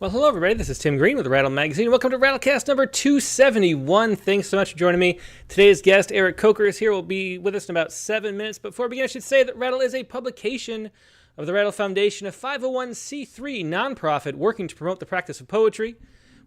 Well, hello, everybody. This is Tim Green with the Rattle Magazine. Welcome to Rattlecast number 271. Thanks so much for joining me. Today's guest, Eric Kocher, is here. Will be with us in about 7 minutes. Before we begin, I should say that Rattle is a publication of the Rattle Foundation, a 501c3 nonprofit working to promote the practice of poetry.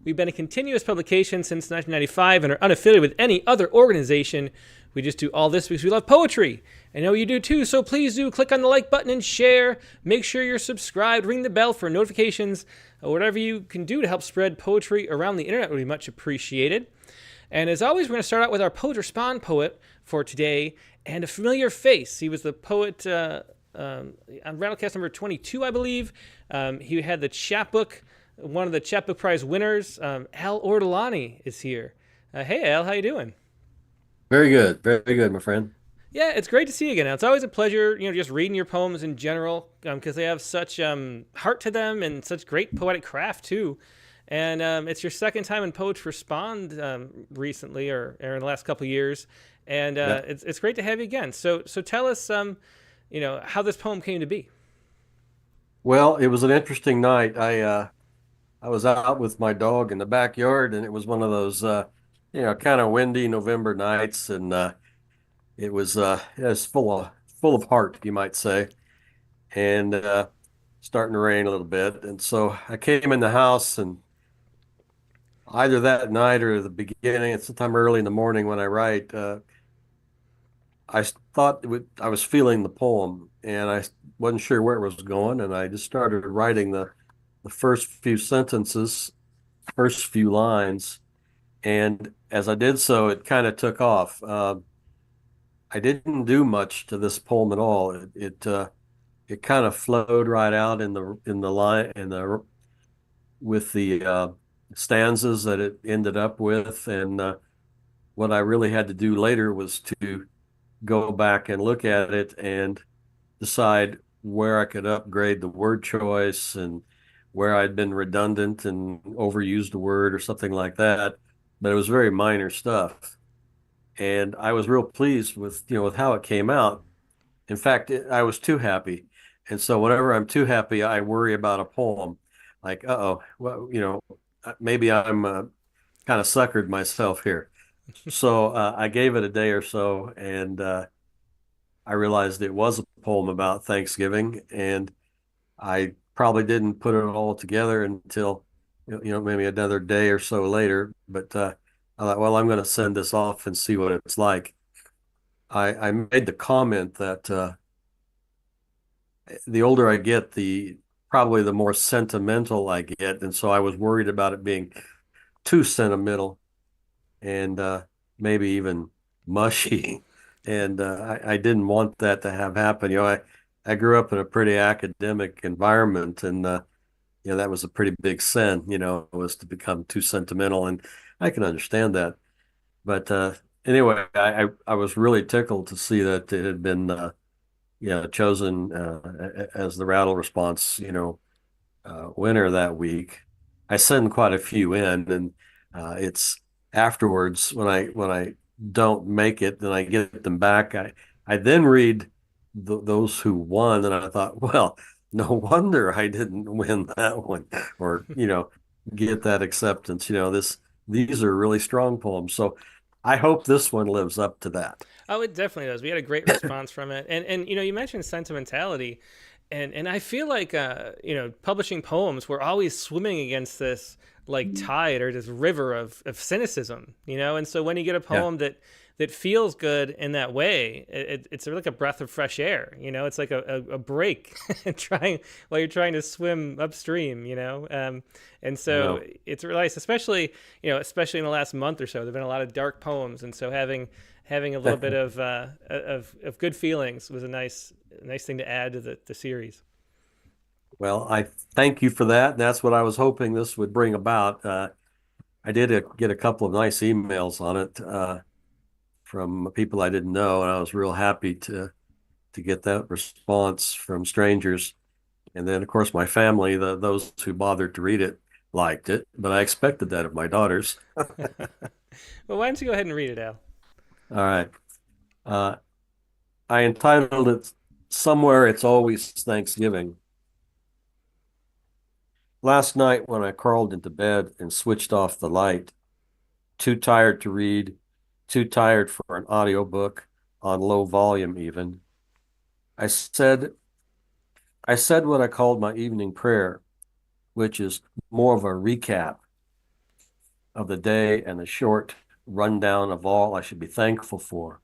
We've been a continuous publication since 1995 and are unaffiliated with any other organization. We just do all this because we love poetry. I know you do too, so please do click on the like button and share. Make sure you're subscribed. Ring the bell for notifications. Whatever you can do to help spread poetry around the internet would be much appreciated. And as always, we're going to start out with our poet or spawn poet for today, and a familiar face. He was the poet on Rattlecast number 22, I believe. He had the chapbook. One of the chapbook prize winners, Al Ortolani, is here. Hey, Al, how you doing? Very good, my friend. Yeah, it's great to see you again. It's always a pleasure, just reading your poems in general, because they have such heart to them and such great poetic craft too. And it's your second time in Poets Respond recently, or in the last couple of years, and Yeah. it's great to have you again. So tell us, how this poem came to be. Well, it was an interesting night. I was out with my dog in the backyard, and it was one of those kind of windy November nights, and it was full of heart, you might say, and starting to rain a little bit. And so I came in the house, and either that night or the beginning, it's sometime early in the morning when I write. I thought I was feeling the poem, and I wasn't sure where it was going, and I just started writing the first few sentences, first few lines, and as I did so, it kind of took off. I didn't do much to this poem at all. It kind of flowed right out in the line in the with the stanzas that it ended up with, and what I really had to do later was to go back and look at it and decide where I could upgrade the word choice and where I'd been redundant and overused a word or something like that. But it was very minor stuff. And I was real pleased with how it came out. In fact, I was too happy. And so whenever I'm too happy, I worry about a poem. Like, uh-oh, well, maybe I'm kind of suckered myself here. So I gave it a day or so, and I realized it was a poem about Thanksgiving, and I probably didn't put it all together until maybe another day or so later. But I thought, well, I'm going to send this off and see what it's like. I made the comment that the older I get, the probably the more sentimental I get, and so I was worried about it being too sentimental and maybe even mushy. And I didn't want that to have happen. I grew up in a pretty academic environment, and that was a pretty big sin. Was to become too sentimental, and I can understand that. But anyway, I was really tickled to see that it had been chosen as the rattle response winner that week. I send quite a few in, and it's afterwards when I don't make it, then I get them back. I then read those who won, and I thought, well, no wonder I didn't win that one, or get that acceptance. These are really strong poems, so I hope this one lives up to that. Oh, it definitely does. We had a great response from it, and you mentioned sentimentality, and I feel like publishing poems, we're always swimming against this like tide or this river of cynicism, and so when you get a Yeah. poem that feels good in that way, it's like a breath of fresh air. It's like a break trying while you're trying to swim upstream. And I so know. it's really nice, especially in the last month or so. There've been a lot of dark poems, and so having a little bit of good feelings was a nice thing to add to the series. Well, I thank you for that. That's what I was hoping this would bring about. I did get a couple of nice emails on it from people I didn't know, and I was real happy to get that response from strangers. And then, of course, my family, those who bothered to read it, liked it, but I expected that of my daughters. Well, why don't you go ahead and read it, Al? All right. Uh, I entitled it "Somewhere It's Always Thanksgiving." Last night when I crawled into bed and switched off the light, too tired to read, too tired for an audiobook on low volume even, I said I said what I called my evening prayer, which is more of a recap of the day and a short rundown of all I should be thankful for.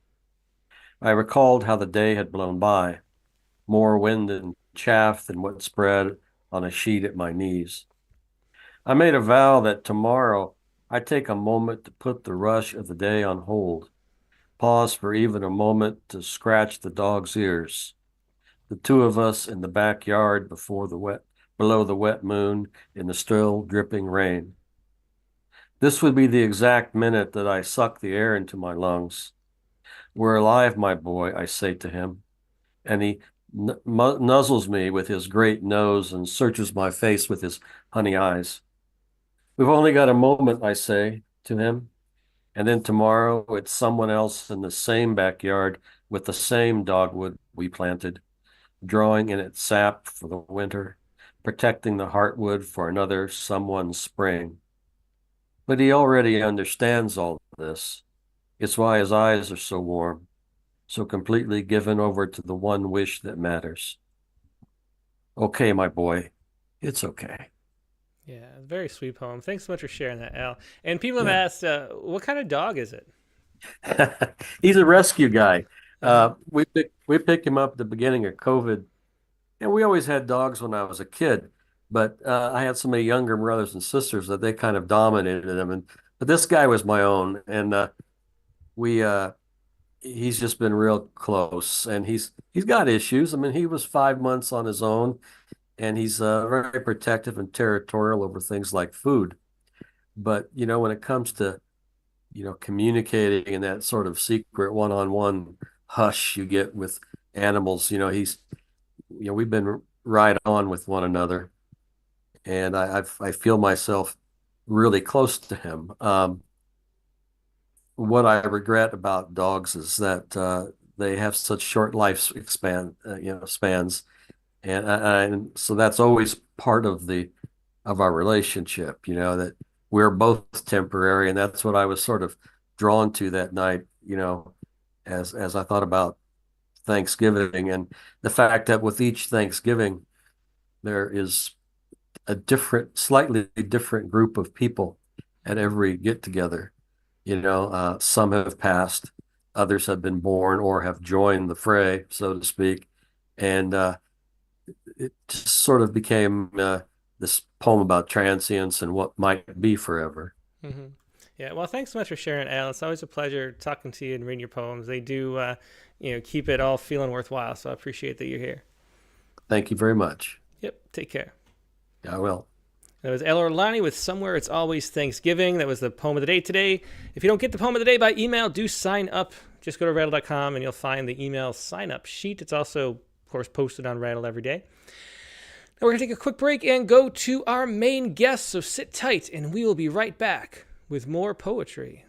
I recalled how the day had blown by, more wind and chaff than what spread on a sheet at my knees. I made a vow that tomorrow I'd take a moment to put the rush of the day on hold, pause for even a moment to scratch the dog's ears. The two of us in the backyard below the wet moon in the still dripping rain. This would be the exact minute that I suck the air into my lungs. We're alive, my boy, I say to him, and he nuzzles me with his great nose and searches my face with his honey eyes. We've only got a moment, I say to him, and then tomorrow it's someone else in the same backyard with the same dogwood we planted, drawing in its sap for the winter, protecting the heartwood for another someone's spring. But he already understands all this. It's why his eyes are so warm, so completely given over to the one wish that matters. Okay, my boy, it's okay. Yeah, very sweet poem. Thanks so much for sharing that, Al. And people have Yeah. asked, what kind of dog is it? He's a rescue guy. Uh-huh. We picked him up at the beginning of COVID, and we always had dogs when I was a kid. But I had so many younger brothers and sisters that they kind of dominated him. But this guy was my own, and we he's just been real close, and he's got issues. I mean, he was 5 months on his own, and he's very protective and territorial over things like food. But when it comes to communicating in that sort of secret one-on-one hush you get with animals, we've been right on with one another, and I feel myself really close to him. What I regret about dogs is that they have such short spans, and so that's always part of our relationship, that we're both temporary, and that's what I was sort of drawn to that night, as I thought about Thanksgiving and the fact that with each Thanksgiving there is slightly different group of people at every get together. Some have passed, others have been born or have joined the fray, so to speak, and it just sort of became this poem about transience and what might be forever. Hmm. Yeah, well, thanks so much for sharing, Al. It's always a pleasure talking to you and reading your poems. They do, keep it all feeling worthwhile. So I appreciate that you're here. Thank you very much. Yep, take care. I will. That was Ortolani with Somewhere It's Always Thanksgiving. That was the poem of the day today. If you don't get the poem of the day by email, do sign up. Just go to rattle.com and you'll find the email sign up sheet. It's also, of course, posted on Rattle every day. Now we're going to take a quick break and go to our main guest, so sit tight and we will be right back with more poetry.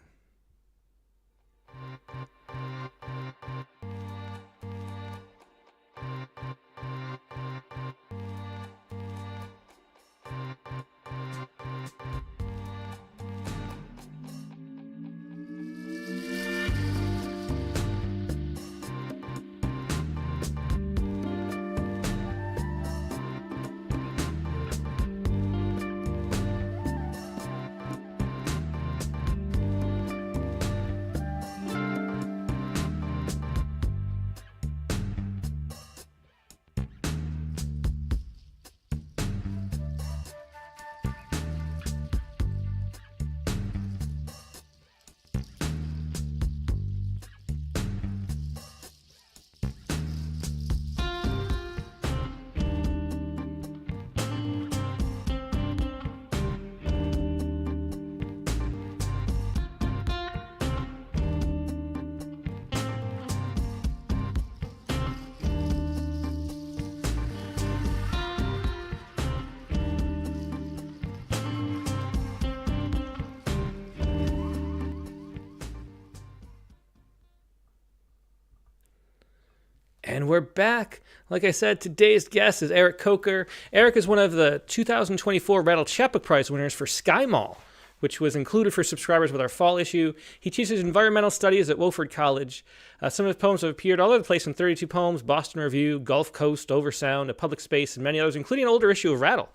And we're back. Like I said, today's guest is Eric Kocher. Eric is one of the 2024 Rattle Chapbook Prize winners for Sky Mall, which was included for subscribers with our fall issue. He teaches environmental studies at Wofford College. Some of his poems have appeared all over the place in 32 Poems, Boston Review, Gulf Coast, Oversound, A Public Space, and many others, including an older issue of Rattle.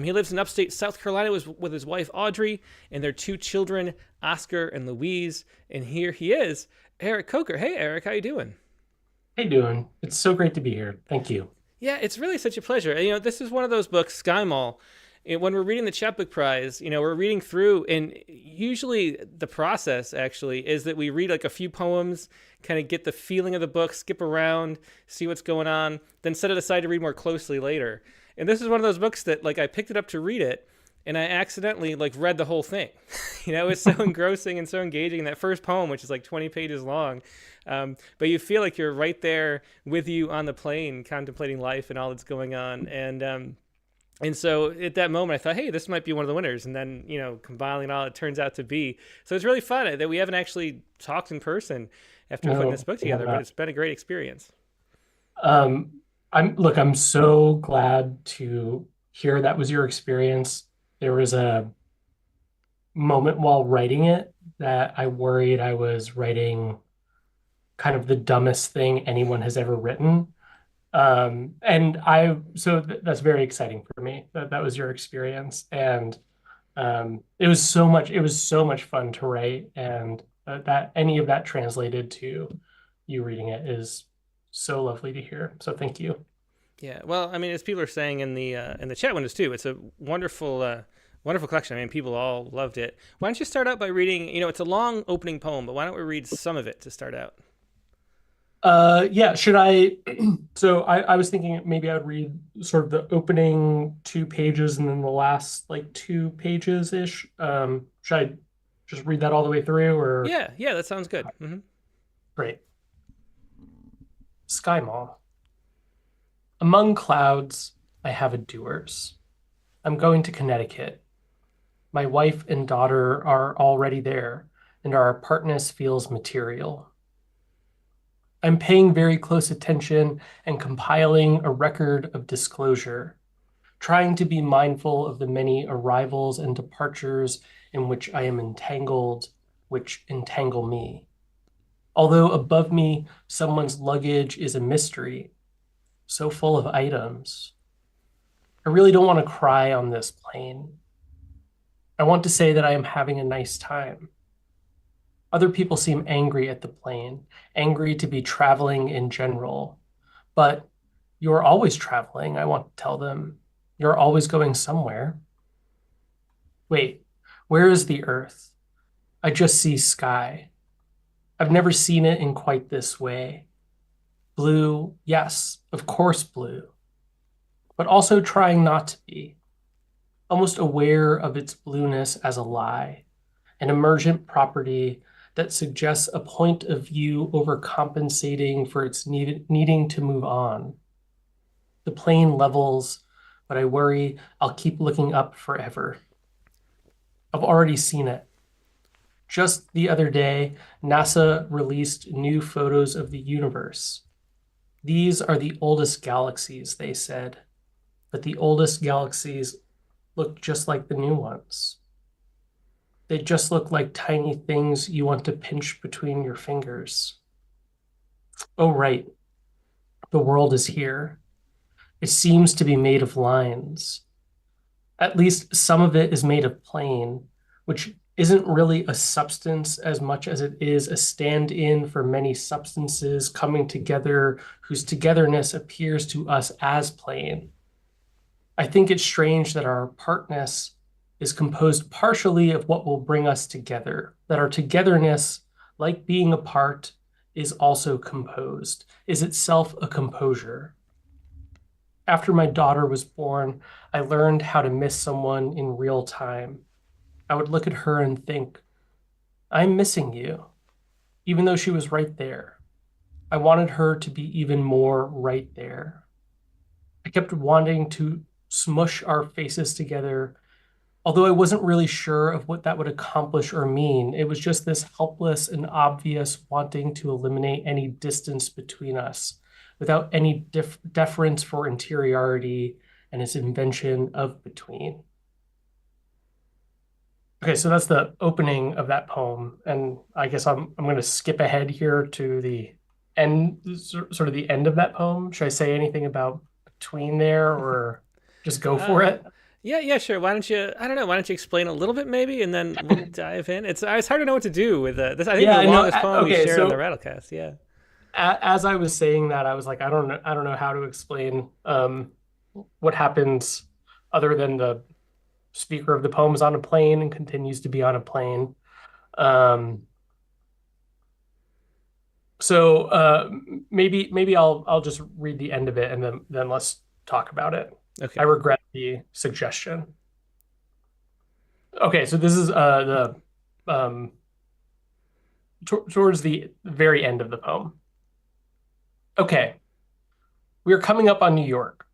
He lives in upstate South Carolina with his wife Audrey and their two children, Oscar and Louise. And here he is, Eric Kocher. Hey, Eric, how you doing? Hey, doing? It's so great to be here. Thank you. Yeah, it's really such a pleasure. This is one of those books, Sky Mall. When we're reading the Chapbook Prize, we're reading through, and usually the process actually is that we read like a few poems, kind of get the feeling of the book, skip around, see what's going on, then set it aside to read more closely later. And this is one of those books that like I picked it up to read it, and I accidentally like read the whole thing. It's so engrossing and so engaging. That first poem, which is like 20 pages long, but you feel like you're right there with you on the plane, contemplating life and all that's going on. And so at that moment, I thought, hey, this might be one of the winners. And then, compiling all it turns out to be. So it's really fun that we haven't actually talked in person after putting this book together, but it's been a great experience. I'm so glad to hear that was your experience. There was a moment while writing it that I worried I was writing kind of the dumbest thing anyone has ever written. That's very exciting for me that was your experience. And it was so much fun to write, and that any of that translated to you reading it is so lovely to hear. So thank you. Yeah, well, I mean, as people are saying in the chat windows too, it's a wonderful wonderful collection. I mean, people all loved it. Why don't you start out by reading? It's a long opening poem, but why don't we read some of it to start out? Yeah, should I? So I was thinking maybe I would read sort of the opening 2 pages and then the last like 2 pages ish. Should I just read that all the way through, or? Yeah, that sounds good. Mm-hmm. Great. Sky Mall. Among clouds, I have a doers. I'm going to Connecticut. My wife and daughter are already there, and our apartness feels material. I'm paying very close attention and compiling a record of disclosure, trying to be mindful of the many arrivals and departures in which I am entangled, which entangle me. Although above me, someone's luggage is a mystery, so full of items. I really don't want to cry on this plane. I want to say that I am having a nice time. Other people seem angry at the plane, angry to be traveling in general. But you're always traveling, I want to tell them. You're always going somewhere. Wait, where is the earth? I just see sky. I've never seen it in quite this way. Blue, yes, of course blue. But also trying not to be. Almost aware of its blueness as a lie, an emergent property that suggests a point of view overcompensating for its needing to move on. The plane levels, but I worry I'll keep looking up forever. I've already seen it. Just the other day, NASA released new photos of the universe. These are the oldest galaxies, they said, but the oldest galaxies look just like the new ones. They just look like tiny things you want to pinch between your fingers. Oh, right. The world is here. It seems to be made of lines. At least some of it is made of plane, which isn't really a substance as much as it is a stand-in for many substances coming together whose togetherness appears to us as plane. I think it's strange that our apartness is composed partially of what will bring us together, that our togetherness, like being apart, is also composed, is itself a composure. After my daughter was born, I learned how to miss someone in real time. I would look at her and think, I'm missing you, even though she was right there. I wanted her to be even more right there. I kept wanting to smush our faces together, although I wasn't really sure of what that would accomplish or mean. It was just this helpless and obvious wanting to eliminate any distance between us, without any deference for interiority and its invention of between. Okay, so that's the opening of that poem, and I guess I'm going to skip ahead here to the end, sort of the end of that poem. Should I say anything about between there, or just go for Uh, it? yeah, sure. Why don't you? I don't know. Why don't you explain a little bit, maybe, and then we'll dive in. It's hard to know what to do with this. I think Yeah, the I know. longest poem we Okay, shared on the so Rattlecast. Yeah. as I was saying that, I was like, I don't know how to explain what happens other than the speaker of the poem is on a plane and continues to be on a plane. Um, so maybe I'll just read the end of it and then let's talk about it. I Okay. regret the suggestion. Okay, so this is the towards the very end of the poem. Okay, we are coming up on New York.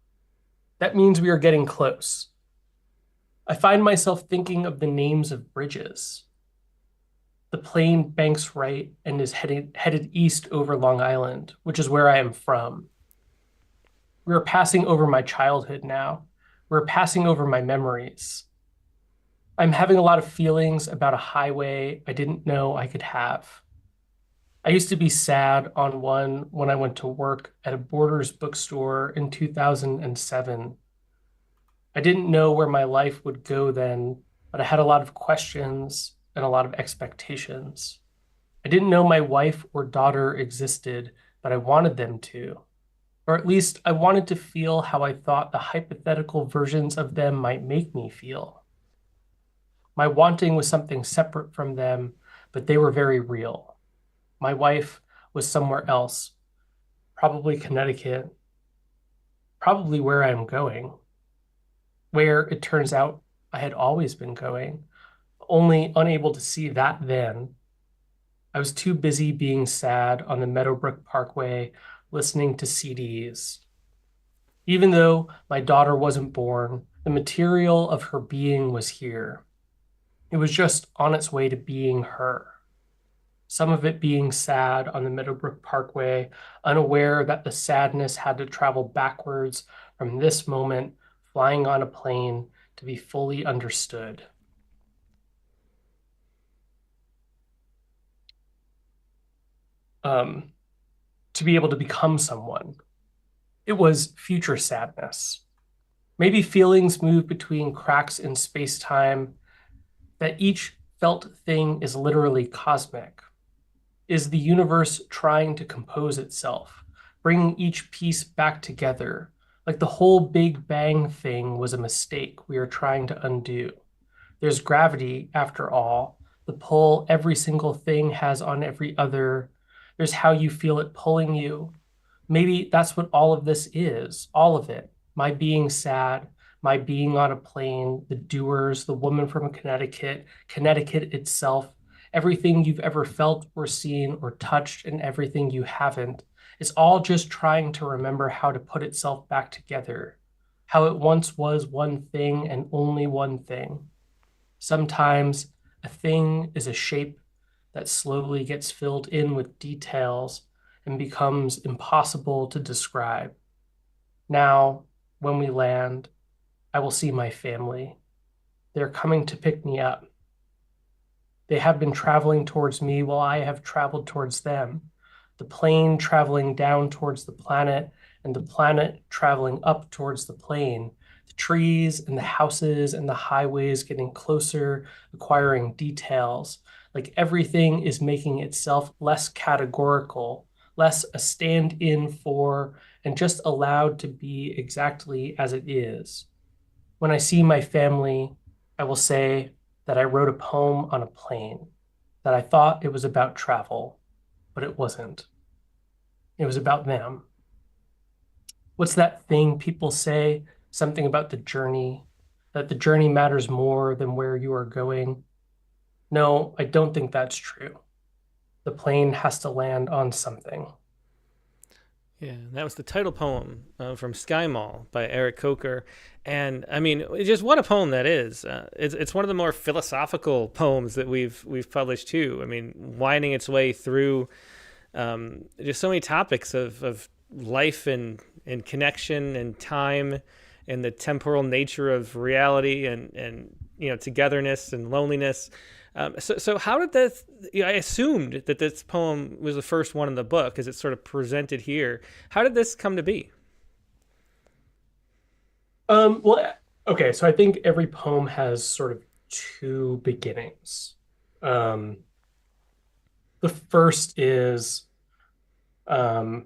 That means we are getting close. I find myself thinking of the names of bridges. The plane banks right and is headed east over Long Island, which is where I am from. We are passing over my childhood now. We're passing over my memories. I'm having a lot of feelings about a highway I didn't know I could have. I used to be sad on one when I went to work at a Borders bookstore in 2007. I didn't know where my life would go then, but I had a lot of questions and a lot of expectations. I didn't know my wife or daughter existed, but I wanted them to. Or at least I wanted to feel how I thought the hypothetical versions of them might make me feel. My wanting was something separate from them, but they were very real. My wife was somewhere else, probably Connecticut, probably where I'm going, where it turns out I had always been going, only unable to see that then. I was too busy being sad on the Meadowbrook Parkway, listening to CDs. Even though my daughter wasn't born, the material of her being was here. It was just on its way to being her. Some of it being sad on the Meadowbrook Parkway, unaware that the sadness had to travel backwards from this moment, flying on a plane, to be fully understood. Um, to be able to become someone. It was future sadness. Maybe feelings move between cracks in space-time, that each felt thing is literally cosmic. Is the universe trying to compose itself, bringing each piece back together, like the whole Big Bang thing was a mistake we are trying to undo? There's gravity, after all, the pull every single thing has on every other. There's how you feel it pulling you. Maybe that's what all of this is, all of it. My being sad, my being on a plane, the doers, the woman from Connecticut, Connecticut itself, everything you've ever felt or seen or touched, and everything you haven't. It's all just trying to remember how to put itself back together, how it once was one thing and only one thing. Sometimes a thing is a shape that slowly gets filled in with details and becomes impossible to describe. Now, when we land, I will see my family. They're coming to pick me up. They have been traveling towards me while I have traveled towards them. The plane traveling down towards the planet and the planet traveling up towards the plane. The trees and the houses and the highways getting closer, acquiring details. Like everything is making itself less categorical, less a stand-in for, and just allowed to be exactly as it is. When I see my family, I will say that I wrote a poem on a plane, that I thought it was about travel, but it wasn't. It was about them. What's that thing people say? Something about the journey, that the journey matters more than where you are going. No, I don't think that's true. The plane has to land on something. Yeah, that was the title poem from Sky Mall by Eric Kocher, and I mean, just what a poem that is. It's one of the more philosophical poems that we've published too. I mean, winding its way through just so many topics of life and connection and time and the temporal nature of reality and togetherness and loneliness. So how did this? I assumed that this poem was the first one in the book, as it's sort of presented here. How did this come to be? Well, okay, so I think every poem has sort of two beginnings. Um, the first is um,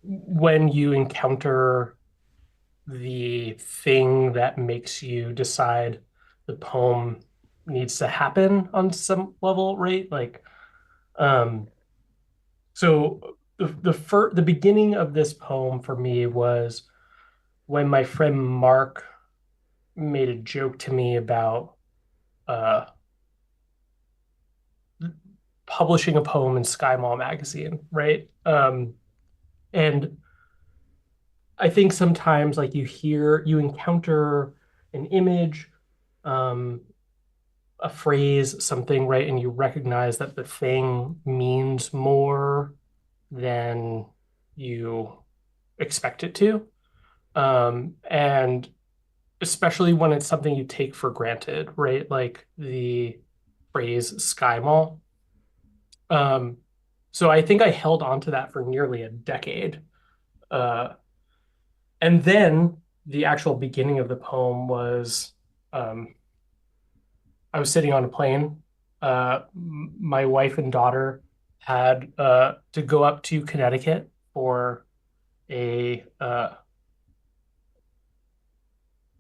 when you encounter the thing that makes you decide the poem needs to happen on some level, right? Like, um, so the beginning of this poem for me was when my friend Mark made a joke to me about uh, publishing a poem in Sky Mall magazine, right? And I think sometimes like you encounter an image, um, a phrase, something, right? And you recognize that the thing means more than you expect it to. And especially when it's something you take for granted, right? Like the phrase Sky Mall. Um, so I think I held on to that for nearly a decade. Uh, and then the actual beginning of the poem was um, I was sitting on a plane. My wife and daughter had to go up to Connecticut for a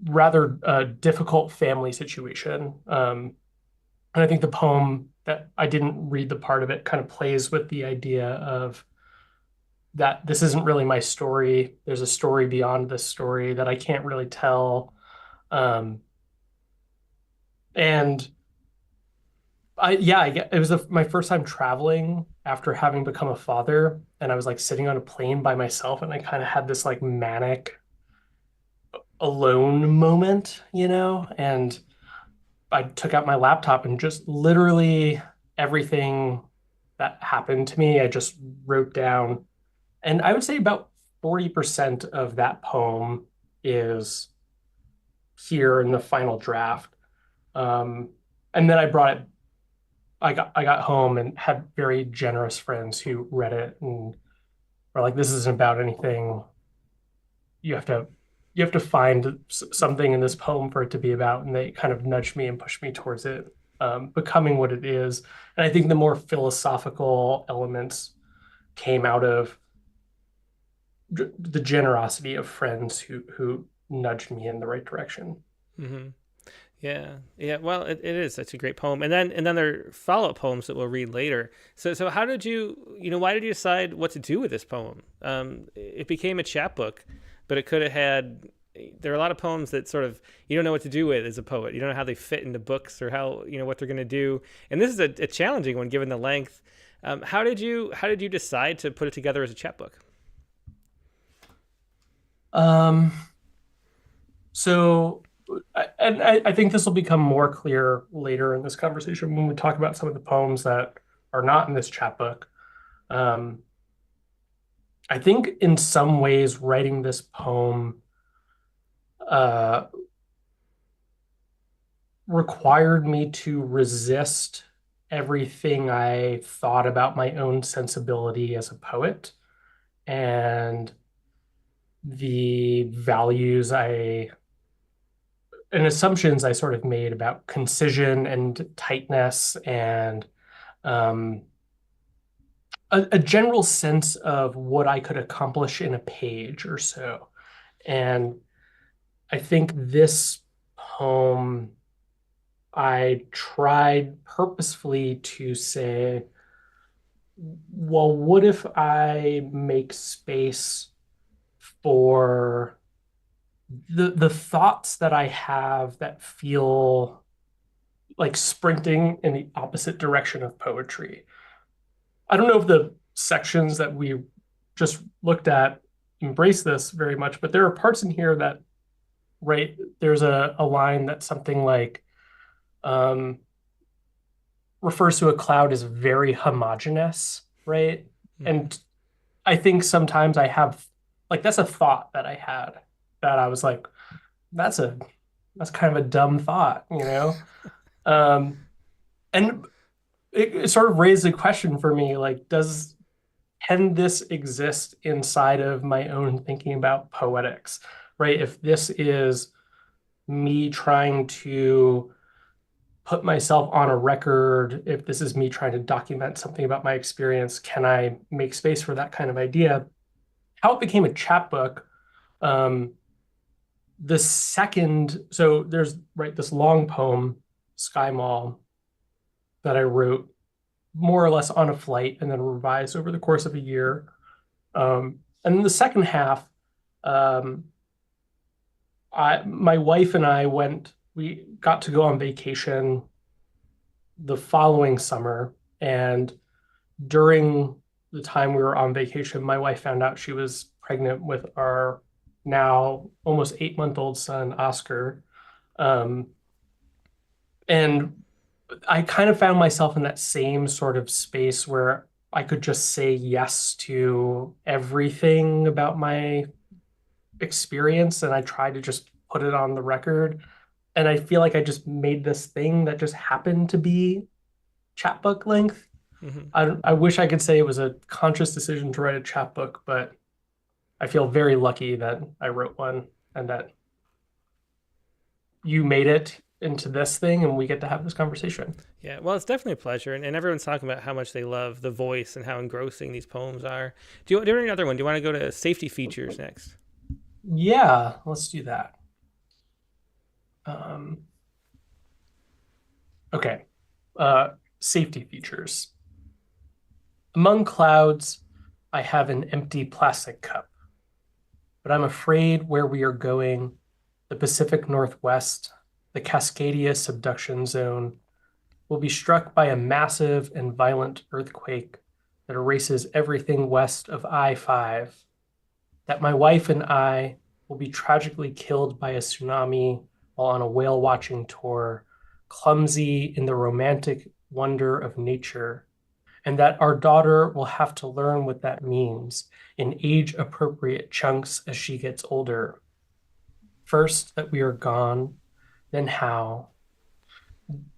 rather difficult family situation. And I think the poem that I didn't read the part of it kind of plays with the idea of that this isn't really my story. There's a story beyond this story that I can't really tell. Um, and it was my first time traveling after having become a father, and I was like sitting on a plane by myself, and I kind of had this like manic alone moment, and I took out my laptop and just literally everything that happened to me, I just wrote down. And I would say about 40% of that poem is here in the final draft. Um, and then I got home and had very generous friends who read it and were like, this isn't about anything. You have to you have to find something in this poem for it to be about. And they kind of nudged me and pushed me towards it, becoming what it is. And I think the more philosophical elements came out of the generosity of friends who nudged me in the right direction. Mm-hmm. Yeah, yeah. Well, it is such a great poem, and then there are follow up poems that we'll read later. So how did why did you decide what to do with this poem? It became a chapbook, but it could have had. There are a lot of poems that sort of you don't know what to do with as a poet. You don't know how they fit into books or how what they're going to do. And this is a challenging one given the length. How did you decide to put it together as a chapbook? Um, so, I think this will become more clear later in this conversation when we talk about some of the poems that are not in this chapbook. Um, I think in some ways, writing this poem uh, required me to resist everything I thought about my own sensibility as a poet and the values and assumptions I sort of made about concision and tightness and um, a general sense of what I could accomplish in a page or so. And I think this poem, I tried purposefully to say, well, what if I make space for the thoughts that I have that feel like sprinting in the opposite direction of poetry? I don't know if the sections that we just looked at embrace this very much, but there are parts in here that, right, there's a line that's something like, um, refers to a cloud as very homogeneous, right? Mm-hmm. And I think sometimes I have like that's a thought that I had that I was like, that's a that's kind of a dumb thought, you know? Um, and it sort of raised a question for me, like, does can this exist inside of my own thinking about poetics, right? If this is me trying to put myself on a record, if this is me trying to document something about my experience, can I make space for that kind of idea? How it became a chapbook, um, the second, so there's right this long poem, Sky Mall, that I wrote more or less on a flight and then revised over the course of a year. And then the second half, um, my wife and I we got to go on vacation the following summer. And during the time we were on vacation, my wife found out she was pregnant with our now almost 8-month-old son, Oscar. Um, and I kind of found myself in that same sort of space where I could just say yes to everything about my experience. And I tried to just put it on the record. And I feel like I just made this thing that just happened to be chapbook length. Hmm. I wish I could say it was a conscious decision to write a chapbook, but I feel very lucky that I wrote one and that you made it into this thing and we get to have this conversation. Yeah, well, it's definitely a pleasure, and everyone's talking about how much they love the voice and how engrossing these poems are. Do you another one? Do you want to go to safety features next? Yeah, let's do that. Um, okay. Uh, Safety features. Among clouds, I have an empty plastic cup, but I'm afraid where we are going, the Pacific Northwest, the Cascadia subduction zone, will be struck by a massive and violent earthquake that erases everything west of I-5, that my wife and I will be tragically killed by a tsunami while on a whale watching tour, clumsy in the romantic wonder of nature, and that our daughter will have to learn what that means in age appropriate chunks as she gets older. First, that we are gone, then how,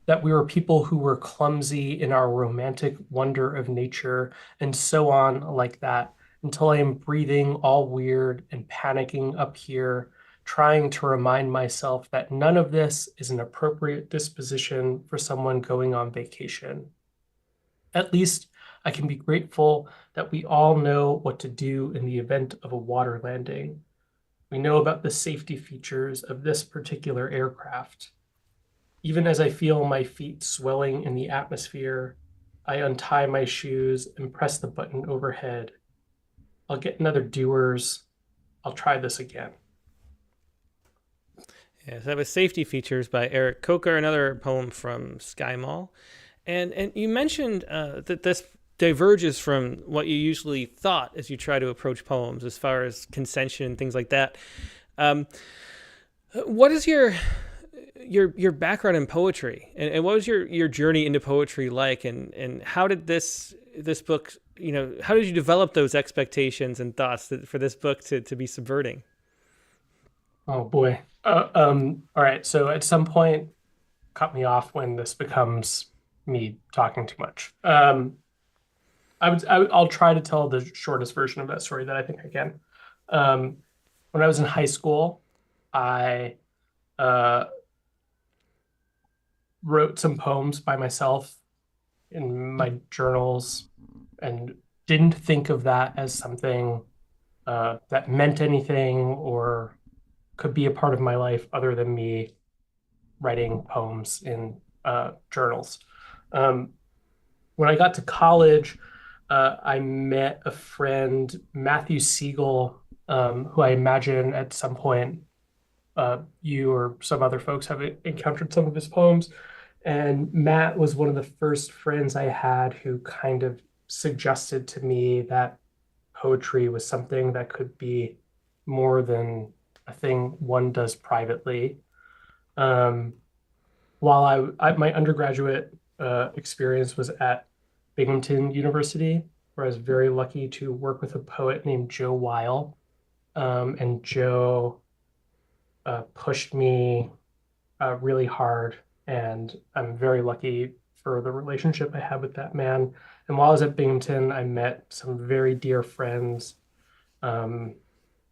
that we were people who were clumsy in our romantic wonder of nature, and so on like that, until I am breathing all weird and panicking up here, trying to remind myself that none of this is an appropriate disposition for someone going on vacation. At least I can be grateful that we all know what to do in the event of a water landing. We know about the safety features of this particular aircraft. Even as I feel my feet swelling in the atmosphere, I untie my shoes and press the button overhead. I'll get another Dewar's. I'll try this again. Yeah, so that was safety features by Eric Kocher, another poem from Sky Mall. And you mentioned that this diverges from what you usually thought as you try to approach poems, as far as convention and things like that. Um, what is your background in poetry, and what was your journey into poetry like, and how did this book, how did you develop those expectations and thoughts for this book to be subverting? Oh boy. All right. So at some point, cut me off when this becomes me talking too much. I'll try to tell the shortest version of that story that I think I can. Um, when I was in high school, I uh, wrote some poems by myself in my journals and didn't think of that as something that meant anything or could be a part of my life other than me writing poems in journals. Um, when I got to college, I met a friend, Matthew Siegel, who I imagine at some point you or some other folks have encountered some of his poems. And Matt was one of the first friends I had who kind of suggested to me that poetry was something that could be more than a thing one does privately. Um, while my undergraduate experience was at Binghamton University, where I was very lucky to work with a poet named Joe Weil. And Joe pushed me really hard, and I'm very lucky for the relationship I had with that man. And while I was at Binghamton, I met some very dear friends, um,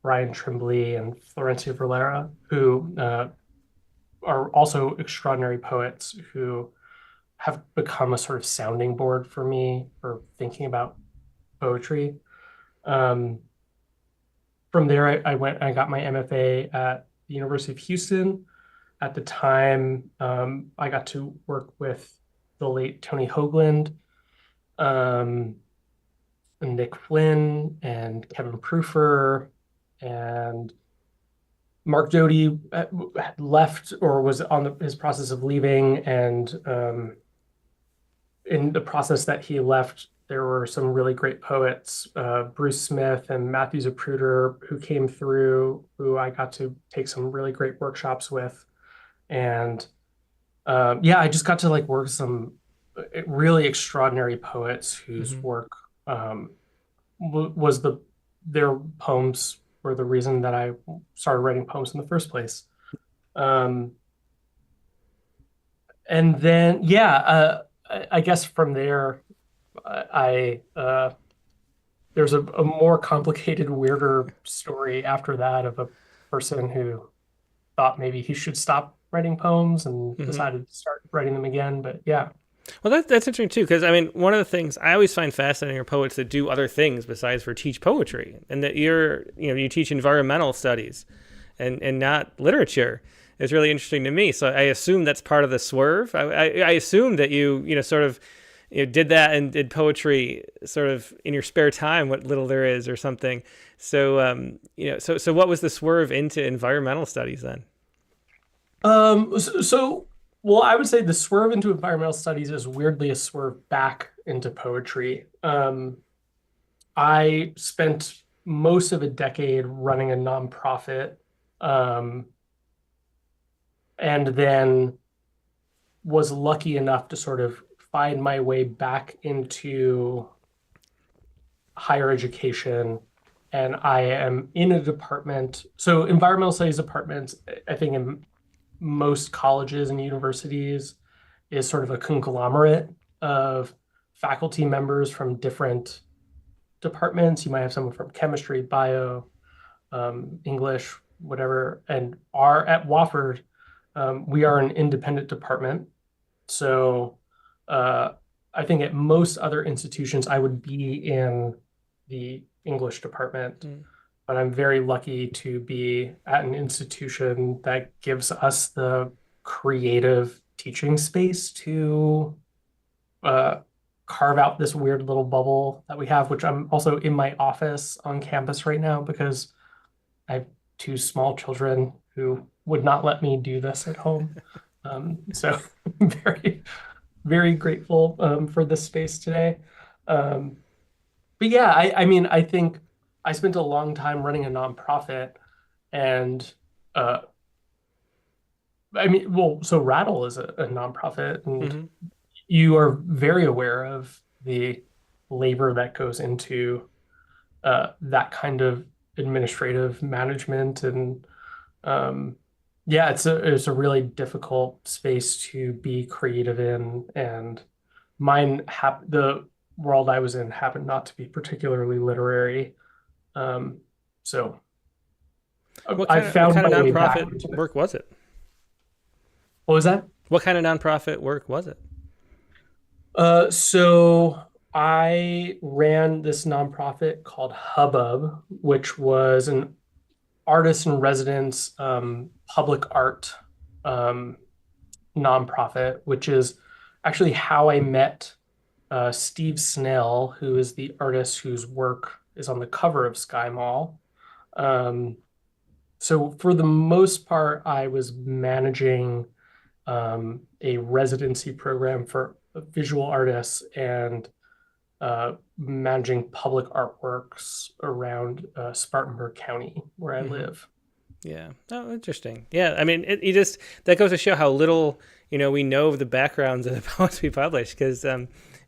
Ryan Trimbley and Florencia Valera, who are also extraordinary poets who have become a sort of sounding board for me for thinking about poetry. Um, from there, I went, I got my MFA at the University of Houston. At the time, I got to work with the late Tony Hoagland, um, and Nick Flynn, and Kevin Proofer, and Mark Doty had left or was on his process of leaving. And in the process that he left, there were some really great poets, Bruce Smith and Matthew Zapruder, who came through, who I got to take some really great workshops with. And yeah, I just got to like work with some really extraordinary poets whose work was their poems were the reason that I started writing poems in the first place. And then, yeah, I guess from there, I there's a more complicated, weirder story after that of a person who thought maybe he should stop writing poems and decided to start writing them again. But yeah. Well, that's interesting too, because I mean, one of the things I always find fascinating are poets that do other things besides for teach poetry, and that you teach environmental studies, and not literature. It's really interesting to me. So I assume that's part of the swerve. I assume that you sort of did that and did poetry sort of in your spare time, what little there is, or something. So so what was the swerve into environmental studies then? Well, I would say the swerve into environmental studies is weirdly a swerve back into poetry. I spent most of a decade running a nonprofit, and then was lucky enough to sort of find my way back into higher education. And I am in a department, so environmental studies departments, I think in most colleges and universities is sort of a conglomerate of faculty members from different departments. You might have someone from chemistry, bio, English, whatever. And at Wofford, we are an independent department. So I think at most other institutions, I would be in the English department. But I'm very lucky to be at an institution that gives us the creative teaching space to carve out this weird little bubble that we have, which I'm also in my office on campus right now because I have two small children who would not let me do this at home. So I'm very, very grateful for this space today. But yeah, I mean, I think I spent a long time running a nonprofit, and I mean, well, so Rattle is a nonprofit, and you are very aware of the labor that goes into that kind of administrative management, and yeah, it's a really difficult space to be creative in, and the world I was in happened not to be particularly literary. So I found what kind my of way back nonprofit into it. work was it? What was that? What kind of nonprofit work was it? So I ran this nonprofit called Hubbub, which was an artist in residence public art nonprofit, which is actually how I met Steve Snell, who is the artist whose work is on the cover of Sky Mall. So for the most part, I was managing a residency program for visual artists and managing public artworks around Spartanburg County, where I live. Yeah. Oh, interesting. Yeah. I mean, you just that goes to show how little we know of the backgrounds of the poets we publish. Because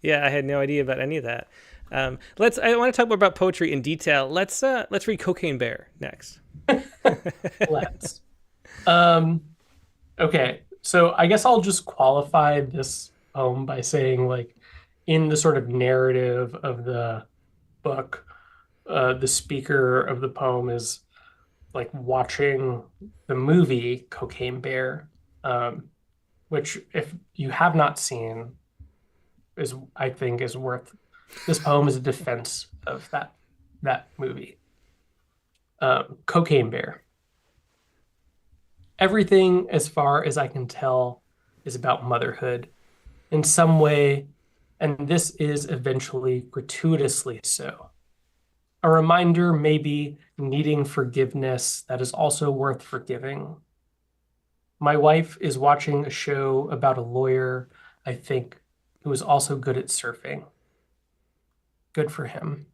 yeah, I had no idea about any of that. Let's. I want to talk more about poetry in detail. Let's read Cocaine Bear next. Let's. Um, okay, so I guess I'll just qualify this poem by saying, like, in the sort of narrative of the book, the speaker of the poem is like watching the movie Cocaine Bear, um, which if you have not seen, is I think is worth. This poem is a defense of that movie. Cocaine Bear. Everything, as far as I can tell, is about motherhood in some way, and this is eventually gratuitously so. A reminder, maybe, needing forgiveness that is also worth forgiving. My wife is watching a show about a lawyer, I think, who is also good at surfing. Good for him.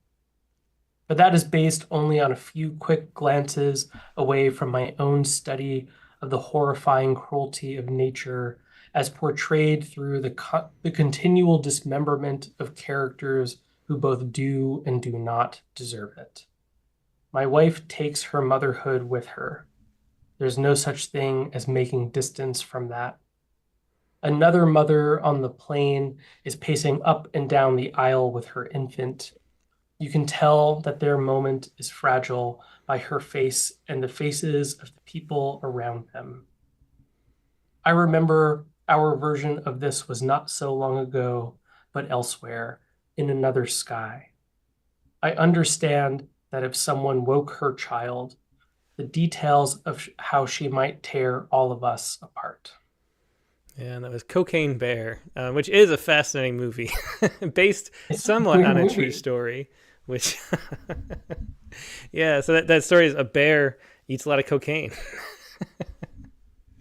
But that is based only on a few quick glances away from my own study of the horrifying cruelty of nature as portrayed through the continual dismemberment of characters who both do and do not deserve it. My wife takes her motherhood with her. There's no such thing as making distance from that. Another mother on the plane is pacing up and down the aisle with her infant. You can tell that their moment is fragile by her face and the faces of the people around them. I remember our version of this was not so long ago, but elsewhere, in another sky. I understand that if someone woke her child, the details of how she might tear all of us apart. Yeah, and that was Cocaine Bear, which is a fascinating movie, based It's a somewhat weird on a movie. true story. Which, yeah, so that story is a bear eats a lot of cocaine.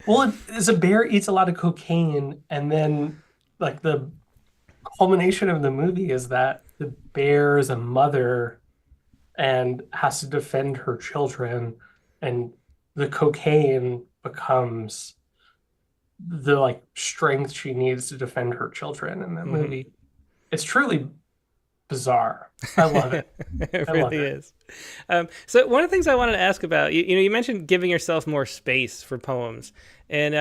Well, it's a bear eats a lot of cocaine, and then like the culmination of the movie is that the bear is a mother and has to defend her children, and the cocaine becomes the like strength she needs to defend her children in that Mm-hmm. movie. It's truly bizarre. I love it. It I love really it. is. So one of the things I wanted to ask about, you mentioned giving yourself more space for poems, and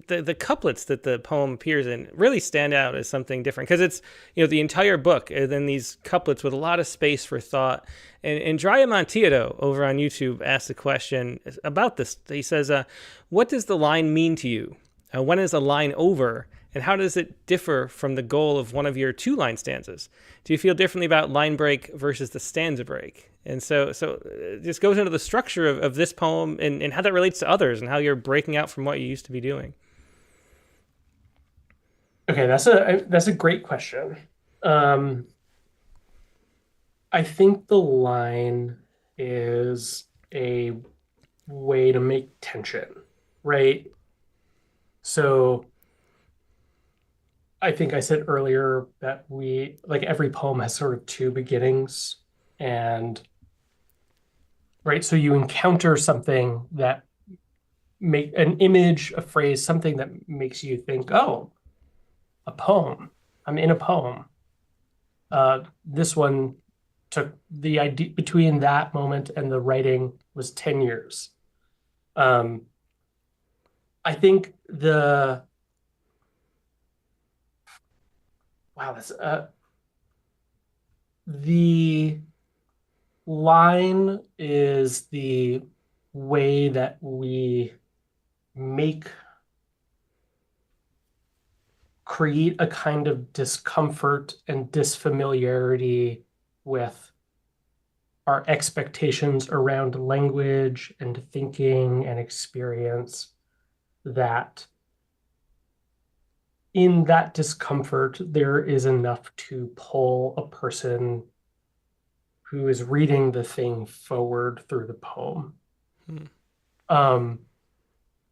the couplets that the poem appears in really stand out as something different because it's the entire book and then these couplets with a lot of space for thought. And Dry Amontillado over on YouTube asked a question about this. He says, "What does the line mean to you? When is a line over?" And how does it differ from the goal of one of your two-line stanzas? Do you feel differently about line break versus the stanza break? And so this goes into the structure of this poem and how that relates to others and how you're breaking out from what you used to be doing. Okay, that's a great question. Um, I think the line is a way to make tension, right? So I think I said earlier that we like every poem has sort of two beginnings, and right, so you encounter something that make an image, a phrase, something that makes you think, oh, a poem. I'm in a poem. This one took the idea between that moment and the writing was 10 years. Um, I think the wow, that's the line is the way that we make create a kind of discomfort and disfamiliarity with our expectations around language and thinking and experience that in that discomfort there is enough to pull a person who is reading the thing forward through the poem. Hmm.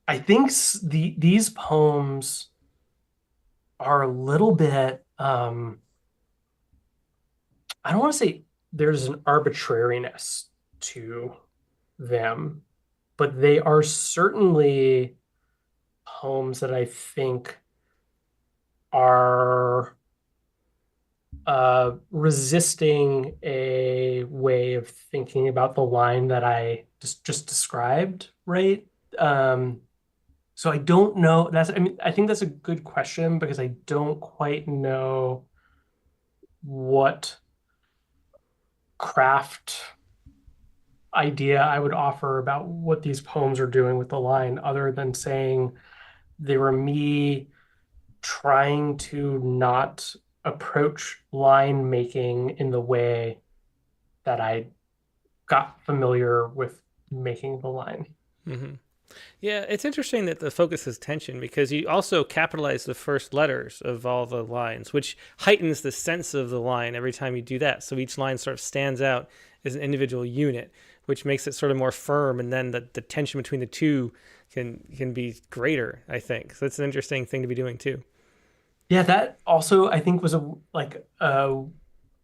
I think these poems are a little bit I don't want to say there's an arbitrariness to them, but they are certainly poems that I think are resisting a way of thinking about the line that I just described, right? Um, so I don't know. I mean, I think that's a good question because I don't quite know what craft idea I would offer about what these poems are doing with the line, other than saying they were me trying to not approach line making in the way that I got familiar with making the line. Hmm. Yeah, it's interesting that the focus is tension because you also capitalize the first letters of all the lines, which heightens the sense of the line every time you do that. So each line sort of stands out as an individual unit, which makes it sort of more firm, and then the tension between the two can be greater, I think. So it's an interesting thing to be doing too. Yeah, that also I think was a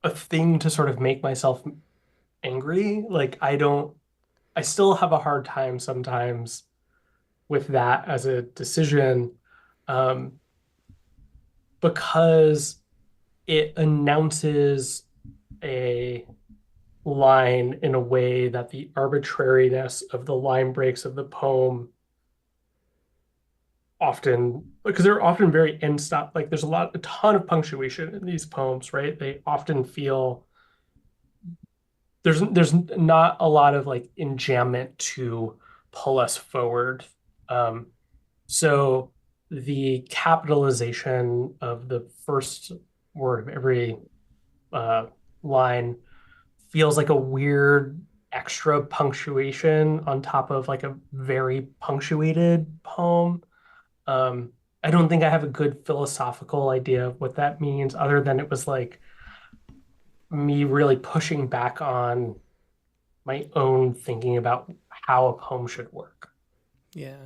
thing to sort of make myself angry. Like I still have a hard time sometimes with that as a decision, um, because it announces a line in a way that the arbitrariness of the line breaks of the poem often, because they're often very end stop, like there's a ton of punctuation in these poems, right? They often feel there's not a lot of like enjambment to pull us forward. Um, so the capitalization of the first word of every uh, line feels like a weird extra punctuation on top of like a very punctuated poem. Um, I don't think I have a good philosophical idea of what that means, other than it was like me really pushing back on my own thinking about how a poem should work. Yeah.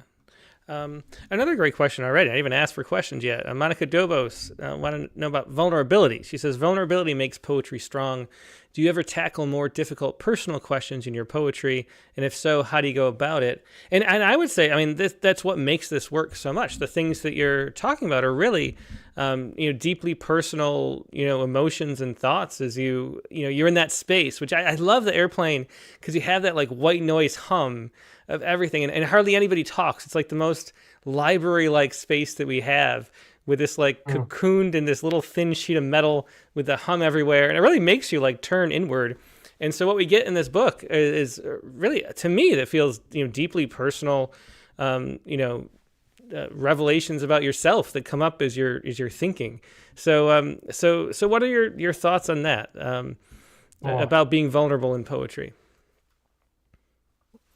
Another great question already. I didn't even asked for questions yet. Monica Dobos want to know about vulnerability. She says, vulnerability makes poetry strong. Do you ever tackle more difficult personal questions in your poetry? And if so, how do you go about it? And I would say, I mean, that's what makes this work so much. The things that you're talking about are really, deeply personal, emotions and thoughts as you're in that space, which I love the airplane because you have that like white noise hum of everything, and hardly anybody talks. It's like the most library-like space that we have, with this like Mm. cocooned in this little thin sheet of metal with the hum everywhere, and it really makes you like turn inward. And so what we get in this book is really, to me, that feels deeply personal, revelations about yourself that come up as you're thinking. So what are your thoughts on that, Oh. about being vulnerable in poetry?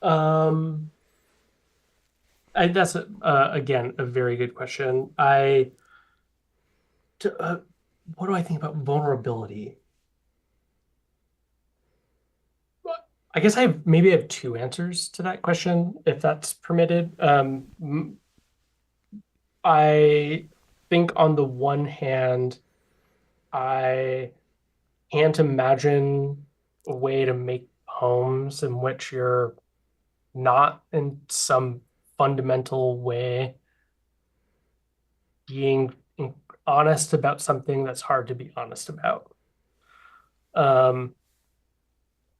Um, that's again a very good question. What do I think about vulnerability? I guess maybe I have two answers to that question, if that's permitted. I think on the one hand, I can't imagine a way to make poems in which you're not in some fundamental way being honest about something that's hard to be honest about. Um,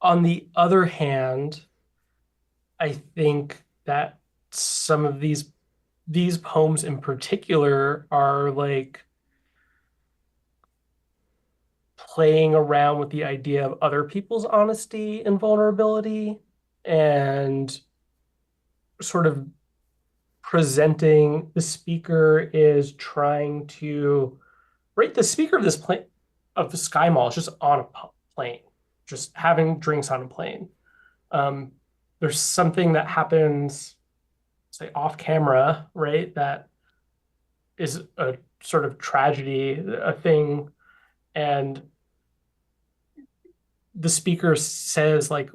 on the other hand, I think that some of these poems in particular are like playing around with the idea of other people's honesty and vulnerability, and sort of presenting the speaker is trying to, right, the speaker of this plane, of the Sky Mall, is just on a plane, just having drinks on a plane. um, there's something that happens, say, off camera, right, that is a sort of tragedy, a thing, and the speaker says like,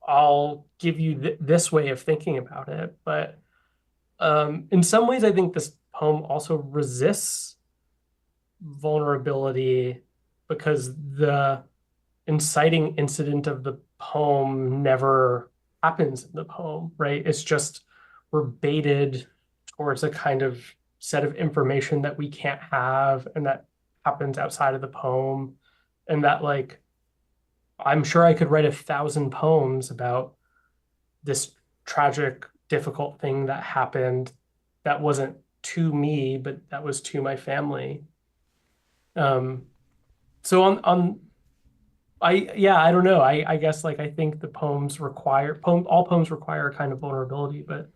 I'll give you this way of thinking about it. But in some ways I think this poem also resists vulnerability, because the inciting incident of the poem never happens in the poem, right? It's just we're baited towards a kind of set of information that we can't have and that happens outside of the poem. and that like I'm sure I could write 1,000 poems about this tragic, difficult thing that happened that wasn't to me, but that was to my family. Um, so on I yeah, I don't know. I guess like I think the poems require all poems require a kind of vulnerability, but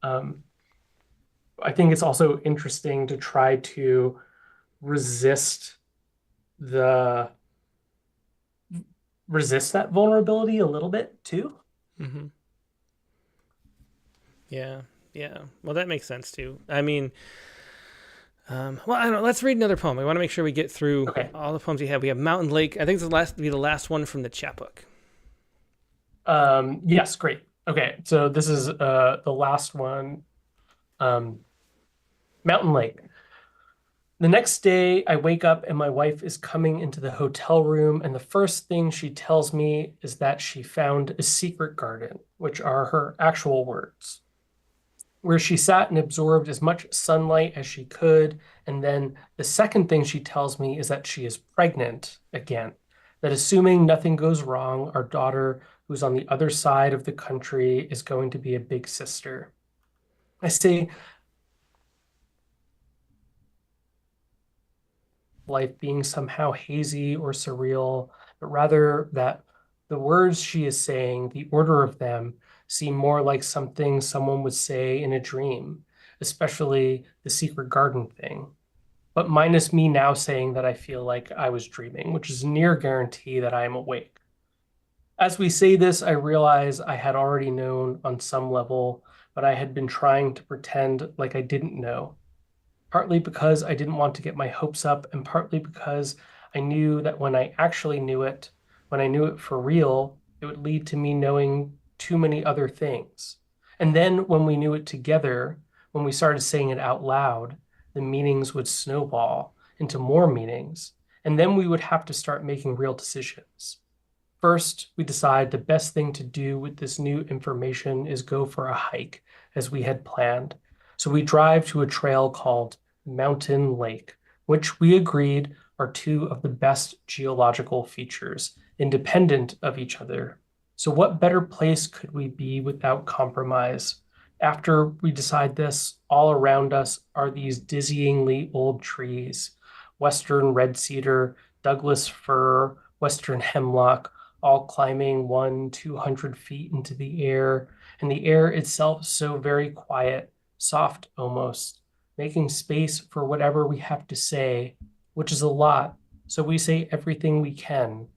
um I think it's also interesting to try to resist the resist that vulnerability a little bit too. Hmm. Yeah, yeah. Well, that makes sense too. I mean, well, I don't know. Let's read another poem. I want to make sure we get through Okay. all the poems we have. We have Mountain Lake. I think it's the last one from the chapbook. Yes, great. Okay, so this is the last one. Um, Mountain Lake. The next day, I wake up and my wife is coming into the hotel room, and the first thing she tells me is that she found a secret garden, which are her actual words, where she sat and absorbed as much sunlight as she could. And then the second thing she tells me is that she is pregnant again, that assuming nothing goes wrong, our daughter, who's on the other side of the country, is going to be a big sister. I say, life being somehow hazy or surreal, but rather that the words she is saying, the order of them, seem more like something someone would say in a dream, especially the secret garden thing. But minus me now saying that I feel like I was dreaming, which is a near guarantee that I am awake. As we say this, I realize I had already known on some level, but I had been trying to pretend like I didn't know, partly because I didn't want to get my hopes up, and partly because I knew that when I actually knew it, when I knew it for real, it would lead to me knowing too many other things. And then when we knew it together, when we started saying it out loud, the meanings would snowball into more meanings. And then we would have to start making real decisions. First, we decide the best thing to do with this new information is go for a hike, as we had planned. So we drive to a trail called Mountain Lake, which we agreed are two of the best geological features, independent of each other. So what better place could we be without compromise? After we decide this, all around us are these dizzyingly old trees, Western red cedar, Douglas fir, Western hemlock, all climbing 200 feet into the air, and the air itself so very quiet, soft almost, making space for whatever we have to say, which is a lot. So we say everything we can,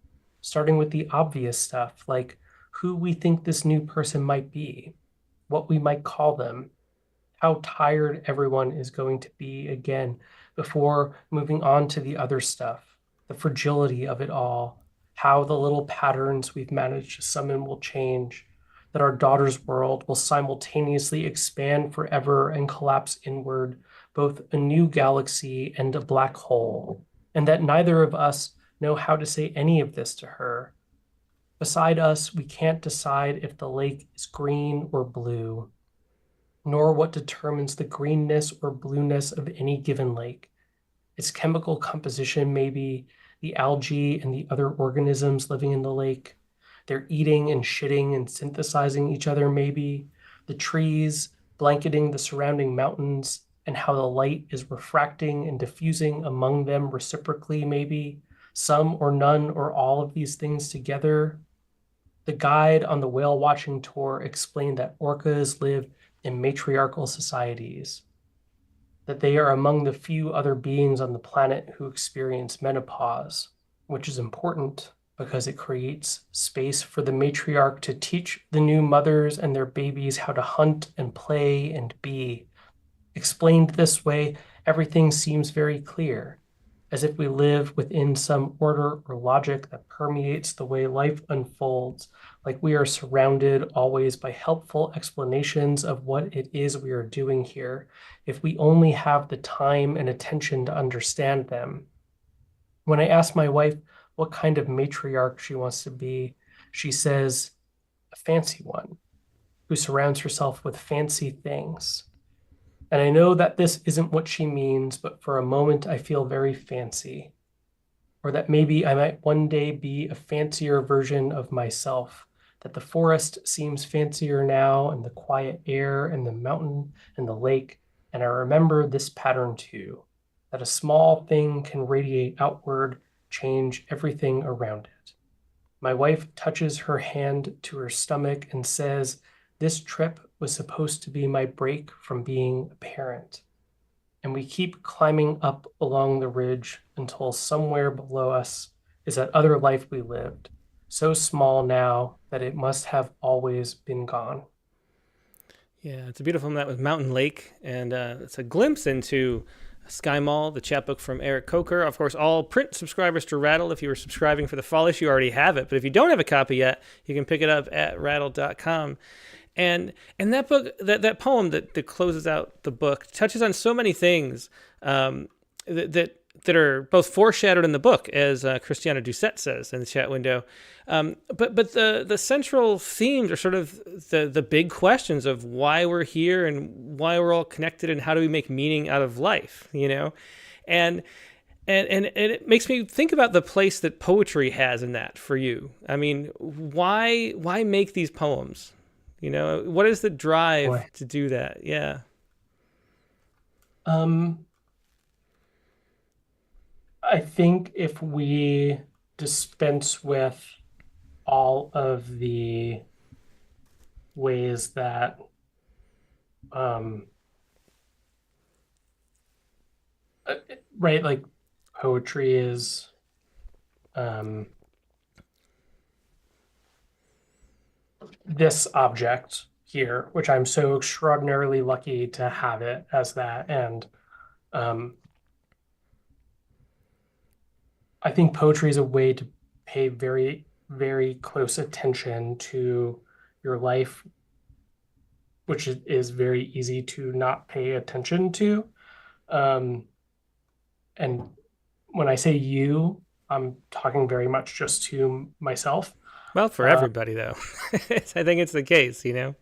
starting with the obvious stuff, like who we think this new person might be, what we might call them, how tired everyone is going to be again before moving on to the other stuff, the fragility of it all, how the little patterns we've managed to summon will change, that our daughter's world will simultaneously expand forever and collapse inward, both a new galaxy and a black hole, and that neither of us know how to say any of this to her. Beside us, we can't decide if the lake is green or blue, nor what determines the greenness or blueness of any given lake. Its chemical composition may be the algae and the other organisms living in the lake. They're eating and shitting and synthesizing each other, maybe. The trees blanketing the surrounding mountains and how the light is refracting and diffusing among them reciprocally, maybe. Some or none or all of these things together. The guide on the whale watching tour explained that orcas live in matriarchal societies, that they are among the few other beings on the planet who experience menopause, which is important because it creates space for the matriarch to teach the new mothers and their babies how to hunt and play and be. Explained this way, everything seems very clear, as if we live within some order or logic that permeates the way life unfolds, like we are surrounded always by helpful explanations of what it is we are doing here, if we only have the time and attention to understand them. When I ask my wife what kind of matriarch she wants to be, she says, a fancy one who surrounds herself with fancy things. And I know that this isn't what she means, but for a moment I feel very fancy. or that maybe I might one day be a fancier version of myself, that the forest seems fancier now, and the quiet air, and the mountain, and the lake. And I remember this pattern too, that a small thing can radiate outward, change everything around it. My wife touches her hand to her stomach and says, "This trip was supposed to be my break from being a parent." And we keep climbing up along the ridge until somewhere below us is that other life we lived, so small now that it must have always been gone. Yeah, it's a beautiful map with Mountain Lake, and it's a glimpse into Sky Mall, the chapbook from Eric Kocher. Of course, all print subscribers to Rattle, if you were subscribing for the fall issue, you already have it. But if you don't have a copy yet, you can pick it up at rattle.com. And that book, that poem that closes out the book, touches on so many things that are both foreshadowed in the book, as Christiana Doucette says in the chat window. But the central themes are sort of the big questions of why we're here and why we're all connected and how do we make meaning out of life, you know? And and it makes me think about the place that poetry has in that for you. I mean, why make these poems? You know, what is the drive Boy. to do that? Yeah. Um, I think if we dispense with all of the ways that um, uh, right, like poetry is um, this object here, which I'm so extraordinarily lucky to have it as that. And um, I think poetry is a way to pay very, very close attention to your life, which is very easy to not pay attention to. Um, and when I say you, I'm talking very much just to myself. Well, for Uh, everybody though, I think it's the case. You know.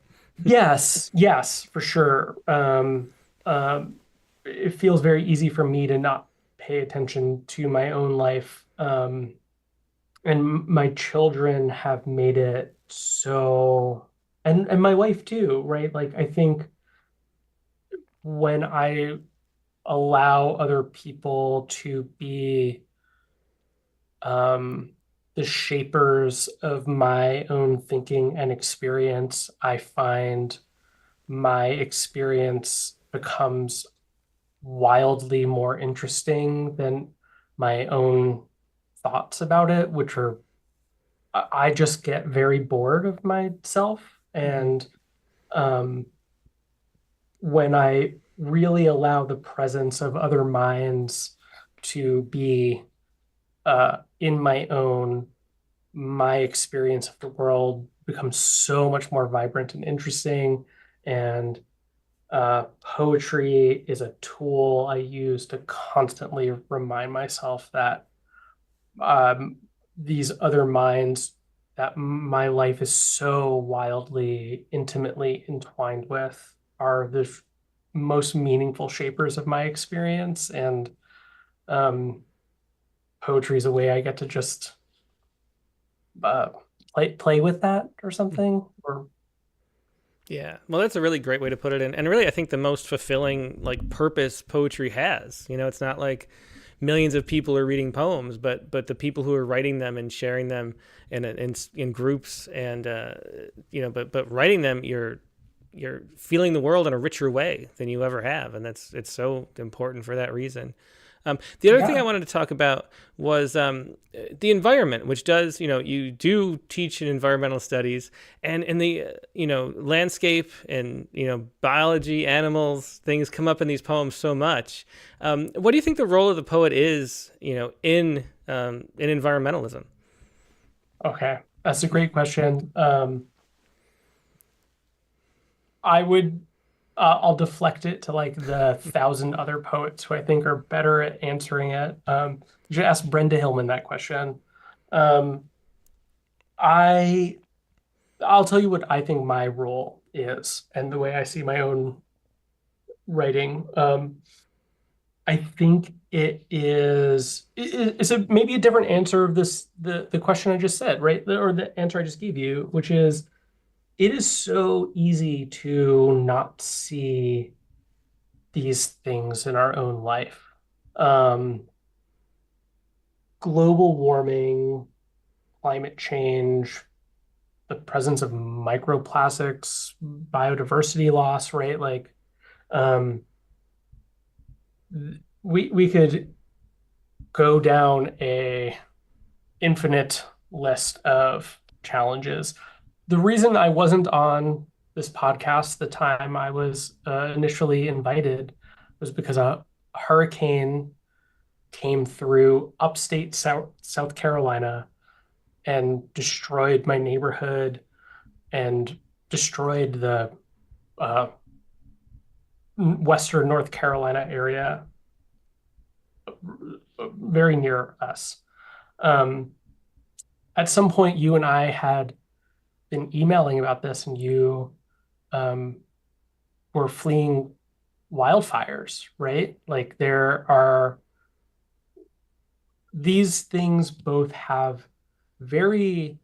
yes, yes, for sure. Um, it feels very easy for me to not pay attention to my own life. And my children have made it so, and my wife too, right? Like I think when I allow other people to be um, the shapers of my own thinking and experience, I find my experience becomes wildly more interesting than my own thoughts about it, which are I just get very bored of myself. Mm-hmm. And um, when I really allow the presence of other minds to be in my own, my experience of the world becomes so much more vibrant and interesting. And poetry is a tool I use to constantly remind myself that um, these other minds that my life is so wildly, intimately entwined with are the most meaningful shapers of my experience. And um, poetry is a way I get to just uh, play with that or something. Or Yeah, well, that's a really great way to put it, and really, I think the most fulfilling like purpose poetry has. You know, it's not like millions of people are reading poems, but the people who are writing them and sharing them in groups, and you know, but writing them, you're feeling the world in a richer way than you ever have, and it's so important for that reason. The other thing I yeah, wanted to talk about was the environment, which does, you know, you do teach in environmental studies, and in the, you know, landscape and, you know, biology, animals, things come up in these poems so much. What do you think the role of the poet is, you know, in environmentalism? okay, that's a great question. I would I'll deflect it to like the thousand other poets who I think are better at answering it. You should ask Brenda Hillman that question. Um, I I'll tell you what I think my role is and the way I see my own writing. I think it's maybe a different answer of the question I just said, right? Or the answer I just gave you, which is it is so easy to not see these things in our own life. Um, Global warming, climate change, the presence of microplastics, biodiversity loss, right? Like, um, we could go down a infinite list of challenges. The reason I wasn't on this podcast the time I was initially invited was because a hurricane came through upstate South Carolina and destroyed my neighborhood and destroyed the uh, Western North Carolina area very near us. Um, at some point, you and I had been emailing about this, and you um, were fleeing wildfires, right? Like there are these things both have very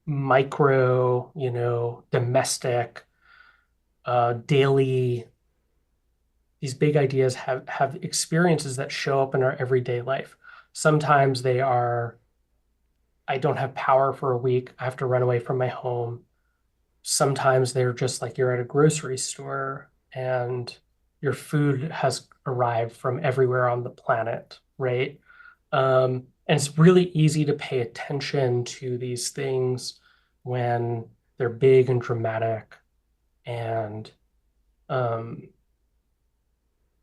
micro, domestic, daily, these big ideas have experiences that show up in our everyday life. Sometimes they are, I don't have power for a week. I have to run away from my home. Sometimes they're just like you're at a grocery store and your food has arrived from everywhere on the planet, right? And it's really easy to pay attention to these things when they're big and dramatic. And um,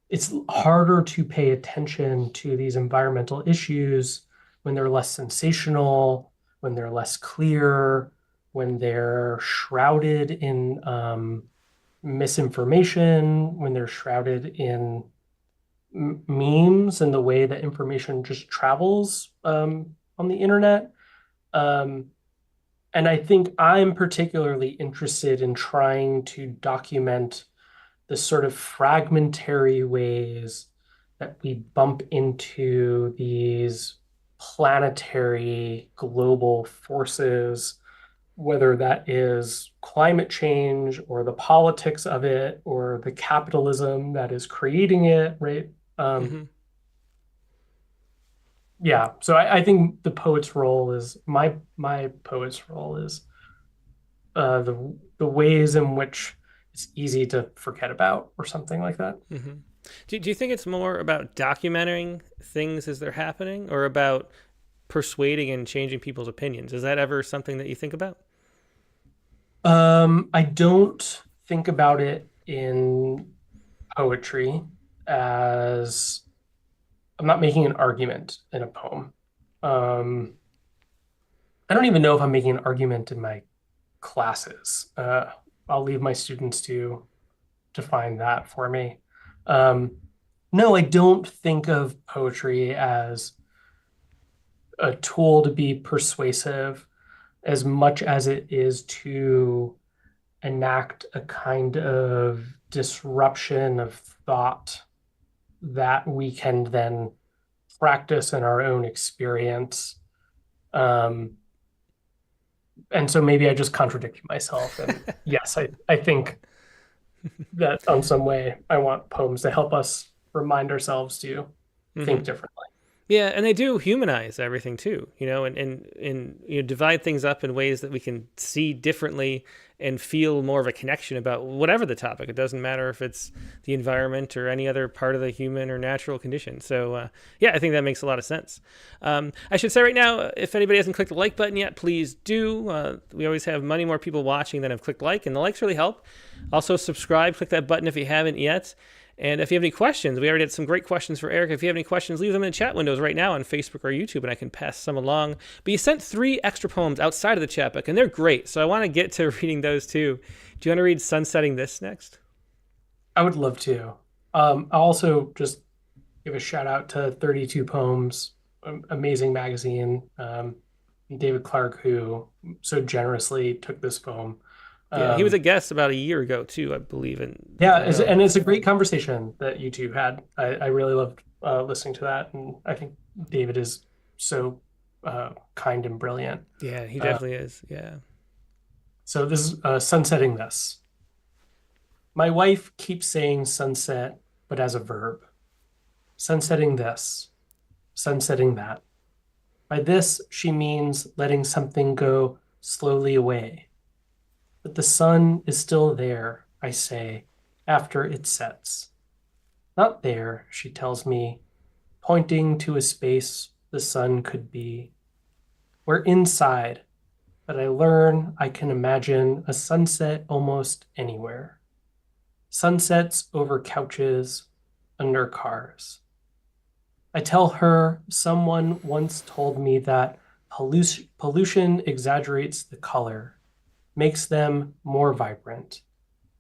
it's harder to pay attention to these environmental issues when they're less sensational, when they're less clear, when they're shrouded in misinformation, when they're shrouded in memes and the way that information just travels on the internet. Um, and I think I'm particularly interested in trying to document the sort of fragmentary ways that we bump into these planetary global forces, whether that is climate change or the politics of it or the capitalism that is creating it, right? Um, Hmm. yeah, so I think the poet's role is my poet's role is the ways in which it's easy to forget about or something like that. Hmm. Do you think it's more about documenting things as they're happening or about persuading and changing people's opinions? Is that ever something that you think about? I don't think about it in poetry as I'm not making an argument in a poem. Um, I don't even know if I'm making an argument in my classes. I'll leave my students to define that for me. Um, no, I don't think of poetry as a tool to be persuasive as much as it is to enact a kind of disruption of thought that we can then practice in our own experience. Um, and so maybe I just contradicted myself. And yes, I think that on some way I want poems to help us remind ourselves to think Hmm. differently. Yeah, and they do humanize everything too, and divide things up in ways that we can see differently and feel more of a connection about whatever the topic. It doesn't matter if it's the environment or any other part of the human or natural condition. So, yeah, I think that makes a lot of sense. I should say right now, if anybody hasn't clicked the like button yet, please do. We always have many more people watching than have clicked like, and the likes really help. Also, subscribe, click that button if you haven't yet. And if you have any questions, we already had some great questions for Eric. If you have any questions, leave them in the chat windows right now on Facebook or YouTube, and I can pass some along. But you sent 3 extra poems outside of the chat book, and they're great. So I want to get to reading those too. Do you want to read Sunsetting This next? I would love to. I'll also just give a shout out to 32 Poems, amazing magazine. David Clark, who so generously took this poem Yeah, he was a guest about a year ago too, I believe. And Yeah, I know. and it's a great conversation that you two had. I really loved listening to that, and I think David is so kind and brilliant. Yeah, he Uh, definitely is. Yeah. so this is sunsetting this. My wife keeps saying sunset, but as a verb. Sunsetting this, sunsetting that. By this, she means letting something go slowly away. But the sun is still there, I say, after it sets. Not there, she tells me, pointing to a space the sun could be. We're inside, but I learn I can imagine a sunset almost anywhere. Sunsets over couches, under cars. I tell her someone once told me that pollution exaggerates the color, makes them more vibrant,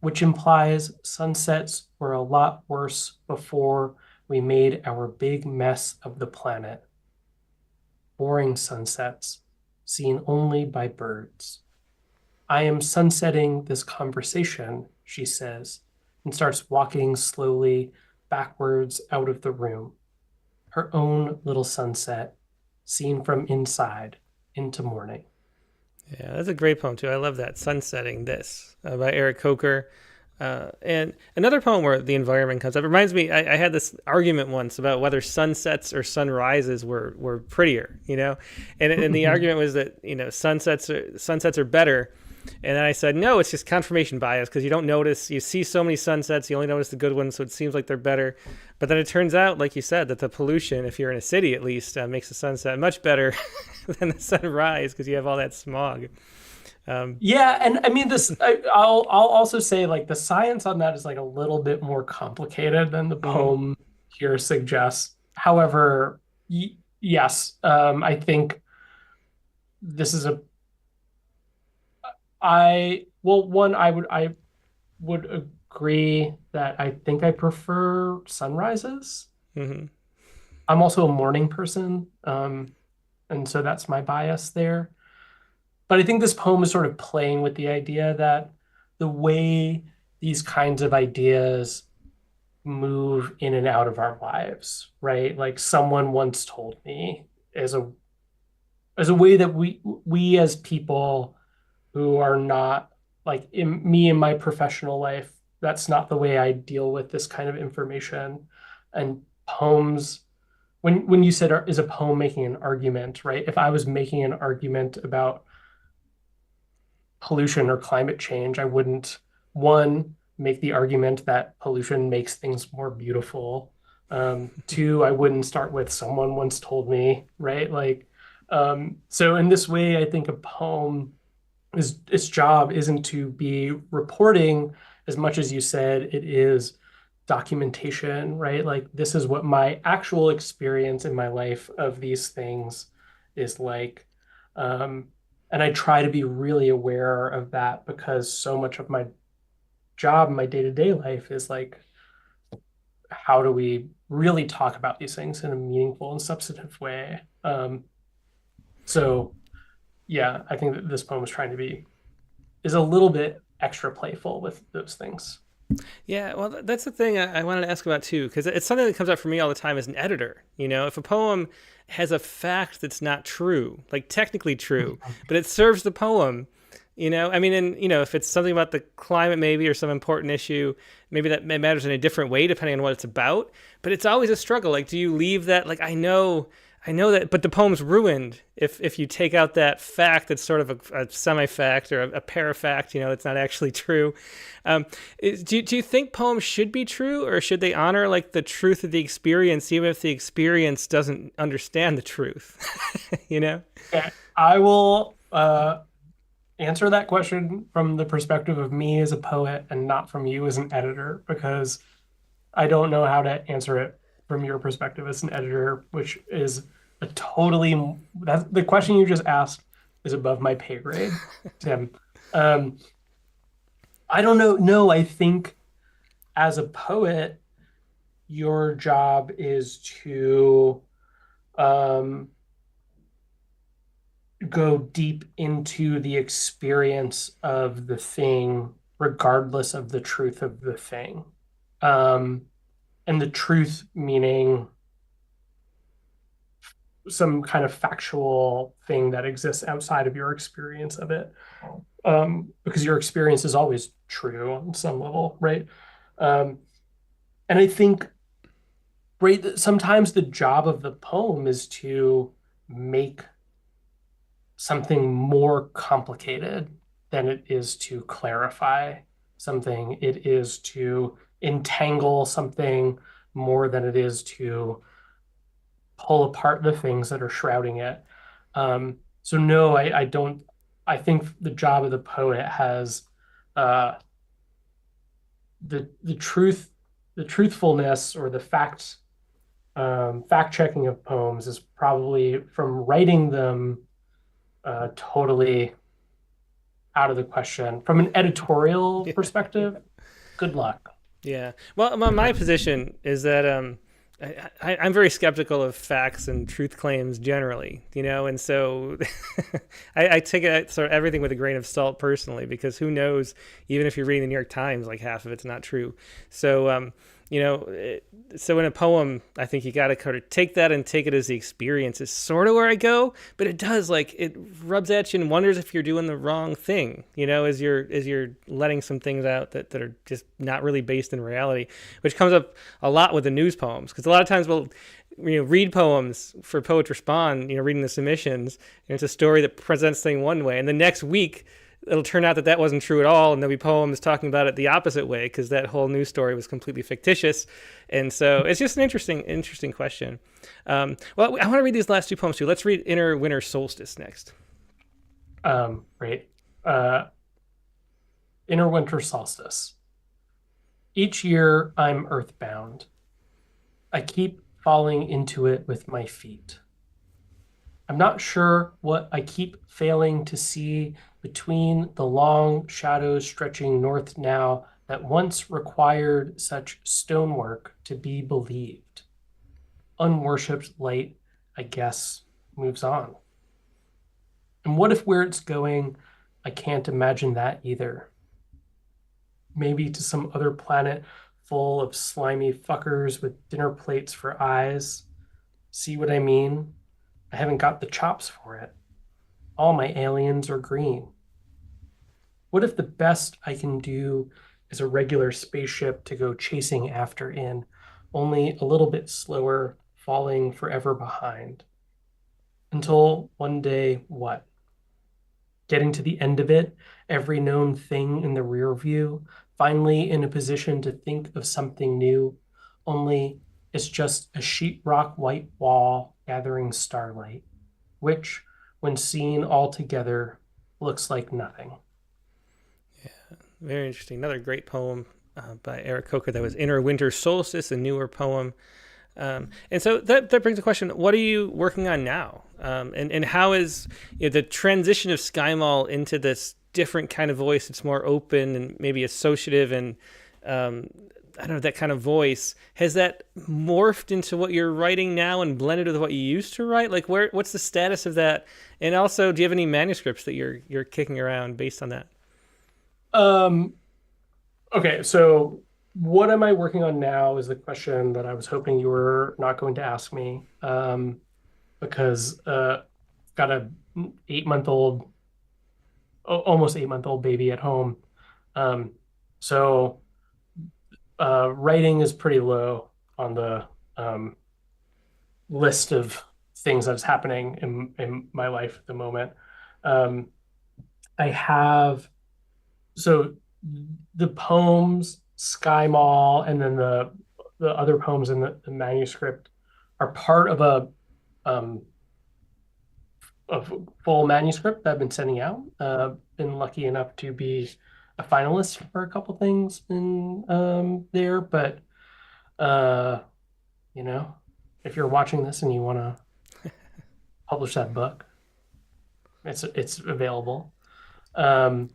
which implies sunsets were a lot worse before we made our big mess of the planet. Boring sunsets, seen only by birds. I am sunsetting this conversation, she says, and starts walking slowly backwards out of the room. Her own little sunset, seen from inside into morning. Yeah, that's a great poem too. I love that. Sunsetting This by Eric Kocher. And another poem where the environment comes up. It reminds me, I had this argument once about whether sunsets or sunrises were prettier, and the argument was that, sunsets are better. And then I said, no, it's just confirmation bias because you don't notice, you see so many sunsets, you only notice the good ones, so it seems like they're better. But then it turns out, like you said, that the pollution, if you're in a city at least, makes the sunset much better than the sunrise because you have all that smog. Yeah, and I mean I'll also say like the science on that is like a little bit more complicated than the Mhm. poem here suggests. However, yes, I think this is a I well one I would agree that I think I prefer sunrises. Mhm. I'm also a morning person, and so that's my bias there. But I think this poem is sort of playing with the idea that the way these kinds of ideas move in and out of our lives, right? Like someone once told me as a way that we as people who are not like in me in my professional life, that's not the way I deal with this kind of information. And poems, when you said is a poem making an argument, right? If I was making an argument about pollution or climate change, I wouldn't, one, make the argument that pollution makes things more beautiful. Two, I wouldn't start with someone once told me, right? Like, so in this way, I think a poem is its job isn't to be reporting as much as you said it is documentation, right? Like this is what my actual experience in my life of these things is like. Um, and I try to be really aware of that because so much of my job, my day-to-day life is like, how do we really talk about these things in a meaningful and substantive way? So yeah, I think that this poem is trying to be is a little bit extra playful with those things. Yeah, well, that's the thing I wanted to ask about too, because it's something that comes up for me all the time as an editor. If a poem has a fact that's not true, like technically true, but it serves the poem, I mean, and if it's something about the climate maybe or some important issue, maybe that matters in a different way depending on what it's about. But it's always a struggle. Like, do you leave that? Like, I know that, but the poem's ruined if you take out that fact that's sort of a semi-fact or a parafact, that's not actually true. Do you think poems should be true, or should they honor like the truth of the experience, even if the experience doesn't understand the truth? Okay. I will answer that question from the perspective of me as a poet and not from you as an editor, because I don't know how to answer it from your perspective as an editor, which is a totally that's the question you just asked is above my pay grade, Tim. Um, I don't know. No, I think as a poet, your job is to um, go deep into the experience of the thing, regardless of the truth of the thing. Um, and the truth meaning some kind of factual thing that exists outside of your experience of it. Because your experience is always true on some level, right? Um, and I think, right, sometimes the job of the poem is to make something more complicated than it is to clarify something. It is to entangle something more than it is to pull apart the things that are shrouding it. So no, I don't. I think the job of the poet has uh, the truth, the truthfulness, or the fact checking of poems is probably from writing them totally out of the question. From an editorial Yeah. perspective, good luck. Yeah. Well, my position is that I'm very skeptical of facts and truth claims generally, and so I take it sort of everything with a grain of salt personally, because who knows, even if you're reading the New York Times, like half of it's not true. So, so in a poem, I think you got to kind of take that and take it as the experience is sort of where I go, but it does, like, it rubs at you and wonders if you're doing the wrong thing, as you're letting some things out that are just not really based in reality, which comes up a lot with the news poems, because a lot of times we'll read poems for Poets Respond, reading the submissions, and it's a story that presents things one way, and the next week it'll turn out that that wasn't true at all, and there'll be poems talking about it the opposite way because that whole news story was completely fictitious. And so it's just an interesting question. Well, I want to read these last two poems too. Let's read Inner Winter Solstice next. Right. Uh, Inner winter solstice. Each year I'm earthbound. I keep falling into it with my feet. I'm not sure what I keep failing to see between the long shadows stretching north now that once required such stonework to be believed. Unworshipped light, I guess, moves on. And what if where it's going, I can't imagine that either? Maybe to some other planet full of slimy fuckers with dinner plates for eyes. See what I mean? I haven't got the chops for it. All my aliens are green. What if the best I can do is a regular spaceship to go chasing after in, only a little bit slower, falling forever behind? Until one day, what? Getting to the end of it, every known thing in the rear view, finally in a position to think of something new, only it's just a sheetrock white wall gathering starlight, which, when seen all together, looks like nothing. Very interesting. Another great poem by Eric Kocher. That was Inner Winter Solstice, a newer poem. And so that brings a question: what are you working on now? And how is the transition of SkyMall into this different kind of voice? It's more open and maybe associative, and I don't know, that kind of voice. Has that morphed into what you're writing now and blended with what you used to write? Like, what's the status of that? And also, do you have any manuscripts that you're kicking around based on that? Um, okay, so what am I working on now is the question that I was hoping you were not going to ask me. Because I've got a 8 month old, almost 8 month old baby at home. Um, so writing is pretty low on the list of things that's happening in my life at the moment. Um, I have so the poems, Sky Mall, and then the other poems in the manuscript are part of um, a full manuscript that I've been sending out. Been lucky enough to be a finalist for a couple things in there, but uh, you know, if you're watching this and you want to publish that book, it's available. Um,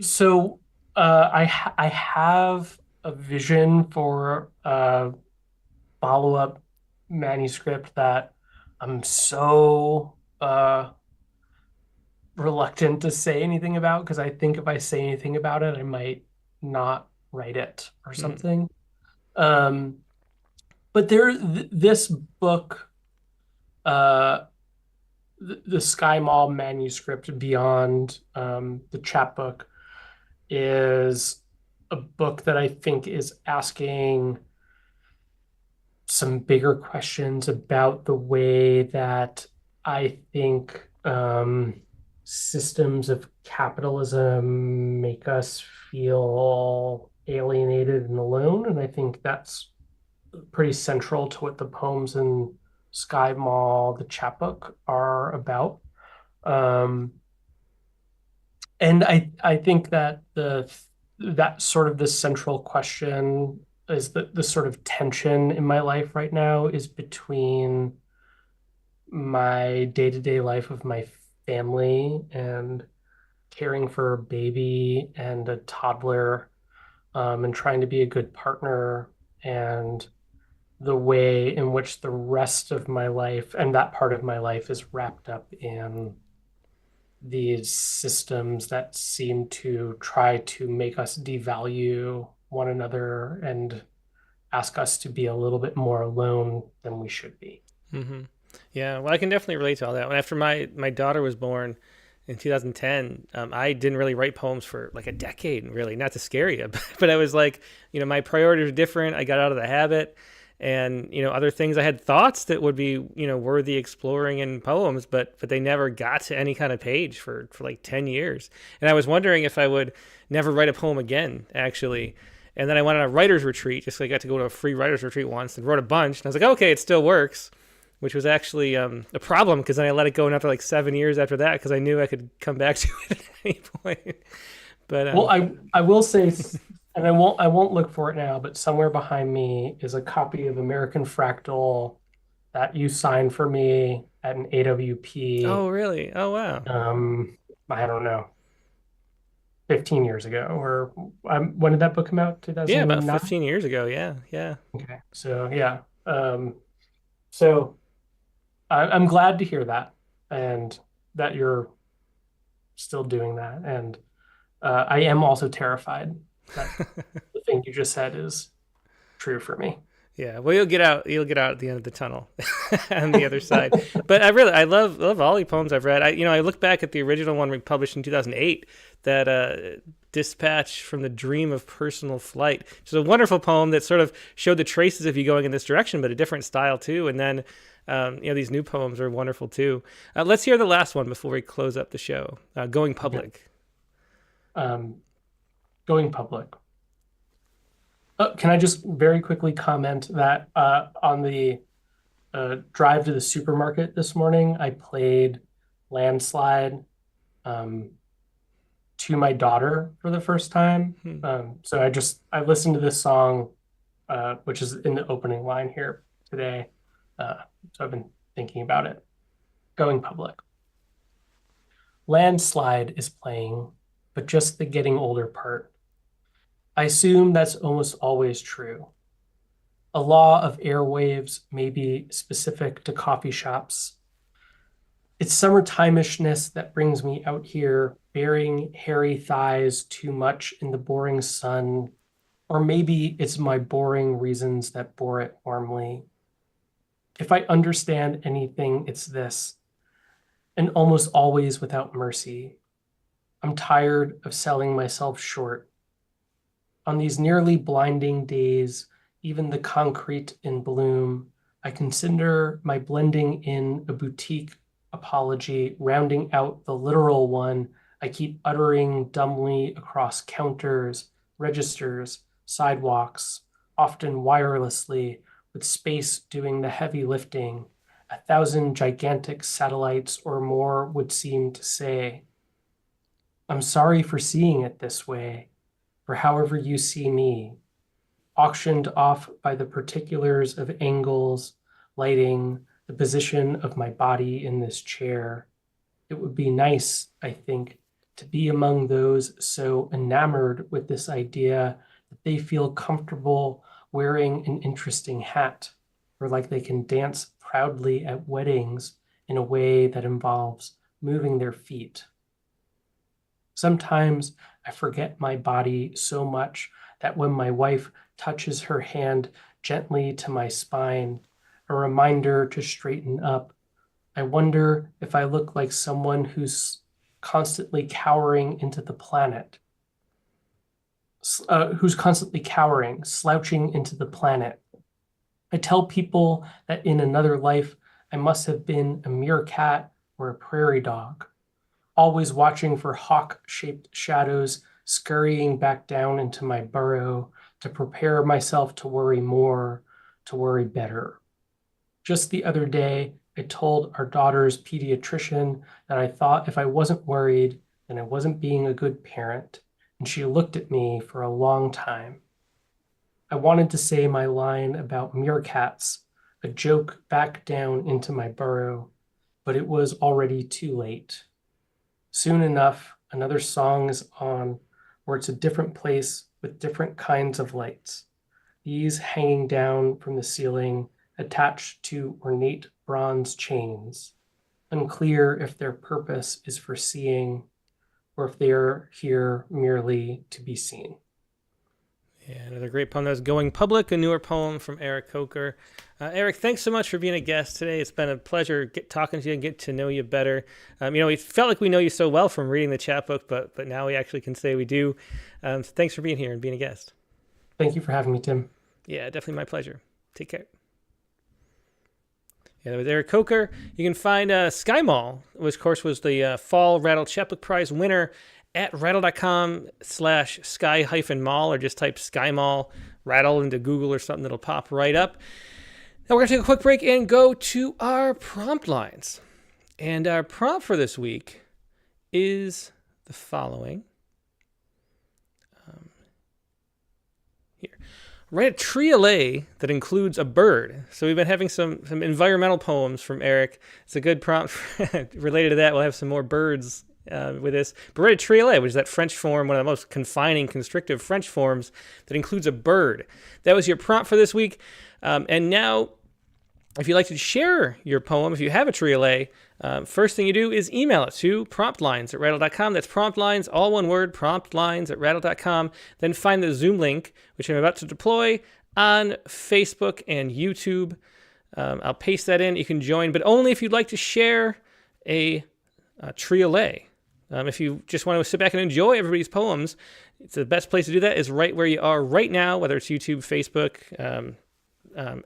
so I have a vision for a follow-up manuscript that I'm so uh, reluctant to say anything about because I think if I say anything about it, I might not write it or Mm, something. Um, but this book, uh, the Sky Mall manuscript beyond the chapbook is a book that I think is asking some bigger questions about the way that I think systems of capitalism make us feel alienated and alone. And I think that's pretty central to what the poems in Sky Mall, the chapbook, are about. Um, and I think that that sort of the central question is the sort of tension in my life right now is between my day-to-day life of my family and caring for a baby and a toddler, and trying to be a good partner, and the way in which the rest of my life and that part of my life is wrapped up in these systems that seem to try to make us devalue one another and ask us to be a little bit more alone than we should be. hmm Yeah, well, I can definitely relate to all that. When after my daughter was born in 2010, I didn't really write poems for like a decade, really. Not to scare you, but I was like, my priorities were different. I got out of the habit, and other things. I had thoughts that would be worthy exploring in poems, but they never got to any kind of page for like 10 years. And I was wondering if I would never write a poem again, actually. And then I went on a writer's retreat, just so I got to go to a free writer's retreat once and wrote a bunch. And I was like, okay, it still works, which was actually a problem because then I let it go and after like 7 years after that because I knew I could come back to it at any point. But Well, I will say, and I won't look for it now, but somewhere behind me is a copy of American Fractal that you signed for me at an AWP. oh really? Oh wow. Um, I don't know, 15 years ago, or when did that book come out? Yeah, about 2009? 15 years ago. Yeah, yeah. Okay, so yeah. So I'm glad to hear that and that you're still doing that. And I am also terrified that the thing you just said is true for me. Yeah, well, you'll get out. You'll get out at the end of the tunnel, on the other side. But I love all the poems I've read. I look back at the original one we published in 2008, that "Dispatch from the Dream of Personal Flight," which is a wonderful poem that sort of showed the traces of you going in this direction, but a different style too. And then, these new poems are wonderful too. Let's hear the last one before we close up the show. "Going Okay. Public." Um, Going public. Can I just very quickly comment that on the drive to the supermarket this morning, I played Landslide um, to my daughter for the first time. Hmm. So I listened to this song, which is in the opening line here today. So I've been thinking about it. Going public. Landslide is playing, but just the getting older part. I assume that's almost always true. A law of airwaves may be specific to coffee shops. It's summertimeishness that brings me out here, bearing hairy thighs too much in the boring sun, or maybe it's my boring reasons that bore it warmly. If I understand anything, it's this, and almost always without mercy. I'm tired of selling myself short. On these nearly blinding days, even the concrete in bloom, I consider my blending in a boutique apology, rounding out the literal one I keep uttering dumbly across counters, registers, sidewalks, often wirelessly, with space doing the heavy lifting. 1,000 gigantic satellites or more would seem to say, I'm sorry for seeing it this way, for however you see me, auctioned off by the particulars of angles, lighting, the position of my body in this chair. It would be nice, I think, to be among those so enamored with this idea that they feel comfortable wearing an interesting hat, or like they can dance proudly at weddings in a way that involves moving their feet. Sometimes I forget my body so much that when my wife touches her hand gently to my spine, a reminder to straighten up, I wonder if I look like someone who's constantly cowering into the planet, slouching into the planet. I tell people that in another life, I must have been a meerkat or a prairie dog, always watching for hawk-shaped shadows scurrying back down into my burrow to prepare myself to worry more, to worry better. Just the other day, I told our daughter's pediatrician that I thought if I wasn't worried, then I wasn't being a good parent, and she looked at me for a long time. I wanted to say my line about meerkats, a joke back down into my burrow, but it was already too late. Soon enough, another song is on, where it's a different place with different kinds of lights. These hanging down from the ceiling, attached to ornate bronze chains. Unclear if their purpose is for seeing, or if they are here merely to be seen. Yeah, another great poem that was Going Public, a newer poem from Eric Kocher. Eric, thanks so much for being a guest today. It's been a pleasure talking to you and get to know you better. We felt like we know you so well from reading the chapbook, but now we actually can say we do. So thanks for being here and being a guest. Thank you for having me, Tim. Yeah, definitely my pleasure. Take care. Yeah, that was Eric Kocher. You can find Sky Mall, which of course was the Fall Rattle Chapbook Prize winner, at rattle.com/sky-mall, or just type Sky Mall Rattle into Google or something, that'll pop right up. Now we're going to take a quick break and go to our prompt lines. And our prompt for this week is the following. Here. Write a triolet that includes a bird. So we've been having some environmental poems from Eric. It's a good prompt related to that. We'll have some more birds with this. But write a triolet, which is that French form, one of the most confining, constrictive French forms that includes a bird. That was your prompt for this week. And now, if you'd like to share your poem, if you have a triolet, first thing you do is email it to promptlines@rattle.com. That's promptlines, all one word, promptlines@rattle.com. Then find the Zoom link, which I'm about to deploy on Facebook and YouTube. I'll paste that in. You can join, but only if you'd like to share a triolet. If you just want to sit back and enjoy everybody's poems, it's the best place to do that is right where you are right now, whether it's YouTube, Facebook,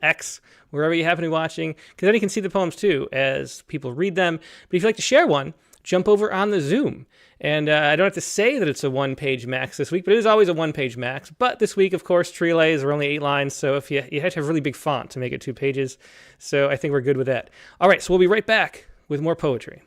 X, wherever you happen to be watching, because then you can see the poems too as people read them. But if you'd like to share one, jump over on the Zoom. And I don't have to say that it's a one-page max this week, but it is always a one-page max. But this week, of course, triolets are only 8 lines, so if you have to have really big font to make it 2 pages. So I think we're good with that. All right, so we'll be right back with more poetry.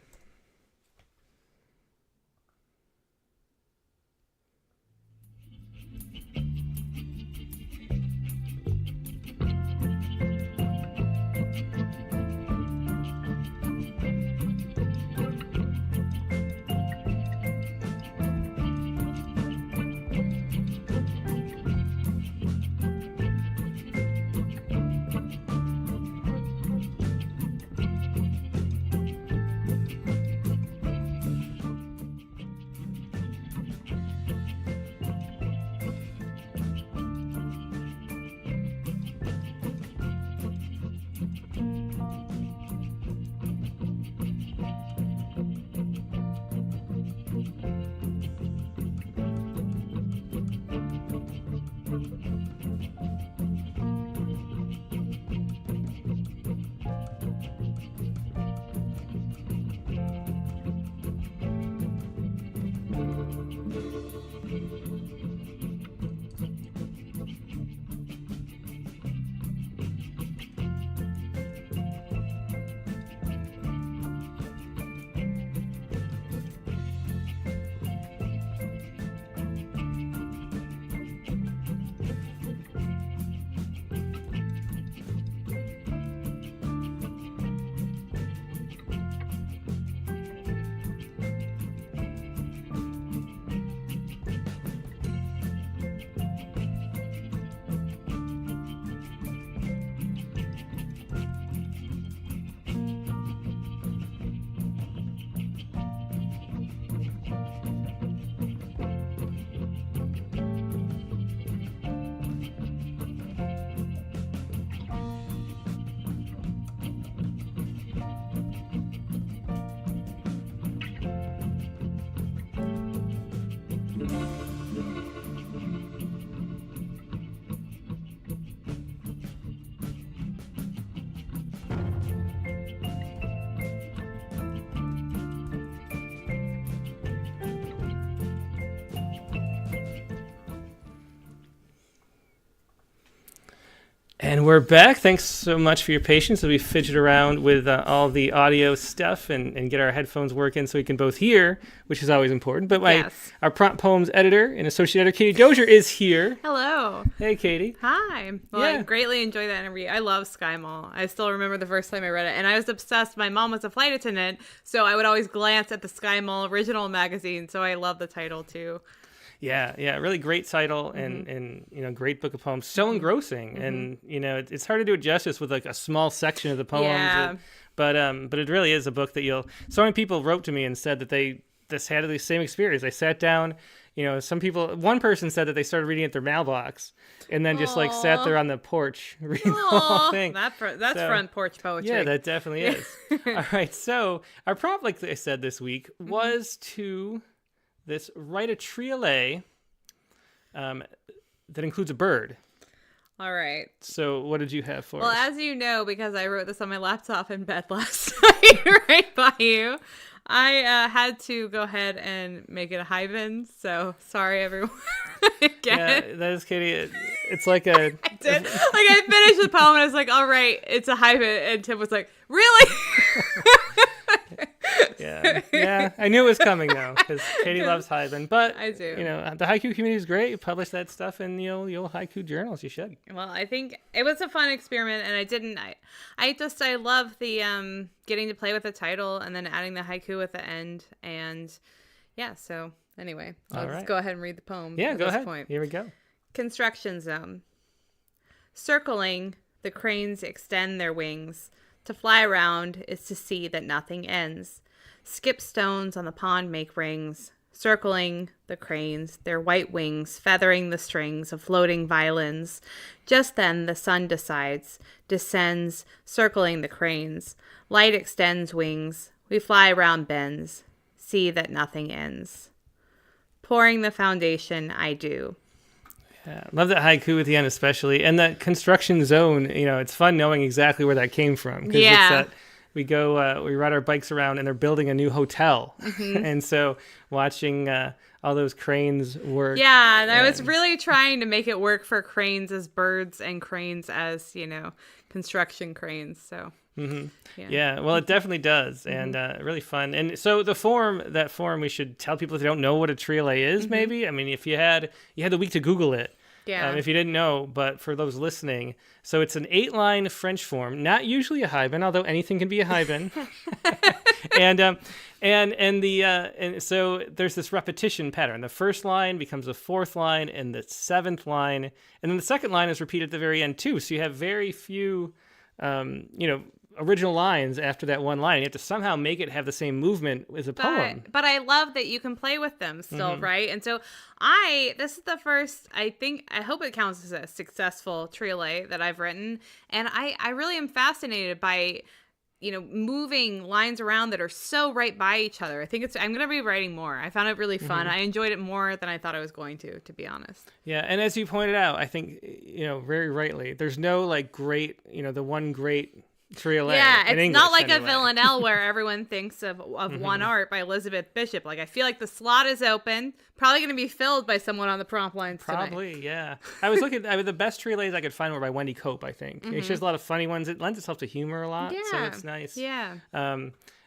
And we're back. Thanks so much for your patience as we fidget around with all the audio stuff and get our headphones working so we can both hear, which is always important. But our prompt poems editor and associate editor, Katie Dozier, is here. Hello. Hey, Katie. Hi. Well, I greatly enjoyed that interview. I love Sky Mall. I still remember the first time I read it, and I was obsessed. My mom was a flight attendant, so I would always glance at the Sky Mall original magazine, so I love the title, too. Yeah, really great title and great book of poems, so engrossing, and it's hard to do it justice with like a small section of the poems. Yeah. But it really is a book that so many people wrote to me and said that they had the same experience. They sat down, one person said that they started reading at their mailbox and then just like sat there on the porch reading the whole thing. That's front porch poetry. Yeah, that definitely is. All right, so our prompt, like I said this week, was to write a triolet that includes a bird. All right. So what did you have for us? Well, as you know, because I wrote this on my laptop in bed last night right by you, I had to go ahead and make it a hyphen. So sorry, everyone. Again. Yeah, that is, Katie. It's like a... I did. I finished the poem and I was like, all right, it's a hyphen. And Tim was like, really? Yeah. I knew it was coming though, because Katie loves hyphen. But I do. The haiku community is great. You publish that stuff in the old haiku journals. You should. Well, I think it was a fun experiment, and I love the getting to play with the title and then adding the haiku at the end, and yeah. So anyway, let's go ahead and read the poem. Yeah, at go this ahead. Point. Here we go. Construction zone. Circling, the cranes extend their wings. To fly around is to see that nothing ends. Skip stones on the pond make rings. Circling the cranes, their white wings feathering the strings of floating violins. Just then the sun descends, circling the cranes. Light extends wings. We fly around bends. See that nothing ends. Pouring the foundation, I do. Yeah, love that haiku at the end especially. And that construction zone, it's fun knowing exactly where that came from. Yeah. It's that we ride our bikes around and they're building a new hotel. And so watching all those cranes work. Yeah, and I was really trying to make it work for cranes as birds and cranes as, construction cranes. So... Yeah, well, it definitely does, and really fun. And so that form, we should tell people if they don't know what a triolet is, maybe. I mean, if you had the week to Google it, if you didn't know, but for those listening, so it's an 8-line French form, not usually a hyphen, although anything can be a hyphen. and so there's this repetition pattern. The first line becomes the fourth line, and the seventh line, and then the second line is repeated at the very end too. So you have very few, original lines after that one line. You have to somehow make it have the same movement as a poem. But I love that you can play with them still, right? And so this is the first, I hope it counts as a successful triolet that I've written. And I really am fascinated by, moving lines around that are so right by each other. I'm going to be writing more. I found it really fun. I enjoyed it more than I thought I was going to be honest. Yeah. And as you pointed out, I think, very rightly, there's no like great, the one great triolet. Yeah, it's English, not like anyway. a villanelle where everyone thinks of One Art by Elizabeth Bishop. Like, I feel like the slot is open, probably going to be filled by someone on the prompt lines Probably, tonight. yeah. I was looking, the best triolets I could find were by Wendy Cope, I think. She has a lot of funny ones. It lends itself to humor a lot, so it's nice. Yeah.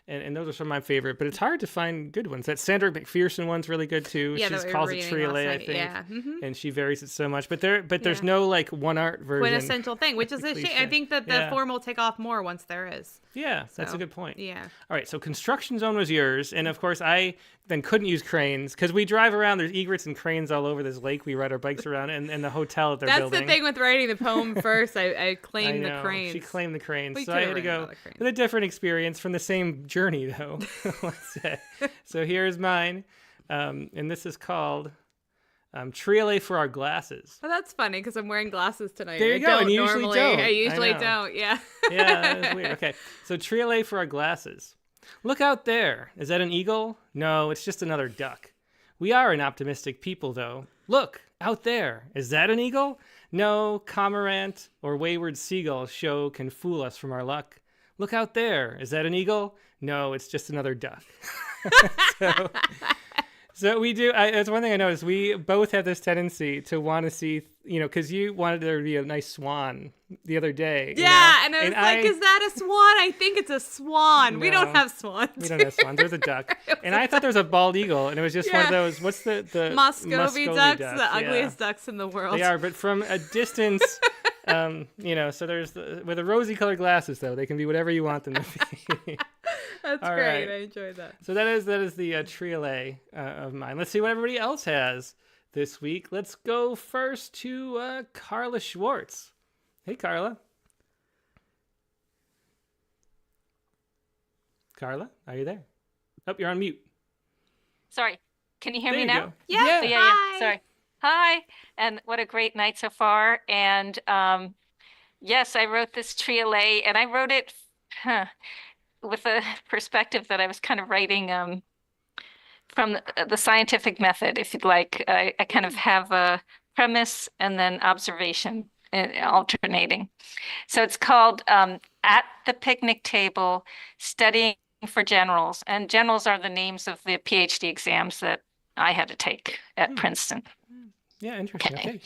And those are some of my favorite, but it's hard to find good ones. That Sandra McPherson one's really good too. Yeah, She calls it triolet, I think. Yeah. And she varies it so much. But there's no like One Art version. Quintessential thing, which is a shame. I think that the form will take off more once there is. Yeah, that's a good point. Yeah. All right, so construction zone was yours, and of course I then couldn't use cranes because we drive around. There's egrets and cranes all over this lake. We ride our bikes around, and the hotel that they're building. That's the thing with writing the poem first. I claimed the cranes. She claimed the cranes, We so I had to could've go written all the with a different experience from the same journey, though. Let's say. So here's mine, and this is called Triolet for Our Glasses. Oh, that's funny because I'm wearing glasses tonight. There you go. And you normally. usually don't. I usually know. don't. Yeah. Yeah, that is weird. Okay, so Triolet for Our Glasses. Look out there. Is that an eagle? No, it's just another duck. We are an optimistic people, though. Look out there. Is that an eagle? No, cormorant or wayward seagull show can fool us from our luck. Look out there. Is that an eagle? No, it's just another duck. So we do. That's one thing I noticed. We both have this tendency to want to see, because you wanted there to be a nice swan the other day. Yeah, and I was like, is that a swan? I think it's a swan. We don't No, have swans. we don't have swans. There's a duck, and I thought there was a bald eagle, and it was just one of those. What's the Muscovy ducks, the yeah. ugliest ducks in the world. They are, but from a distance, so there's with the rosy colored glasses though, they can be whatever you want them to be. That's All great. right. I enjoyed that. So that is the triolet of mine. Let's see what everybody else has this week. Let's go first to Carla Schwartz. Hey, Carla. Carla, are you there? Oh, you're on mute. Sorry. Can you hear There me you now? go. Yeah. Oh, Hi. Sorry. Hi. And what a great night so far. And yes, I wrote this triolet, and I wrote it with a perspective that I was kind of writing from the scientific method, if you'd like. I kind of have a premise and then observation alternating. So it's called At the Picnic Table, Studying for Generals. And generals are the names of the PhD exams that I had to take at Princeton. Yeah, interesting. Okay. Okay.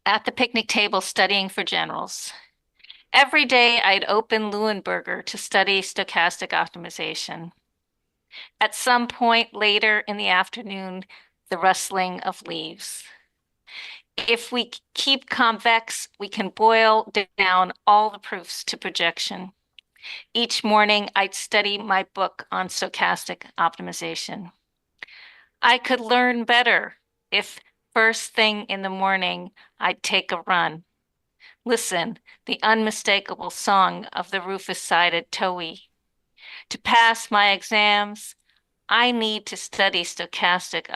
At the picnic table, studying for generals. Every day I'd open Leuenberger to study stochastic optimization. At some point later in the afternoon, the rustling of leaves. If we keep convex, we can boil down all the proofs to projection. Each morning, I'd study my book on stochastic optimization. I could learn better if first thing in the morning, I'd take a run. Listen, the unmistakable song of the rufous-sided towhee. To pass my exams, I need to study stochastic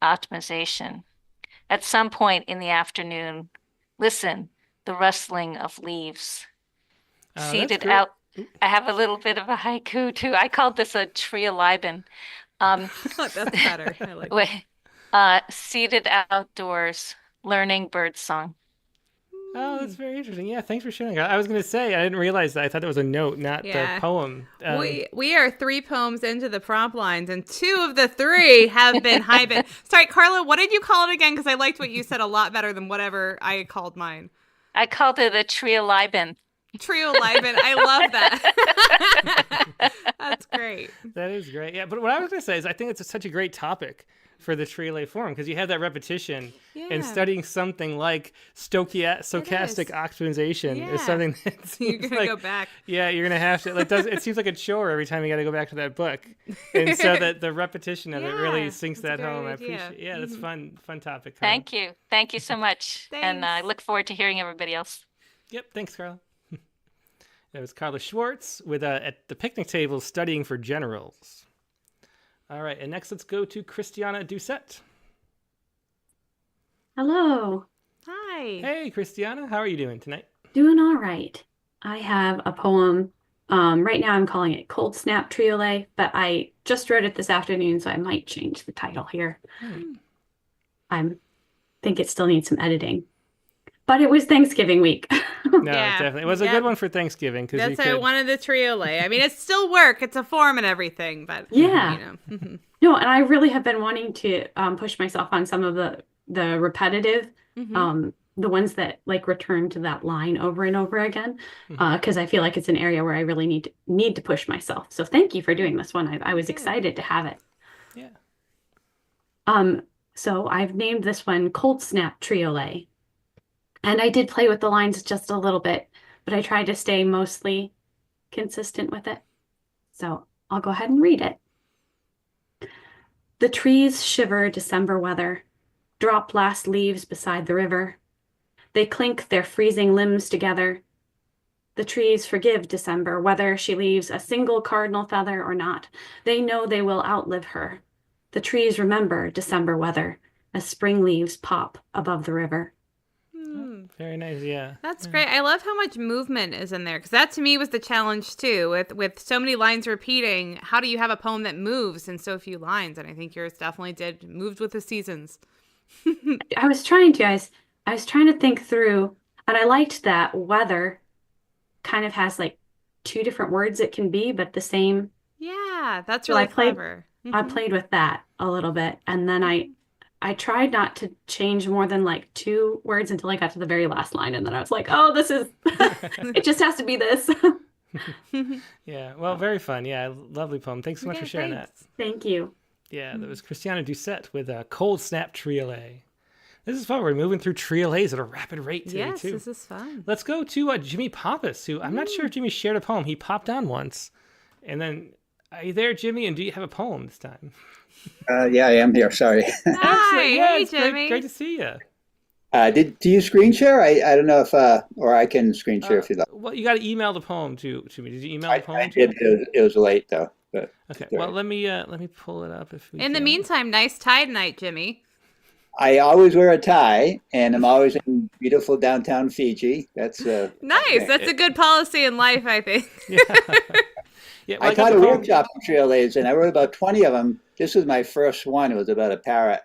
optimization. At some point in the afternoon, listen, the rustling of leaves. That's Seated great. out, I have a little bit of a haiku too. I called this a triolibin. That's better. I like that. Wait, seated outdoors, learning birdsong. Oh, that's very interesting. Yeah, thanks for sharing. I was going to say, I didn't realize that. I thought that was a note, not Yeah. the poem. We are 3 poems into the prompt lines, and 2 of the 3 have been hybrid. Sorry, Carla, what did you call it again? Because I liked what you said a lot better than whatever I called mine. I called it a triolibin. Triolibin. I love that. That's great. That is great. Yeah, but what I was going to say is I think it's such a great topic for the triolet form because you have that repetition and studying something like stochastic optimization Yeah. is something that You're seems gonna go back. Yeah, you're gonna have to. It seems like a chore every time you got to go back to that book, and so that the repetition of it really sinks that's that a great home. I idea. appreciate. Yeah, that's fun topic. Carla. Thank you so much. And I look forward to hearing everybody else. Yep, thanks, Carla. That was Carla Schwartz with At the Picnic Table, Studying for Generals. All right, and next let's go to Christiana Doucette. Hello. Hi. Hey, Christiana, how are you doing tonight? Doing all right. I have a poem. Right now I'm calling it Cold Snap Triolet, but I just wrote it this afternoon, so I might change the title here. I think it still needs some editing. But it was Thanksgiving week. No, Yeah. definitely. It was a good one for Thanksgiving. That's why I wanted the triolet. I mean, it's still work. It's a form and everything, but Yeah. No, and I really have been wanting to push myself on some of the repetitive, the ones that like return to that line over and over again, because I feel like it's an area where I really need to push myself. So thank you for doing this one. I was excited to have it. Yeah. So I've named this one Cold Snap Triolet. And I did play with the lines just a little bit, but I tried to stay mostly consistent with it. So I'll go ahead and read it. The trees shiver December weather, drop last leaves beside the river. They clink their freezing limbs together. The trees forgive December, whether she leaves a single cardinal feather or not. They know they will outlive her. The trees remember December weather as spring leaves pop above the river. Very nice, yeah. That's great. I love how much movement is in there because that to me was the challenge too. With so many lines repeating, how do you have a poem that moves in so few lines? And I think yours definitely moved with the seasons. I was trying to, I was trying to think through, and I liked that weather kind of has like 2 different words it can be, but the same. Yeah, that's So really I played- clever. I played with that a little bit, and then I tried not to change more than like 2 words until I got to the very last line, and then I was like, oh, this is it just has to be this. Yeah, well, very fun. Yeah, lovely poem. Thanks so much for sharing that. Thank you. Yeah, that was Christiana Doucette with Cold Snap Triolet. This is fun. We're moving through triolets at a rapid rate today, Yes, too. this is fun. Let's go to Jimmy Pappas, who I'm not sure if Jimmy shared a poem. He popped on once. And then, are you there, Jimmy? And do you have a poem this time? Yeah, I am here. Sorry. Hi, Yeah, hey, it's Jimmy. great to see you. Do you screen share? I don't know if or I can screen share if you like. Well, you got to email the poem to me. Did you email I the poem? did. It was late though. But Okay. sorry. Well, let me pull it up if we In the can. meantime, nice tie tonight, Jimmy. I always wear a tie, and I'm always in beautiful downtown Fiji. That's Nice. That's a good policy in life, I think. Yeah. Yeah. Well, I got taught the a poem. workshop in triolets, and I wrote about 20 of them. This was my first one. It was about a parrot.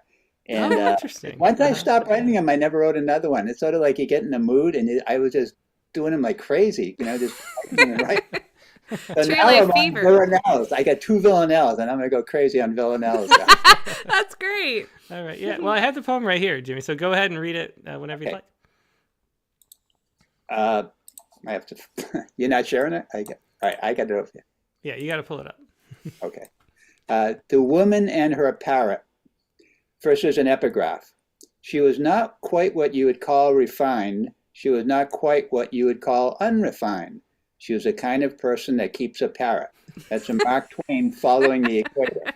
And Interesting. once I stopped writing them, I never wrote another one. It's sort of like you get in the mood, and I was just doing them like crazy, just writing and writing. So now Triolet I'm on fever. villanelles. I got 2 villanelles, and I'm going to go crazy on villanelles. That's great. All right. Yeah. Well, I have the poem right here, Jimmy. So go ahead and read it whenever you'd Okay. like. I have to. You're not sharing it? All right, I got it over here. Yeah, you got to pull it up. Okay. The woman and her parrot. First is an epigraph. She was not quite what you would call refined. She was not quite what you would call unrefined. She was the kind of person that keeps a parrot. That's a Mark Twain following the equator.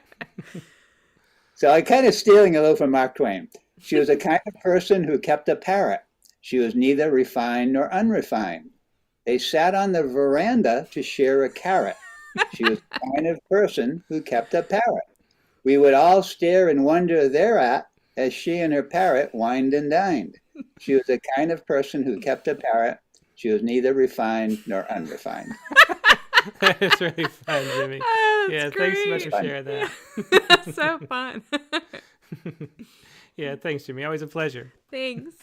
So I'm kind of stealing a little from Mark Twain. She was the kind of person who kept a parrot. She was neither refined nor unrefined. They sat on the veranda to share a carrot. She was the kind of person who kept a parrot. We would all stare and wonder thereat as she and her parrot wined and dined. She was the kind of person who kept a parrot. She was neither refined nor unrefined. It's really fun, Jimmy. Oh, Yeah, that's thanks so much great. for sharing that. That's so fun. Yeah, thanks, Jimmy. Always a pleasure. Thanks.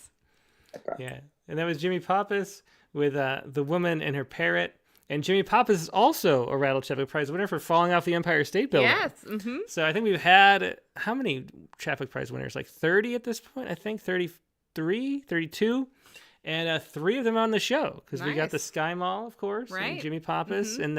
Yeah, and that was Jimmy Pappas with The Woman and Her Parrot. And Jimmy Pappas is also a Rattlecast Prize winner for falling off the Empire State Building. Yes. Mm-hmm. So I think we've had, how many Traffic Prize winners? Like 30 at this point, I think, 33, 32. And 3 of them on the show, because we got the Nice. Sky Mall, of course, and Right. Jimmy Pappas, Mm-hmm. and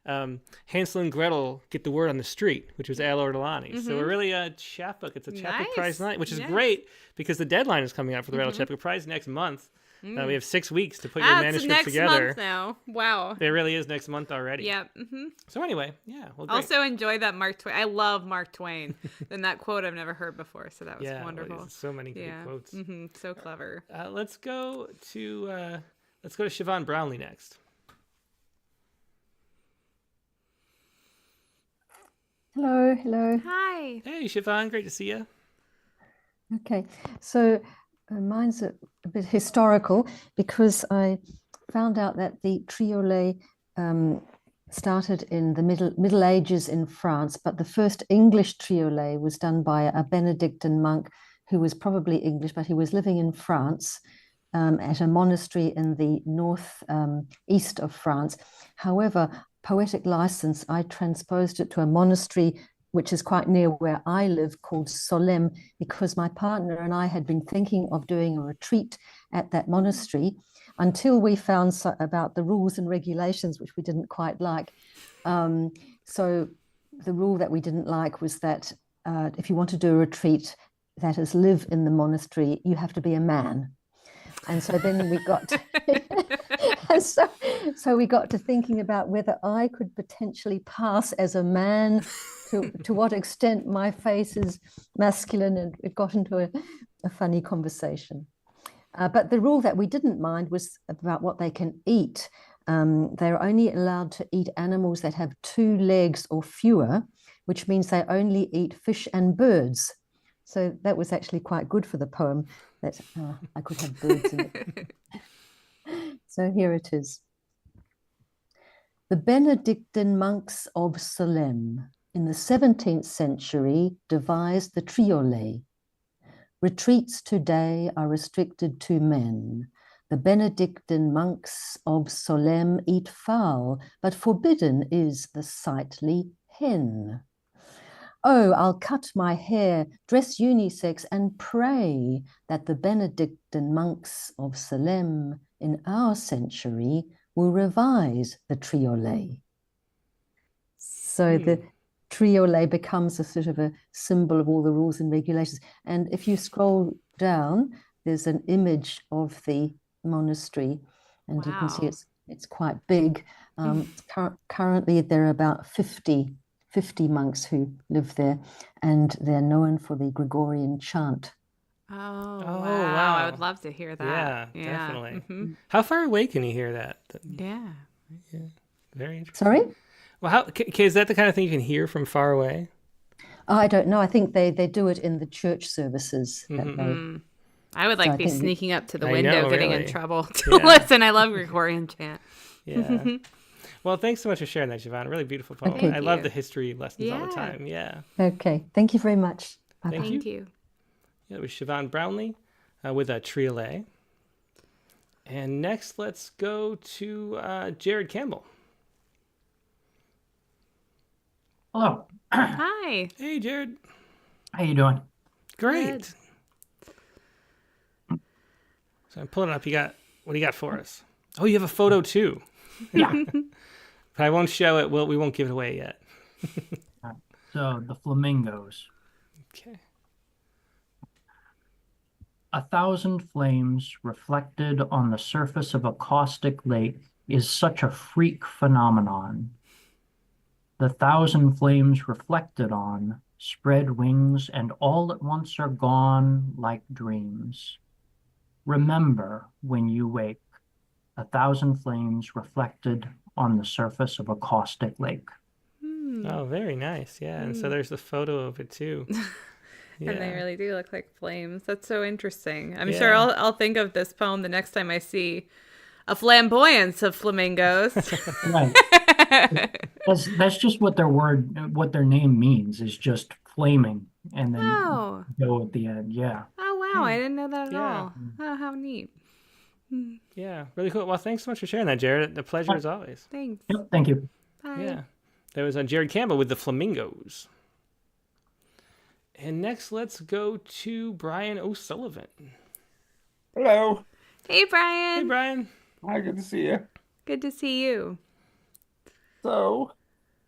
then Hansel and Gretel Get the Word on the Street, which was Al Ortolani. So we're really a chapbook. It's a chapbook Nice. prize night, which is Yes. great because the deadline is coming up for the Rattle Chapbook Prize next month. We have 6 weeks to put your It's manuscript next together. month now. Wow. It really is next month already. Yeah. Mm-hmm. So anyway, yeah. Well, great. Also enjoy that Mark Twain. I love Mark Twain. And that quote I've never heard before, so that was yeah, wonderful. well, so many great Yeah. quotes. Mm-hmm. So clever. Let's go to Siobhan Brownlee next. Hello, hello. Hi. Hey, Siobhan, great to see you. Okay, so mine's a bit historical because I found out that the triolet started in the Middle Ages in France, but the first English triolet was done by a Benedictine monk who was probably English, but he was living in France at a monastery in the north east of France. However, poetic license, I transposed it to a monastery which is quite near where I live, called Solem, because my partner and I had been thinking of doing a retreat at that monastery until we found about the rules and regulations, which we didn't quite like. So the rule that we didn't like was that if you want to do a retreat, that is, live in the monastery, you have to be a man. And so then we got so we got to thinking about whether I could potentially pass as a man, to what extent my face is masculine, and it got into a funny conversation. But the rule that we didn't mind was about what they can eat. They're only allowed to eat animals that have 2 legs or fewer, which means they only eat fish and birds. So that was actually quite good for the poem, that I could have birds in it. So here it is. The Benedictine monks of Solem in the 17th century devised the triolet. Retreats today are restricted to men. The Benedictine monks of Solem eat fowl, but forbidden is the sightly hen. Oh, I'll cut my hair, dress unisex, and pray that the Benedictine monks of Salem in our century will revise the triolet. So the triolet becomes a sort of a symbol of all the rules and regulations. And if you scroll down, there's an image of the monastery, and you can see Wow. it's quite big. Currently, there are about 50 monks who live there, and they're known for the Gregorian chant. Oh, Oh, wow. I wow. would love to hear Yeah, that. definitely. Mhm. How far away can you hear that? Yeah. Very interesting. Sorry? Well, is that the kind of thing you can hear from far away? I don't know. I think they do it in the church services that they. I would So like I be think sneaking up to the I window, know, getting in really. trouble to Yeah. listen. I love Gregorian chant. Yeah. Well, thanks so much for sharing that, Siobhan. Really beautiful poem. Okay. I love you. the history lessons all the Yeah. time. Yeah. Okay. Thank you very much. Bye-bye. Thank Thank you. Yeah, it was Siobhan Brownlee with a triolet. And next, let's go to Jared Campbell. Hello. Hi. Hey, Jared. How you doing? Great. So I'm pulling up. What do you got for us? Oh, you have a photo too. Yeah. But I won't show it. We won't give it away yet. So the flamingos. Okay. 1,000 flames reflected on the surface of a caustic lake is such a freak phenomenon. The 1,000 flames reflected on spread wings and all at once are gone like dreams. Remember when you wake, 1,000 flames reflected on the surface of a caustic lake. Oh, very nice. Yeah. And so there's the photo of it too. Yeah. And they really do look like flames. That's so interesting. I'm Yeah. sure I'll think of this poem the next time I see a flamboyance of flamingos. Right. That's just what their name means, is just flaming, and then Oh. go at the end. Yeah. Oh, wow. I didn't know that at Yeah. all. Oh, how neat. Yeah. Really cool. Well, thanks so much for sharing that, Jared. The pleasure as always. Thanks. Yep. Thank you. Bye. Yeah. There was Jared Campbell with the Flamingos. And next, let's go to Brian O'Sullivan. Hello. Hey, Brian. Hey, Brian. Hi, good to see you. Good to see you. So,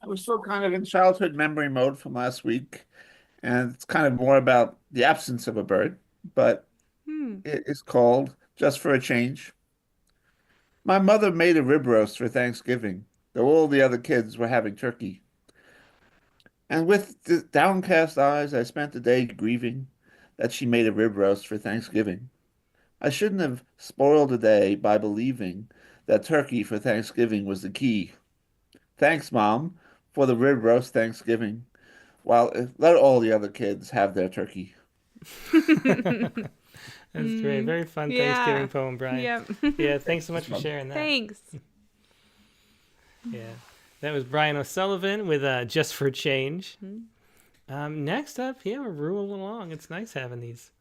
I was still kind of in childhood memory mode from last week, and it's kind of more about the absence of a bird, but it is called Just for a Change. My mother made a rib roast for Thanksgiving, though all the other kids were having turkey. And with downcast eyes, I spent the day grieving that she made a rib roast for Thanksgiving. I shouldn't have spoiled the day by believing that turkey for Thanksgiving was the key. Thanks, Mom, for the rib roast Thanksgiving. Let all the other kids have their turkey. That's great. Very fun Yeah. Thanksgiving poem, Brian. Yep. Yeah, thanks so much for sharing that. Thanks. Yeah. That was Brian O'Sullivan with Just for a Change. Next up, yeah, we're rolling along. It's nice having these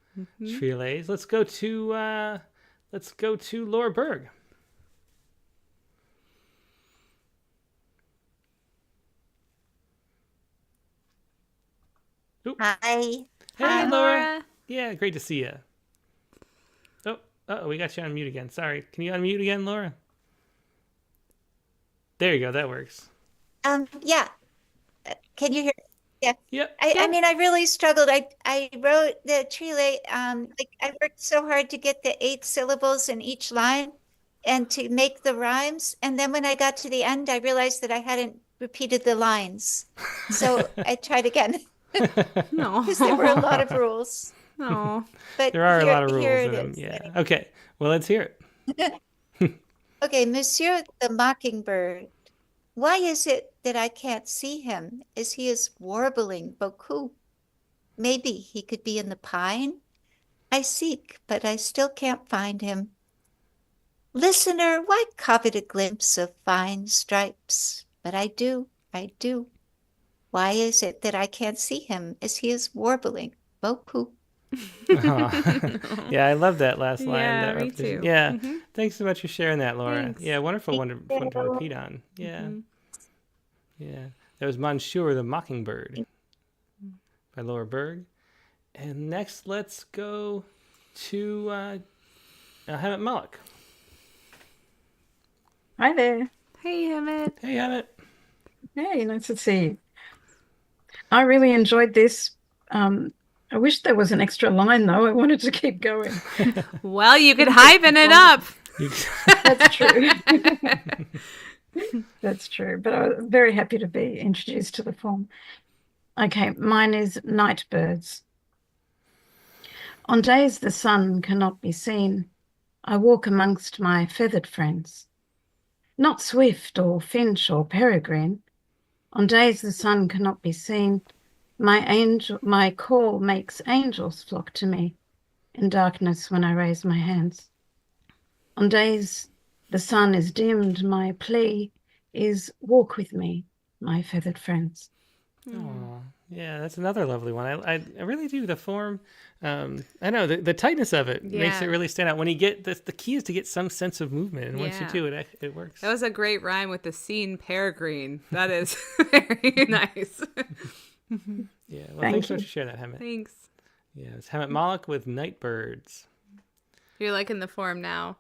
triolets. Let's go to Laura Berg. Oop. Hi. Hey, Hi, Laura. Yeah, great to see you. Oh, we got you on mute again. Sorry. Can you unmute again, Laura? There you go. That works. Yeah. Can you hear? Yeah. Yep. I mean, I really struggled. I wrote the triolet. Like I worked so hard to get the 8 syllables in each line, and to make the rhymes. And then when I got to the end, I realized that I hadn't repeated the lines. So I tried again No. because there were a lot of rules. No. But There are a lot of rules here in it them. is. Yeah. Okay. Well, let's hear it. Okay, Monsieur the Mockingbird. Why is it that I can't see him as he is warbling beaucoup? Maybe he could be in the pine. I seek, but I still can't find him. Listener, why covet a glimpse of fine stripes? But I do. Why is it that I can't see him as he is warbling beaucoup? Yeah, I love that last line. Yeah, that me repetition. too. Yeah. Thanks so much for sharing that, Laura. Thanks. Yeah, wonderful one to repeat on. Yeah. Yeah. That was Monsieur the Mockingbird. by Laura Berg. And next, let's go to Hammett Mullock. Hi there. Hey, Hammett. Hey, Hammett. Hey, nice to see you. I really enjoyed this. I wish there was an extra line, though. I wanted to keep going. Well, you could hypen it up. That's true. That's true. But I was very happy to be introduced to the form. Okay, mine is Nightbirds. On days the sun cannot be seen, I walk amongst my feathered friends. Not swift or finch or peregrine. On days the sun cannot be seen, my call makes angels flock to me in darkness when I raise my hands. On days the sun is dimmed, my plea is walk with me, my feathered friends. Oh, yeah, that's another lovely one. I really do. The form, I know the tightness of it makes it really stand out. When you get the key is to get some sense of movement, and once you do it works. That was a great rhyme with the scene peregrine. That is very nice. Yeah, well, thanks so much for sharing that, Hammett. Thanks. Yeah, it's Hammett Mullock with Nightbirds. You're liking the form now.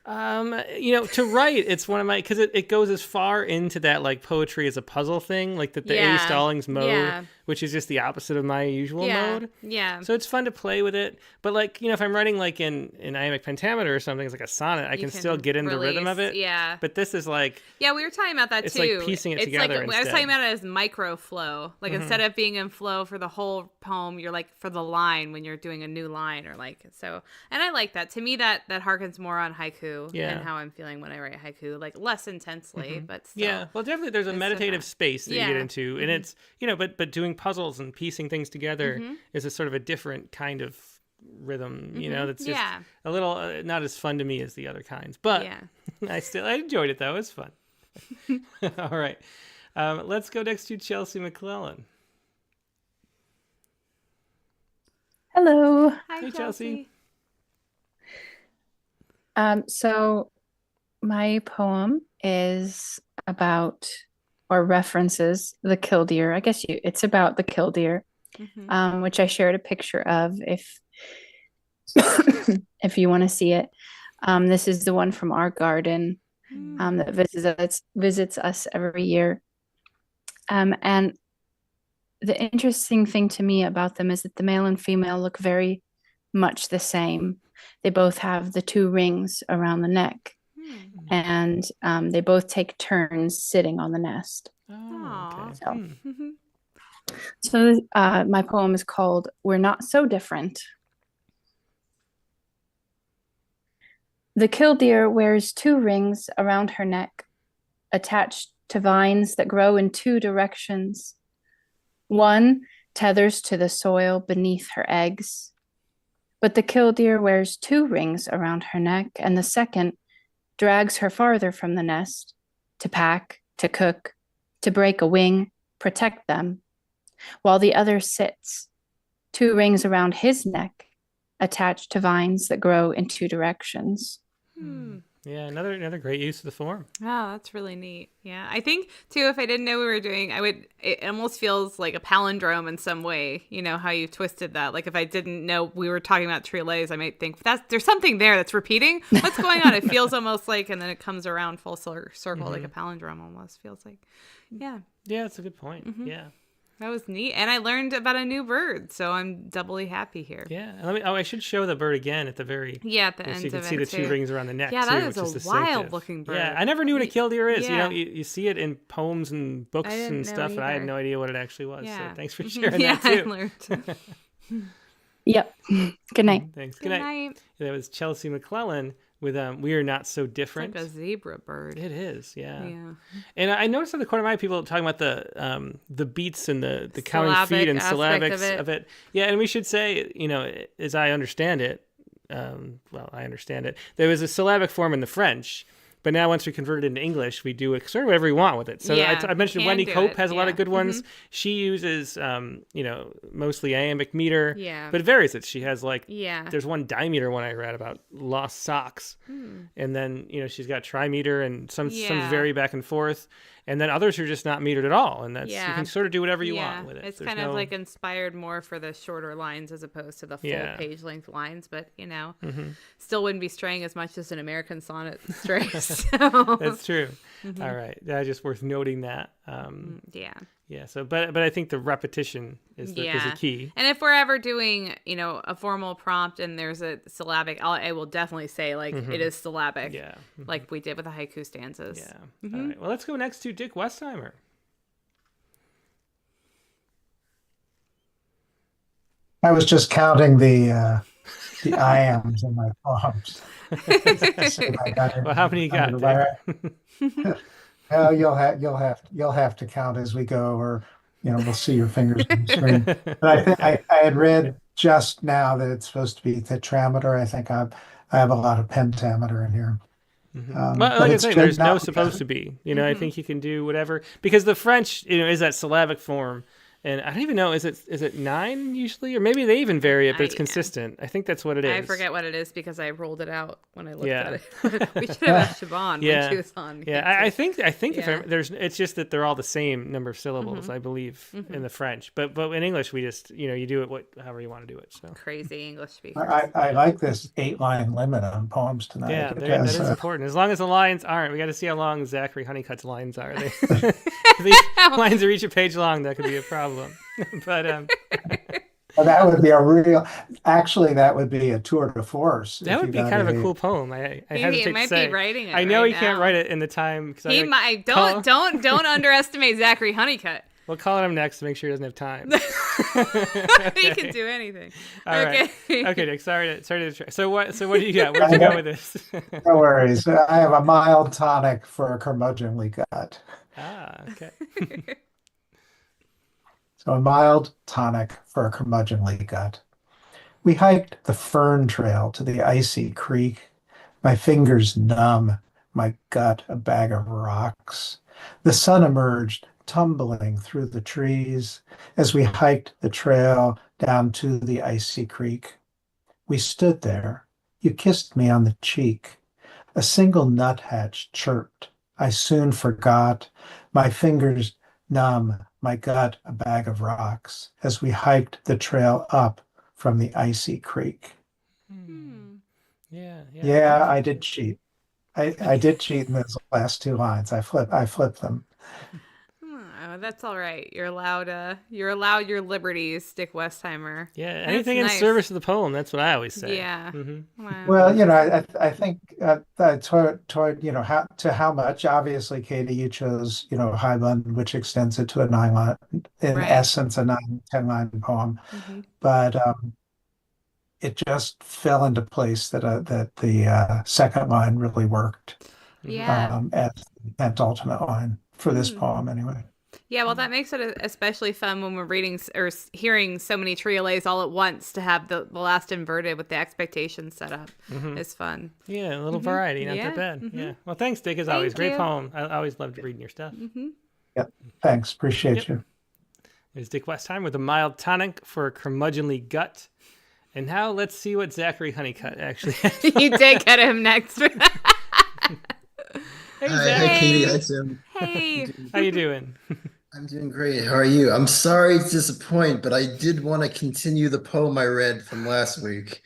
To write, it's one of my, because it goes as far into that like poetry as a puzzle thing, like the A. Stallings mode, which is just the opposite of my usual mode. Yeah. So it's fun to play with it. But like, if I'm writing like in iambic pentameter or something, it's like a sonnet, I can still get in the rhythm of it. Yeah. But this is like, yeah, we were talking about that it's too. Like piecing it together. Like, I was talking about it as micro flow. Like instead of being in flow for the whole poem, you're like for the line when you're doing a new line or like so. And I like that. To me, that harkens more on haiku and how I'm feeling when I write haiku, like less intensely, but still. Yeah. Well, definitely there's a meditative space that you get into, and it's but doing puzzles and piecing things together is a sort of a different kind of rhythm. That's just a little not as fun to me as the other kinds, but I enjoyed it though. It was fun. All right, let's go next to Chelsea McClellan. Hello. Hi, Chelsea. So my poem is about or references the killdeer. I guess it's about the killdeer, which I shared a picture of if if you want to see it. This is the one from our garden that visits us every year. And the interesting thing to me about them is that the male and female look very much the same. They both have the 2 rings around the neck, and they both take turns sitting on the nest. Oh, okay. So my poem is called We're Not So Different. The killdeer wears 2 rings around her neck, attached to vines that grow in 2 directions. One tethers to the soil beneath her eggs. But the killdeer wears 2 rings around her neck, and the second drags her farther from the nest to pack, to cook, to break a wing, protect them, while the other sits, 2 rings around his neck, attached to vines that grow in 2 directions. Yeah, another great use of the form. Oh, that's really neat. Yeah, I think too, if I didn't know we were doing, it almost feels like a palindrome in some way, how you twisted that. Like if I didn't know we were talking about triolets, I might think there's something there that's repeating. What's going on? It feels almost like, and then it comes around full circle, like a palindrome almost feels like. Yeah. Yeah, that's a good point. Yeah. That was neat. And I learned about a new bird, so I'm doubly happy here. Yeah. I should show the bird again at the very... at the end so you can of see it, the 2 rings around the neck, yeah, too, that which is is a wild-looking bird. Yeah, I never knew what a killdeer is. Yeah. You see it in poems and books and stuff, and I had no idea what it actually was. Yeah. So thanks for sharing that, too. I learned. Yep. Good night. Thanks. Good night. That was Chelsea McClellan with We Are Not So Different. It's like a zebra bird. It is, yeah. And I noticed in the corner of my eye people talking about the beats and the counting feet and syllabics of it. Yeah, and we should say, as I understand it, there was a syllabic form in the French, but now once we convert it into English, we do it sort of whatever we want with it. So I mentioned Wendy Cope has a lot of good ones. She uses, mostly iambic meter, but it varies. She has there's one dimeter one I read about lost socks. And then, she's got trimeter and some vary back and forth. and then others are just not metered at all, and that's you Yeah. can sort of do whatever you Yeah, want with it. it's There's kind of no- like inspired more for the shorter lines as opposed to the full Yeah. page length lines, but Mhm. still wouldn't be straying as much as an American sonnet strays. So. That's true. All right, that's just worth noting that. Yeah. Yeah. So, but I think the repetition is the key. And if we're ever doing, a formal prompt and there's a syllabic, I will definitely say it is syllabic. Yeah. Like we did with the haiku stanzas. Yeah. All right. Well, let's go next to Dick Westheimer. I was just counting the iams in my poems. Well, how many you got, Dick? Well, you'll have to count as we go, or we'll see your fingers on the screen. But I think I had read just now that it's supposed to be tetrameter. I think I have a lot of pentameter in here. Well, like I say, there's no supposed to be. I think you can do whatever, because the French, is that syllabic form. And I don't even know, is it 9 usually? Or maybe they even vary it, but it's consistent. I think that's what it is. I forget what it is because I rolled it out when I looked at it. We should have asked Siobhan when she was on. Yeah, I think if it's just that they're all the same number of syllables, I believe, in the French. But in English, we just, you do it however you want to do it. So crazy English speakers. I like this 8-line limit on poems tonight. Yeah, that is important. As long as the lines aren't, we got to see how long Zachary Honeycutt's lines are. These lines are each a page long. That could be a problem. But well, that would be that would be a tour de force. That would be kind of a cool poem. I hesitate he might to say. be writing it. I know right he can't now. write it in the time. He might. Don't underestimate Zachary Honeycutt. We'll call him next to make sure he doesn't have time. He can do anything. All right. Okay, Nick. Sorry to try. So what do you got? Where'd you go with this? No worries. I have a mild tonic for a curmudgeonly gut. Okay. So a mild tonic for a curmudgeonly gut. We hiked the fern trail to the icy creek. My fingers numb, my gut a bag of rocks. The sun emerged, tumbling through the trees as we hiked the trail down to the icy creek. We stood there. You kissed me on the cheek. A single nuthatch chirped. I soon forgot. My fingers numb, my gut a bag of rocks as we hiked the trail up from the icy creek. Yeah, I did cheat. I did cheat in those last 2 lines. I flipped them. Oh, that's all right. You're allowed your liberties, Dick Westheimer. Yeah, anything in service of the poem. That's what I always say. Yeah. Wow. Well, I think toward how much. Obviously, Katie, you chose high bun, which extends it to a 9-line, in essence, a 10-line poem. But it just fell into place that the second line really worked. Yeah. As the penultimate line for this poem, anyway. Yeah, well, that makes it especially fun when we're reading or hearing so many triolets all at once. To have the last inverted with the expectations set up is fun. Yeah, a little variety, not that bad. Yeah. Well, thanks, Dick, as always. Great poem. I always loved reading your stuff. Yep. Thanks. Appreciate you. There's Dick Westheimer with a mild tonic for a curmudgeonly gut. And now let's see what Zachary Honeycutt actually has. You did get him next. Hey, Hi, Katie. Hi, Tim. Hey. How you doing? I'm doing great. How are you? I'm sorry to disappoint, but I did want to continue the poem I read from last week.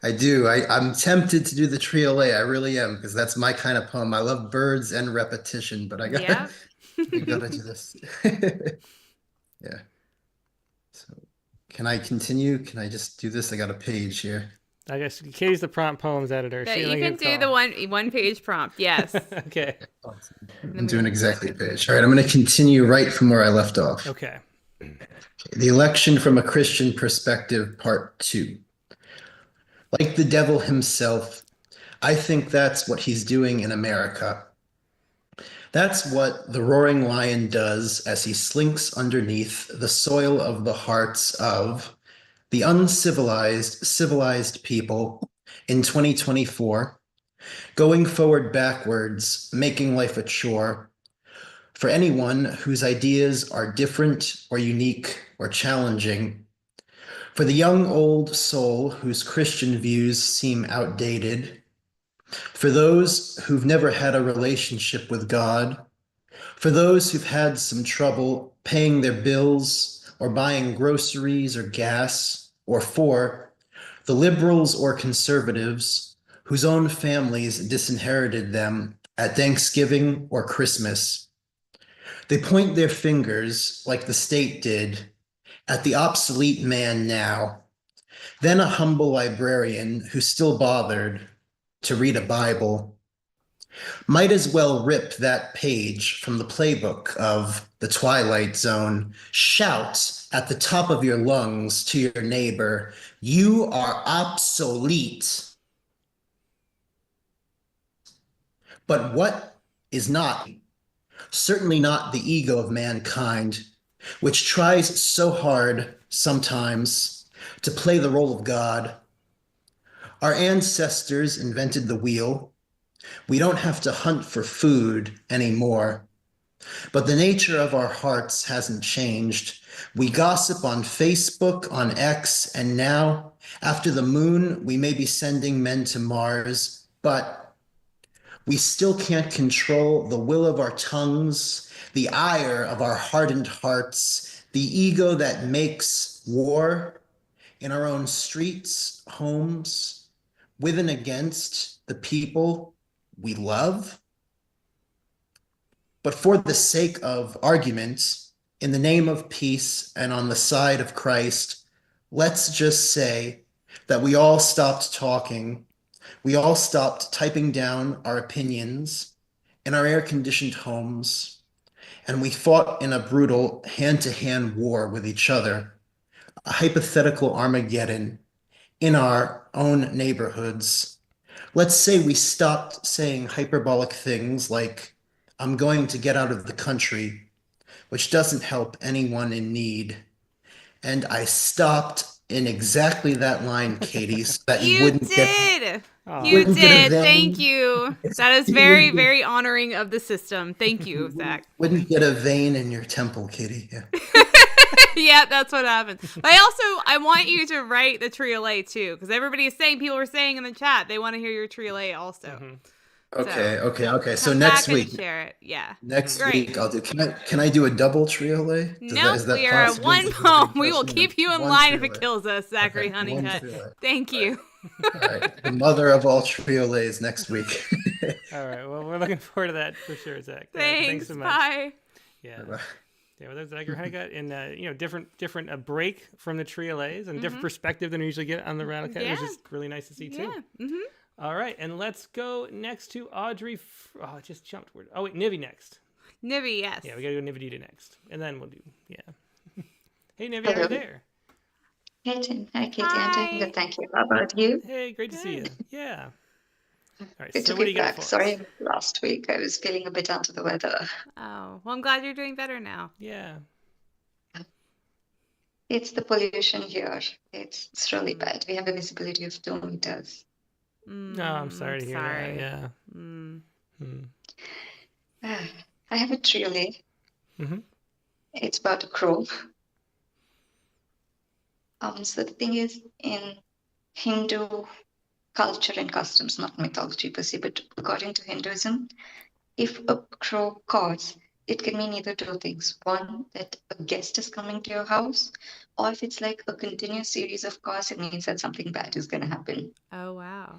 I do. I'm tempted to do the triolet. I really am, because that's my kind of poem. I love birds and repetition, but I gotta do this. Yeah. So can I continue? Can I just do this? I got a page here. I guess Katie's the prompt poems editor. Yeah, you can do the one page prompt. Yes. Okay. I'm doing exactly a page. All right, I'm going to continue right from where I left off. Okay. The Election from a Christian Perspective, Part 2. Like the devil himself, I think that's what he's doing in America. That's what the roaring lion does as he slinks underneath the soil of the hearts of the uncivilized, civilized people in 2024, going forward backwards, making life a chore for anyone whose ideas are different or unique or challenging, for the young old soul whose Christian views seem outdated, for those who've never had a relationship with God, For those who've had some trouble paying their bills or buying groceries or gas, or for the liberals or conservatives whose own families disinherited them at Thanksgiving or Christmas. They point their fingers, like the state did, at the obsolete man now, then a humble librarian who still bothered to read a Bible. Might as well rip that page from the playbook of The Twilight Zone. Shout at the top of your lungs to your neighbor, "You are obsolete." But what is not? Certainly not the ego of mankind, which tries so hard sometimes to play the role of God. Our ancestors invented the wheel. We don't have to hunt for food anymore. But the nature of our hearts hasn't changed. We gossip on Facebook, on X, and now, after the moon, we may be sending men to Mars, but we still can't control the will of our tongues, the ire of our hardened hearts, the ego that makes war in our own streets, homes, with and against the people we love. But for the sake of argument, in the name of peace and on the side of Christ, let's just say that we all stopped talking. We all stopped typing down our opinions in our air-conditioned homes, and we fought in a brutal hand-to-hand war with each other, a hypothetical Armageddon in our own neighborhoods. Let's say we stopped saying hyperbolic things like, "I'm going to get out of the country," which doesn't help anyone in need. And I stopped in exactly that line, Katie, so that you wouldn't did. get You wouldn't get a did. vein. Thank you. That is You very, wouldn't get- very honoring of the system. Thank you, Zach. Wouldn't get a vein in your temple, Katie. Yeah. Yeah, that's what happens. But I want you to write the triolet too, because everybody is saying, people were saying in the chat, they want to hear your triolet also. Okay. So Come next back week, and share it. Yeah. next Great. week I'll do. Can I do a double triolet? Nope, Is that we are at possible? one poem. We will keep you in One line if triolet. it kills us, Zachary Okay, Honeycutt. one triolet. Thank you. All right, the mother of all triolets next week. All right. Well, we're looking forward to that for sure, Zach. Thanks so much. Bye. Yeah. Yeah, well, that's Zachary Honeycutt, and different a break from the triolets and different perspective than we usually get on the Rattlecast. It was just really nice to see too. Yeah. Mm-hmm. All right, and let's go next to Audrey. Oh, it just jumped. Oh wait, Nivy next. Nivy, yes. Yeah, we gotta go Nivy to next, and then we'll do. Yeah. Hey, Nivy, Hello. are you there? Hey, Tim. Hi, Katie. I'm doing good. Thank you. How about you? Hey, great to see you. Yeah. All right. Good So to what do be you got back. for us? Sorry, last week I was feeling a bit under the weather. Oh, well, I'm glad you're doing better now. Yeah. It's the pollution here. It's really bad. We have a visibility of 2 meters. No, I'm sorry to hear that. Yeah. I have a triolet. Mm-hmm. It's about a crow. So the thing is, in Hindu culture and customs, not mythology per se, but according to Hinduism, if a crow caws, it can mean either 2 things. One, that a guest is coming to your house, or if it's like a continuous series of caws, it means that something bad is going to happen. Oh, wow.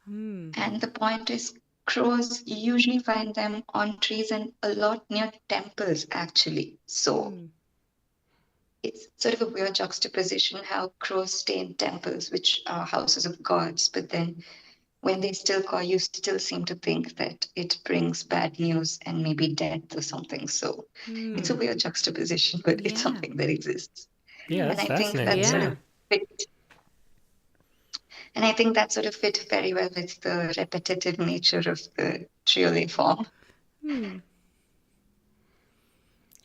And the point is, crows, you usually find them on trees and a lot near temples, actually. So it's sort of a weird juxtaposition how crows stay in temples, which are houses of gods, but then when they still caw, you still seem to think that it brings bad news and maybe death or something. So it's a weird juxtaposition, but it's something that exists. Yeah, that's and I think fascinating. that sort of fit. And I think that sort of fit very well with the repetitive nature of the triolet form.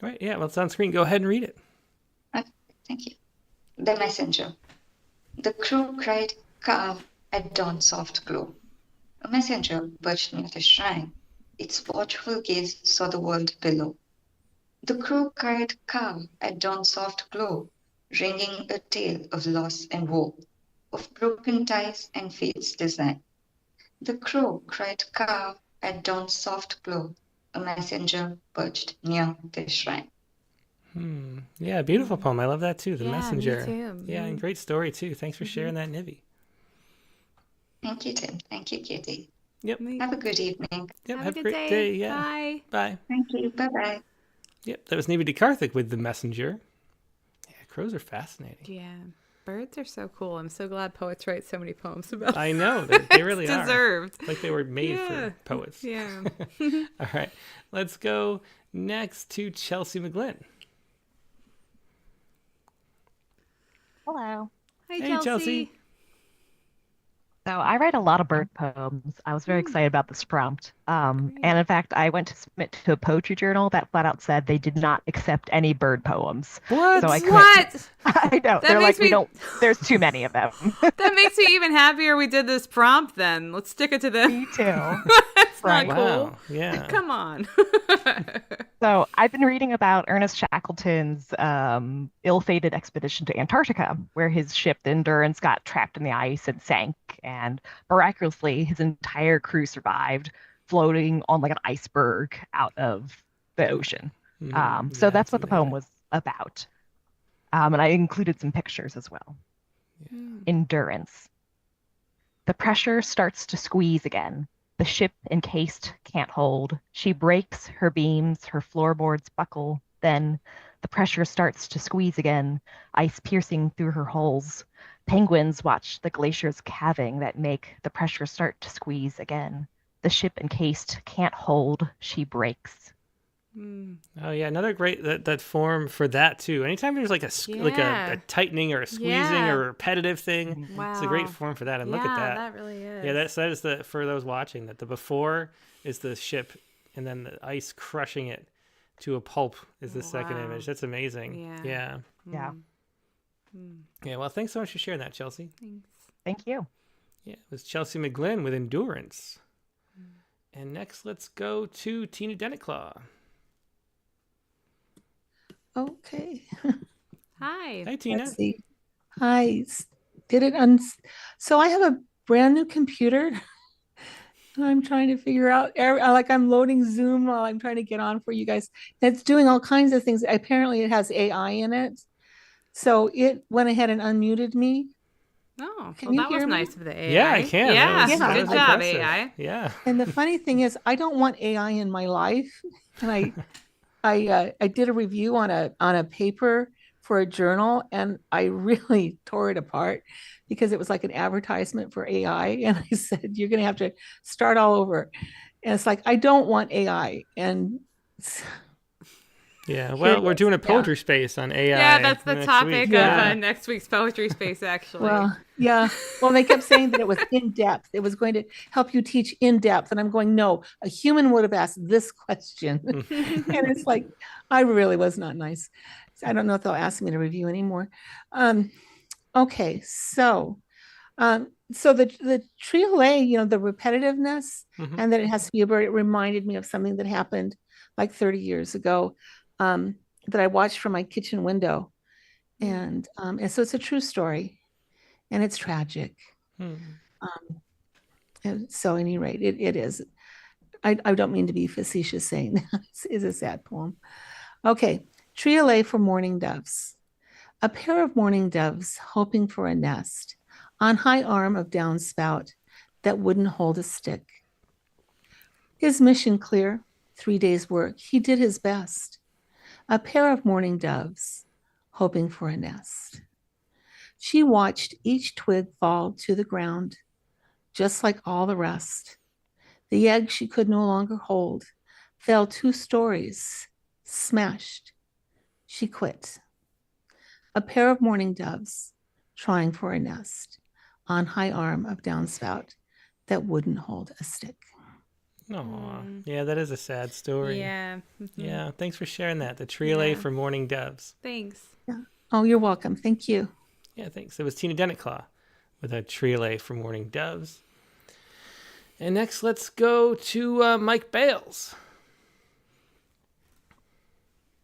Right. Yeah. Well, it's on screen. Go ahead and read it. Okay, thank you. The messenger. The crow cried, "Come at dawn's soft glow." A messenger perched near the shrine. Its watchful gaze saw the world below. The crow cried, "Come at dawn's soft glow," ringing a tale of loss and woe, of broken ties and fate's design. The crow cried, "Come at dawn's soft glow," a messenger perched near the shrine. Yeah, beautiful poem. I love that too. The Yeah, Messenger. me too. Yeah, and great story too. Thanks for sharing that, Nivi. Thank you, Tim. Thank you, Katie. Yep. Have a good evening. Yep. Have Have a a good great day. day. Yeah. Bye. Bye. Thank you. Bye-bye. Yep. That was Nivi DeKarthik with The Messenger. Yeah, crows are fascinating. Yeah. Birds are so cool. I'm so glad poets write so many poems about I know. They really are. deserved. Like they were made Yeah. for poets. Yeah. All right. Let's go next to Chelsea McGlynn. Hello. Hi, Hey, Chelsea. So I write a lot of bird poems. I was very excited about this prompt. And in fact, I went to submit to a poetry journal that flat out said they did not accept any bird poems. What? So I couldn't. What? I know. That They're makes like, we me- don't, there's too many of them. That makes me even happier we did this prompt then. Let's stick it to them. Me too. That's Right. not cool. Wow. Yeah. Come on. So I've been reading about Ernest Shackleton's ill-fated expedition to Antarctica, where his ship, the Endurance, got trapped in the ice and sank. And miraculously, his entire crew survived, floating on like an iceberg out of the ocean. So that's what the poem was about. And I included some pictures as well. Endurance. The pressure starts to squeeze again. The ship encased can't hold. She breaks her beams, her floorboards buckle. Then the pressure starts to squeeze again, ice piercing through her holes. Penguins watch the glaciers calving that make the pressure start to squeeze again. The ship encased can't hold. She breaks. Oh yeah, another great that form for that too. Anytime there's like a tightening or a squeezing or a repetitive thing, it's a great form for that. And look at that. That really is. Yeah, that is the for those watching that the before is the ship, and then the ice crushing it to a pulp is the second image. That's amazing. Yeah. Yeah. Well, thanks so much for sharing that, Chelsea. Thanks. Thank you. Yeah, it was Chelsea McGlynn with Endurance. And next, let's go to Tina Denetclaw. Okay. Hi. Hi, Tina. Let's see. Hi. Did it so I have a brand new computer. And I'm trying to figure out, like I'm loading Zoom while I'm trying to get on for you guys. It's doing all kinds of things. Apparently it has AI in it. So it went ahead and unmuted me. Oh, Can well, you that was hear me? nice of the AI. Yeah, I can. Yeah, That good was job, impressive. AI. Yeah. And the funny thing is, I don't want AI in my life. And I did a review on a paper for a journal, and I really tore it apart because it was like an advertisement for AI. And I said, you're going to have to start all over. And it's like, I don't want AI. And Yeah, well, we're doing a poetry space on AI. Yeah, that's the next topic week. of next week's poetry space, actually. Well, yeah. Well, they kept saying that it was in depth. It was going to help you teach in depth. And I'm going, no, a human would have asked this question. And it's like, I really was not nice. So I don't know if they'll ask me to review anymore. Okay, so the triolet, the repetitiveness and that it has to be a bird, it reminded me of something that happened like 30 years ago that I watched from my kitchen window. And so it's a true story and it's tragic. And so at any rate, it is. I don't mean to be facetious saying that it's a sad poem. Okay, triolet for mourning doves. A pair of mourning doves hoping for a nest on high arm of downspout that wouldn't hold a stick. His mission clear, 3 days' work, he did his best. A pair of mourning doves hoping for a nest. She watched each twig fall to the ground, just like all the rest. The egg she could no longer hold fell 2 stories, smashed. She quit. A pair of mourning doves trying for a nest on high arm of downspout that wouldn't hold a stick. Aw. Yeah, that is a sad story. Yeah. Yeah, thanks for sharing that. The triolet for mourning doves. Thanks. Yeah. Oh, you're welcome. Thank you. Yeah, thanks. It was Tina Denetclaw with a triolet for mourning doves. And next, let's go to Mike Bales.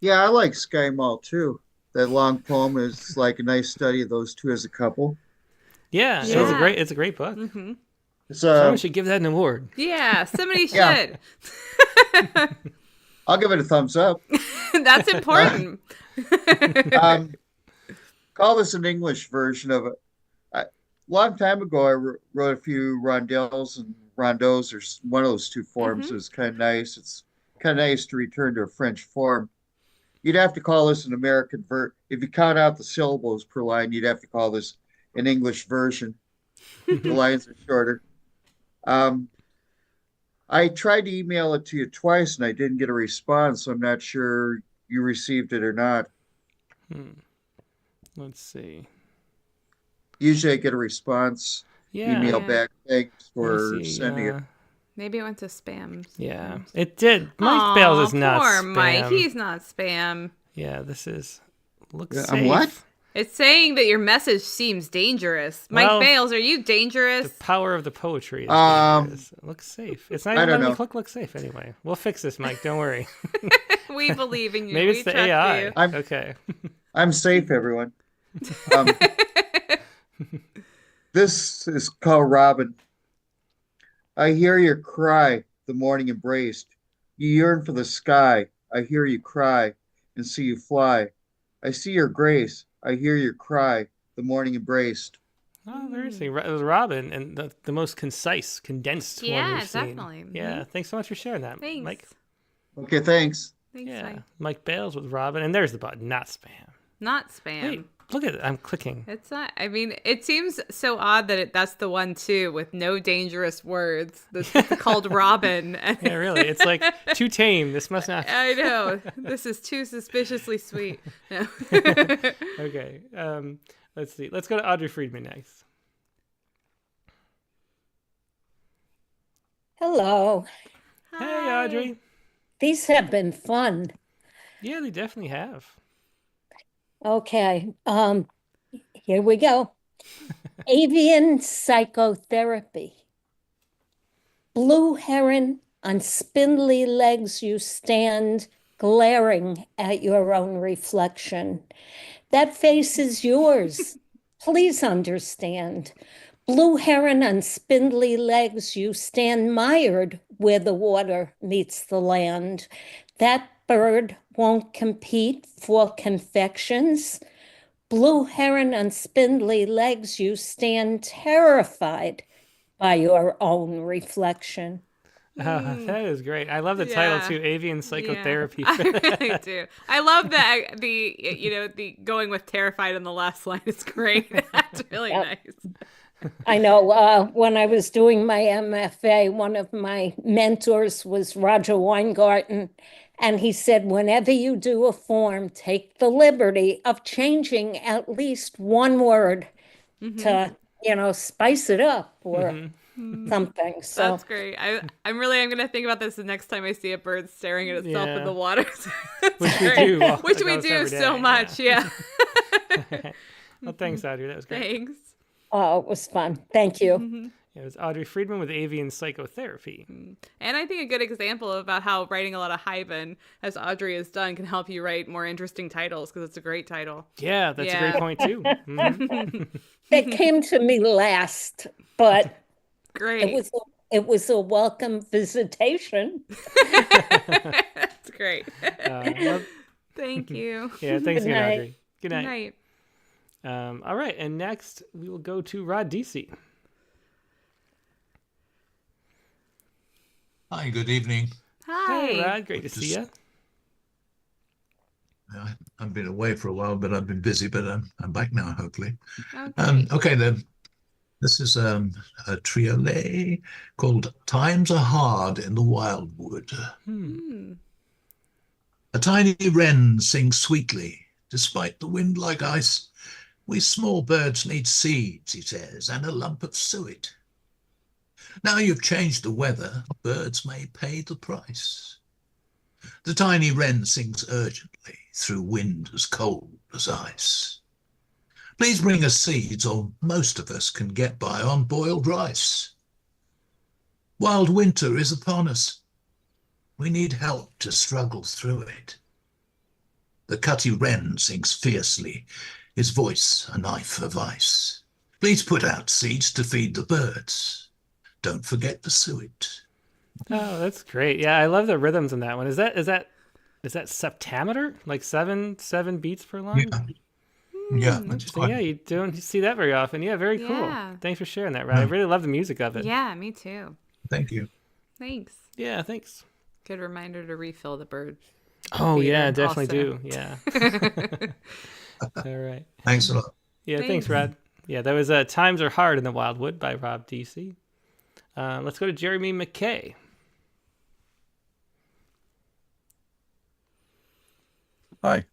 Yeah, I like Sky Mall too. That long poem is like a nice study of those two as a couple. Yeah, it's a great book. It's Someone should give that an award. Yeah, somebody should. Yeah. I'll give it a thumbs up. That's important. Call this an English version of it. A long time ago, I wrote a few rondelles and rondeaux, or one of those two forms. It was kind of nice. It's kind of nice to return to a French form. You'd have to call this an American if you count out the syllables per line, you'd have to call this an English version. The lines are shorter. I tried to email it to you twice and I didn't get a response, so I'm not sure you received it or not. Let's see. Usually I get a response, email back, thanks for see, sending it. Maybe it went to spam. Yeah, it did. Mike Bales is not poor spam. Mike. He's not spam. Yeah, this is... Looks Yeah, safe. what? It's saying that your message seems dangerous. Well, Mike Bales, are you dangerous? The power of the poetry is dangerous. It looks safe. It's not I even don't letting me know. click look safe anyway. We'll fix this, Mike. Don't worry. We believe in you. Maybe We it's the trust AI. you. Okay. I'm safe, everyone. This is called Robin. I hear your cry, the morning embraced. You yearn for the sky. I hear you cry and see you fly. I see your grace. I hear your cry, the morning embraced. Oh, very interesting. It was Robin, and the most concise, condensed one we've seen. Definitely. Yeah, thanks so much for sharing that, Thanks. Mike. Okay, thanks. Thanks, Yeah, Mike. Mike Bales with Robin, and there's the button, not spam. Not spam. Wait, look at it. I'm clicking. It's not. I mean, it seems so odd that that's the one too, with no dangerous words. That's called Robin. Yeah, really. It's like too tame. This must not. I know. This is too suspiciously sweet. No. Okay. Let's see. Let's go to Audrey Friedman next. Hello. Hey, Audrey. These have been fun. Yeah, they definitely have. Okay. Here we go. Avian psychotherapy. Blue heron, on spindly legs you stand, glaring at your own reflection. That face is yours. Please understand. Blue heron on spindly legs, you stand mired where the water meets the land. That bird won't compete for confections. Blue heron on spindly legs, you stand terrified by your own reflection. That is great. I love the title too, Avian Psychotherapy. Yeah. I really do. I love that the going with terrified in the last line is great. That's really nice. I know when I was doing my MFA, one of my mentors was Roger Weingarten, and he said, whenever you do a form, take the liberty of changing at least one word to, spice it up or something. So That's great. I'm gonna think about this the next time I see a bird staring at itself in the water. Which we do. Which we do so much. Yeah. Well, thanks, Audrey. That was great. Thanks. Oh, it was fun. Thank you. It was Audrey Friedman with Avian Psychotherapy. And I think a good example about how writing a lot of hyphen, as Audrey has done, can help you write more interesting titles, because it's a great title. Yeah, that's a great point too. It came to me last, but great. It was a welcome visitation. That's great. Thank you. Yeah, thanks again, night. Audrey. Good night. All right, and next we will go to Rod DC. Hi, good evening. Hi. Hey, Rod. Great to see you. I've been away for a while, but I've been busy, but I'm back now, hopefully. Okay. Then this is a triolet called Times Are Hard in the Wildwood. A tiny wren sings sweetly, despite the wind like ice. We small birds need seeds, he says, and a lump of suet. Now you've changed the weather, birds may pay the price. The tiny wren sings urgently through wind as cold as ice. Please bring us seeds, or most of us can get by on boiled rice. Wild winter is upon us. We need help to struggle through it. The cutty wren sings fiercely, his voice a knife of ice. Please put out seeds to feed the birds. Don't forget the suet. Oh, that's great. Yeah, I love the rhythms in that one. Is that septameter? Like seven beats per line? Yeah. Yeah, that's Interesting. quite. Yeah, you don't see that very often. Yeah, very cool. Yeah. Thanks for sharing that, Rad. I Yeah. really love the music of it. Yeah, me too. Thank you. Thanks. Yeah, thanks. Good reminder to refill the bird. Oh yeah, feeder definitely also. do. Yeah. All right. Thanks a lot. Yeah, thanks, Thanks. Rad. Yeah, that was Times Are Hard in the Wildwood by Rob DC. Let's go to Jeremy McKay. Hi.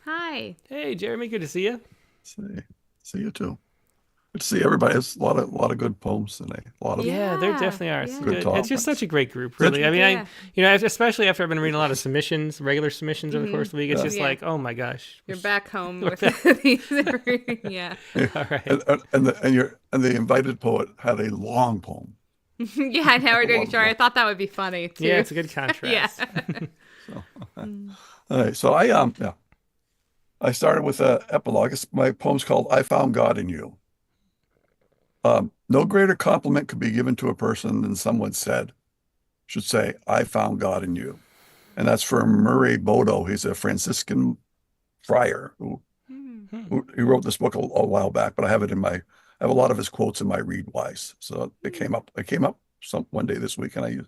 Hi. Hey, Jeremy, good to see you. See you too. Good to see everybody. It's a lot of good poems today. A lot of Yeah, there definitely are. Some Good good. talk. It's just such a great group, really. I mean, especially after I've been reading a lot of submissions, regular submissions over the course of the week, it's just like, oh my gosh. You're back home We're with back. these. Yeah. All right. And the invited poet had a long poem. Yeah, now we're doing short. I thought that would be funny too. Yeah, it's a good contrast. Yeah. All right, so I started with an epilogue. My poem's called "I Found God in You." No greater compliment could be given to a person than someone should say, "I found God in you," and that's from Murray Bodo. He's a Franciscan friar who he wrote this book a while back, but I have I have a lot of his quotes in my read wise. So it came up one day this week, and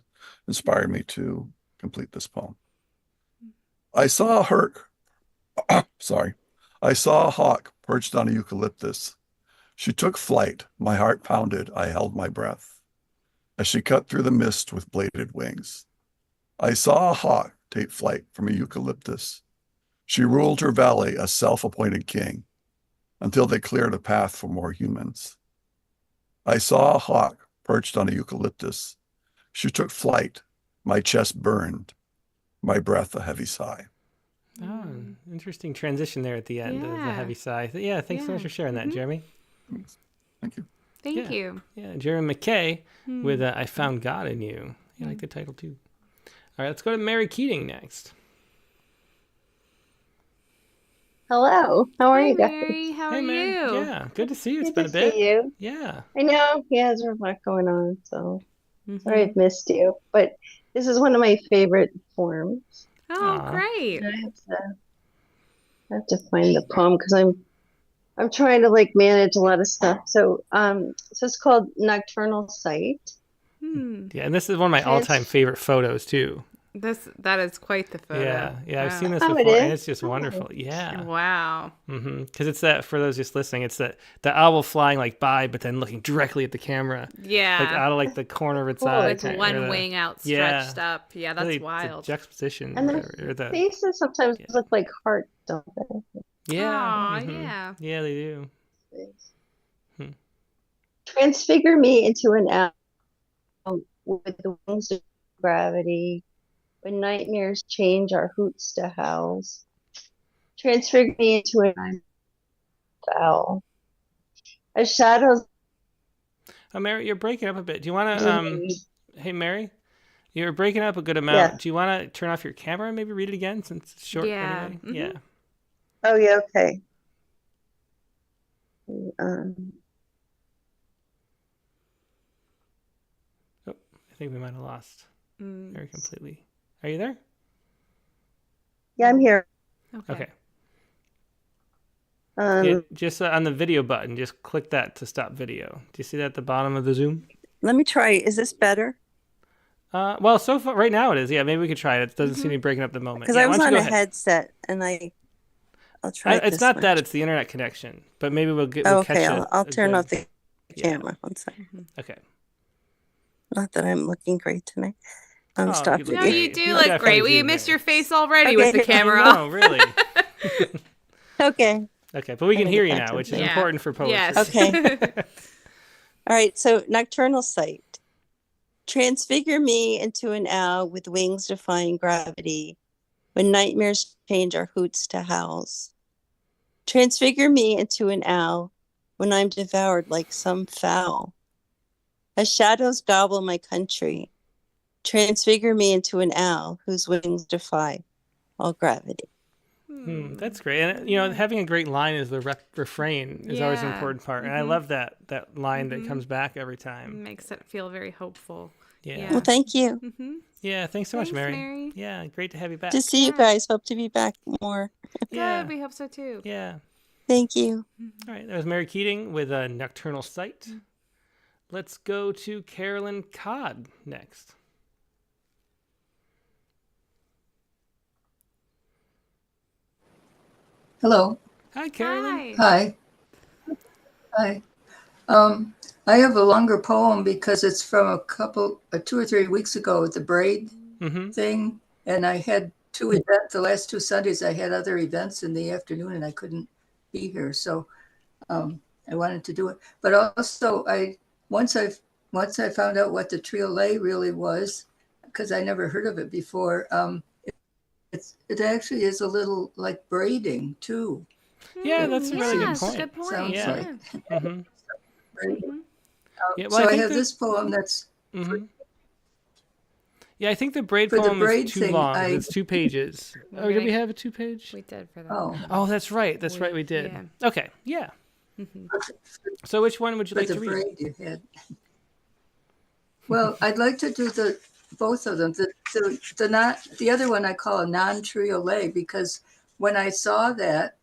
inspired me to complete this poem. I saw a hawk perched on a eucalyptus. She took flight. My heart pounded. I held my breath as she cut through the mist with bladed wings. I saw a hawk take flight from a eucalyptus. She ruled her valley, a self-appointed king, until they cleared a path for more humans. I saw a hawk perched on a eucalyptus. She took flight. My chest burned. My breath a heavy sigh. Oh, interesting transition there at the end. The heavy sigh. Yeah, thanks so much for sharing that, Jeremy. Thank you. Thank you. Yeah, Jeremy McKay with "I Found God in You." I like the title too. All right, let's go to Mary Keating next. Hello. How are you guys? Mary, how Hey, are Mary. you? Yeah, good to see you. It's Good been to a bit. see you. Yeah. I know. Yeah, there's a lot going on, so sorry I've missed you. But this is one of my favorite forms. Oh, great. I have to find the poem because I'm trying to like manage a lot of stuff. So it's called Nocturnal Sight. Yeah, and this is one of my all-time favorite photos too. That is quite the photo. Yeah, I've Wow. seen this Oh, it before, and is? it's just wonderful. Yeah. Wow. Because it's that, for those just listening, it's the owl flying like by, but then looking directly at the camera. Yeah. Like out of like the corner of its Cool. eye. It's one wing outstretched up. Yeah, that's really, wild. The juxtaposition. And or the faces sometimes look like hearts, don't they? Yeah. Aw, mhm. yeah. Yeah, they do. Transfigure me into an owl with the wings of gravity. When nightmares change our hoots to howls. Transfigure me into an owl. As shadows. Oh, Mary, you're breaking up a bit. Do you want to, hey, Mary, you're breaking up a good amount. Yeah. Do you want to turn off your camera and maybe read it again since it's short Yeah. anyway? Yeah. Oh yeah, okay. Oh, I think we might have lost Mary completely. Are you there? Yeah, I'm here. Okay. Um, Just on the video button, just click that to stop video. Do you see that at the bottom of the Zoom? Let me try. Is this better? Well, so far right now it is. Yeah, maybe we could try it. It doesn't seem to be breaking up the moment. Because Yeah, I was why don't on you a go ahead? headset and I'll try it It's this not way. that; it's the internet connection. But maybe we'll get. Oh, We'll okay, catch I'll a turn good- off the camera. One second. Okay. Not that I'm looking great tonight. Oh, Stop you it. look No, you do look great. We missed your face already with the camera No, off. really. Okay. Okay, but we can I'm hear gonna you get now, back which to is it. important for poetry. Yes. Okay. All right, so Nocturnal Sight. Transfigure me into an owl with wings defying gravity when nightmares change our hoots to howls. Transfigure me into an owl when I'm devoured like some fowl. As shadows gobble my country, transfigure me into an owl whose wings defy all gravity. That's great. And, having a great line as the refrain is always an important part. And I love that line that comes back every time. Makes it feel very hopeful. Yeah. Well, thank you. Yeah, thanks so much, Mary. Yeah, great to have you back. To see you guys. Hope to be back more. Yeah. Good, we hope so too. Yeah. Thank you. All right, that was Mary Keating with a Nocturnal Sight. Let's go to Carolyn Codd next. Hello. Hi, Carolyn. Hi. Hi. I have a longer poem because it's from 2 or 3 weeks ago with the braid thing. And I had 2 events, the last 2 Sundays, I had other events in the afternoon and I couldn't be here. So I wanted to do it. But also once I found out what the triolet really was, because I never heard of it before, it actually is a little like braiding too. Yeah, that's a really good that's a point. good point. Sounds Yeah. like. Braiding. Yeah, well, So I think have the- this poem that's Yeah, I think the braid For the poem braid is too thing, long. I- It's 2 pages. We're Oh, did we gonna- have a 2-page? We did for that. Oh. That's right. That's right. We did. yeah. Okay. Yeah. So which one would you for like the to read? braid you had. Well, I'd like to do both of them. The other one I call a non-triolet because when I saw that,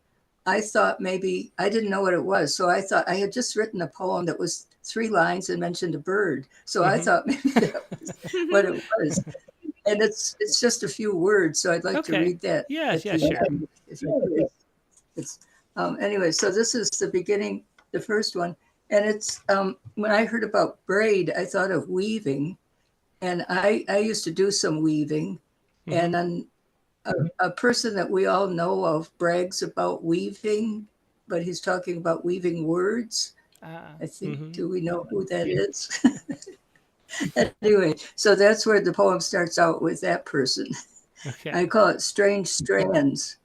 I thought maybe I didn't know what it was. So I thought I had just written a poem that was 3 lines and mentioned a bird. So I thought maybe that was what it was. And it's just a few words. So I'd like to Okay. read that. Yes, at the sure. end, if you could. It's anyway. So this is the beginning, the first one, and it's when I heard about braid, I thought of weaving, and I used to do some weaving, and then a person that we all know of brags about weaving, but he's talking about weaving words. I think. Do we know who that is? Anyway, so that's where the poem starts out with that person. Okay. I call it Strange Strands.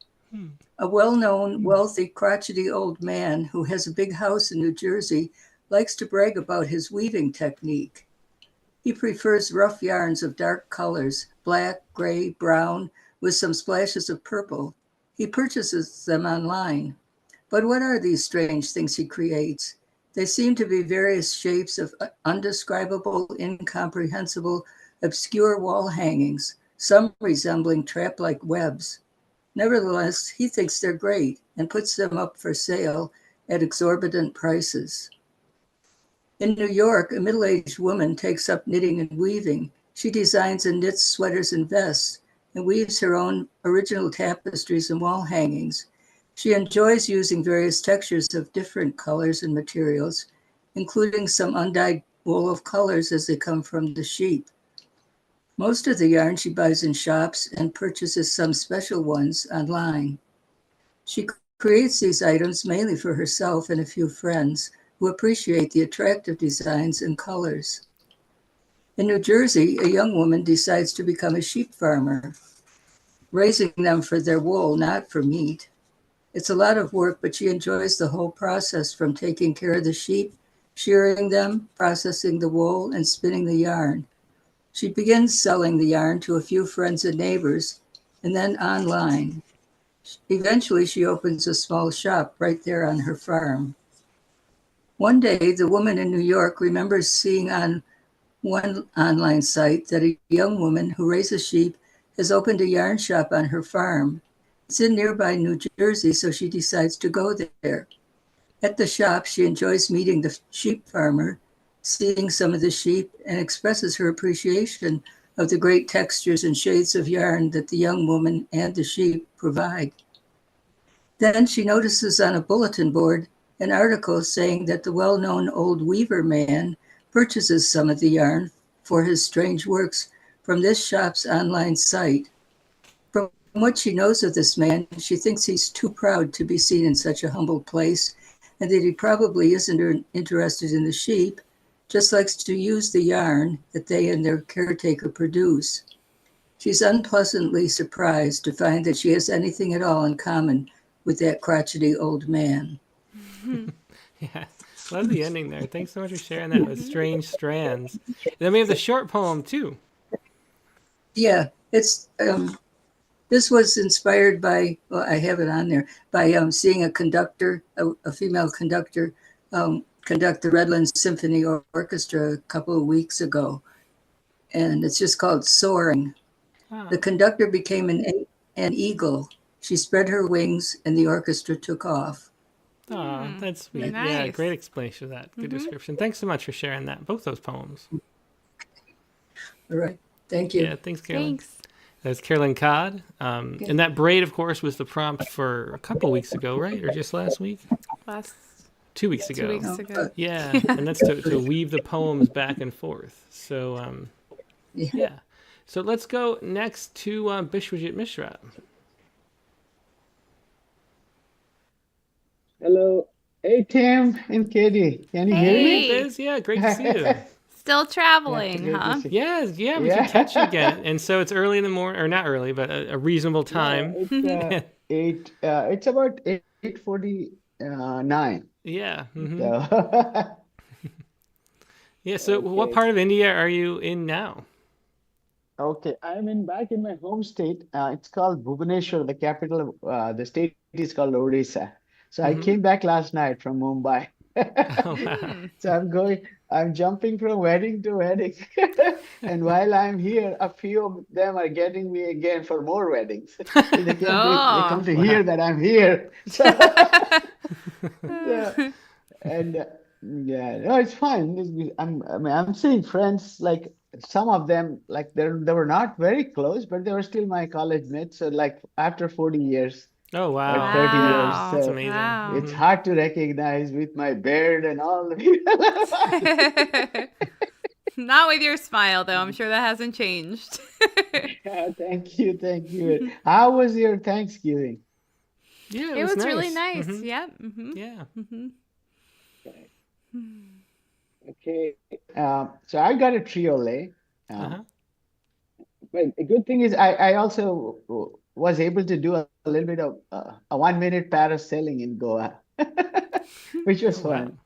A well-known, wealthy, crotchety old man who has a big house in New Jersey likes to brag about his weaving technique. He prefers rough yarns of dark colors, black, gray, brown, with some splashes of purple. He purchases them online. But what are these strange things he creates? They seem to be various shapes of undescribable, incomprehensible, obscure wall hangings, some resembling trap-like webs. Nevertheless, he thinks they're great and puts them up for sale at exorbitant prices. In New York, a middle-aged woman takes up knitting and weaving. She designs and knits sweaters and vests and weaves her own original tapestries and wall hangings. She enjoys using various textures of different colors and materials, including some undyed wool of colors as they come from the sheep. Most of the yarn she buys in shops and purchases some special ones online. She creates these items mainly for herself and a few friends who appreciate the attractive designs and colors. In New Jersey, a young woman decides to become a sheep farmer, raising them for their wool, not for meat. It's a lot of work, but she enjoys the whole process from taking care of the sheep, shearing them, processing the wool, and spinning the yarn. She begins selling the yarn to a few friends and neighbors, and then online. Eventually, she opens a small shop right there on her farm. One day, the woman in New York remembers seeing on one online site that a young woman who raises sheep has opened a yarn shop on her farm. It's in nearby New Jersey, so she decides to go there. At the shop, she enjoys meeting the sheep farmer, seeing some of the sheep, and expresses her appreciation of the great textures and shades of yarn that the young woman and the sheep provide. Then she notices on a bulletin board an article saying that the well-known old weaver man purchases some of the yarn for his strange works from this shop's online site. From what she knows of this man, she thinks he's too proud to be seen in such a humble place, and that he probably isn't interested in the sheep, just likes to use the yarn that they and their caretaker produce. She's unpleasantly surprised to find that she has anything at all in common with that crotchety old man. Yeah, love the ending there. Thanks so much for sharing that with Strange Strands. And then we have the short poem too. Yeah, it's This was inspired by, well, I have it on there, by seeing a conductor, a female conductor, conduct the Redlands Symphony Orchestra a couple of weeks ago. And it's just called Soaring. The conductor became an eagle. She spread her wings and the orchestra took off. Oh, that's sweet. nice. Yeah, great explanation of that. Good description. Thanks so much for sharing that. Both those poems. All right. Thank you. Yeah, thanks, Carolyn. Thanks. That's Carolyn Codd. And that braid, of course, was the prompt for a couple weeks ago, right? Or just last week? Last 2 weeks ago. 2 weeks ago. Yeah, and that's to weave the poems back and forth. So, yeah. So let's go next to Bishwajit Mishra. Hello. Hey, Tim and Katie. Can you hear me? Hey, Biz. Yeah, great to see you. Still traveling, good to huh? see Yeah, we can catch you again. And so it's early in the morning, or not early, but a reasonable time. It's about 8:49. Yeah. So, Yeah, so what part of India are you in now? okay, I'm back in my home state. It's called Bhubaneswar, the capital of the state is called Odisha. So I came back last night from Mumbai. Oh, wow. So I'm jumping from wedding to wedding. And while I'm here, a few of them are getting me again for more weddings. They come to hear that I'm here. Yeah, no, it's fine. I'm seeing friends, like some of them, like they were not very close, but they were still my college mates. So like after 40 years. Oh, wow. Or 30 years. So That's amazing. it's hard to recognize with my beard and all the people. Not with your smile, though. I'm sure that hasn't changed. Yeah, thank you. How was your Thanksgiving? Yeah, It was nice. really nice. Mhm. Yep. Yeah. Okay. So I got a triolet. But the good thing is I also was able to do a little bit of a 1 minute parasailing in Goa, which was fun.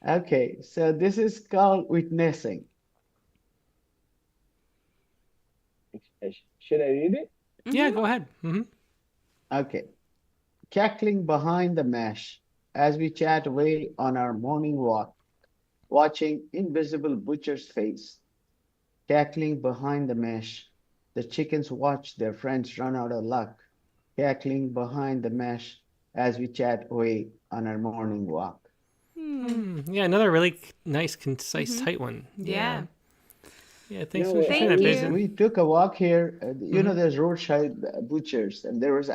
Okay, so this is called witnessing. Should I read it? Yeah, go ahead. Okay. Cackling behind the mesh as we chat away on our morning walk, watching invisible butcher's face. Cackling behind the mesh, the chickens watch their friends run out of luck. Cackling behind the mesh as we chat away on our morning walk. Yeah, another really nice, concise, tight one. Yeah. Yeah, thanks for sharing that, Biz. We took a walk here. You know, there's roadside butchers, and there was,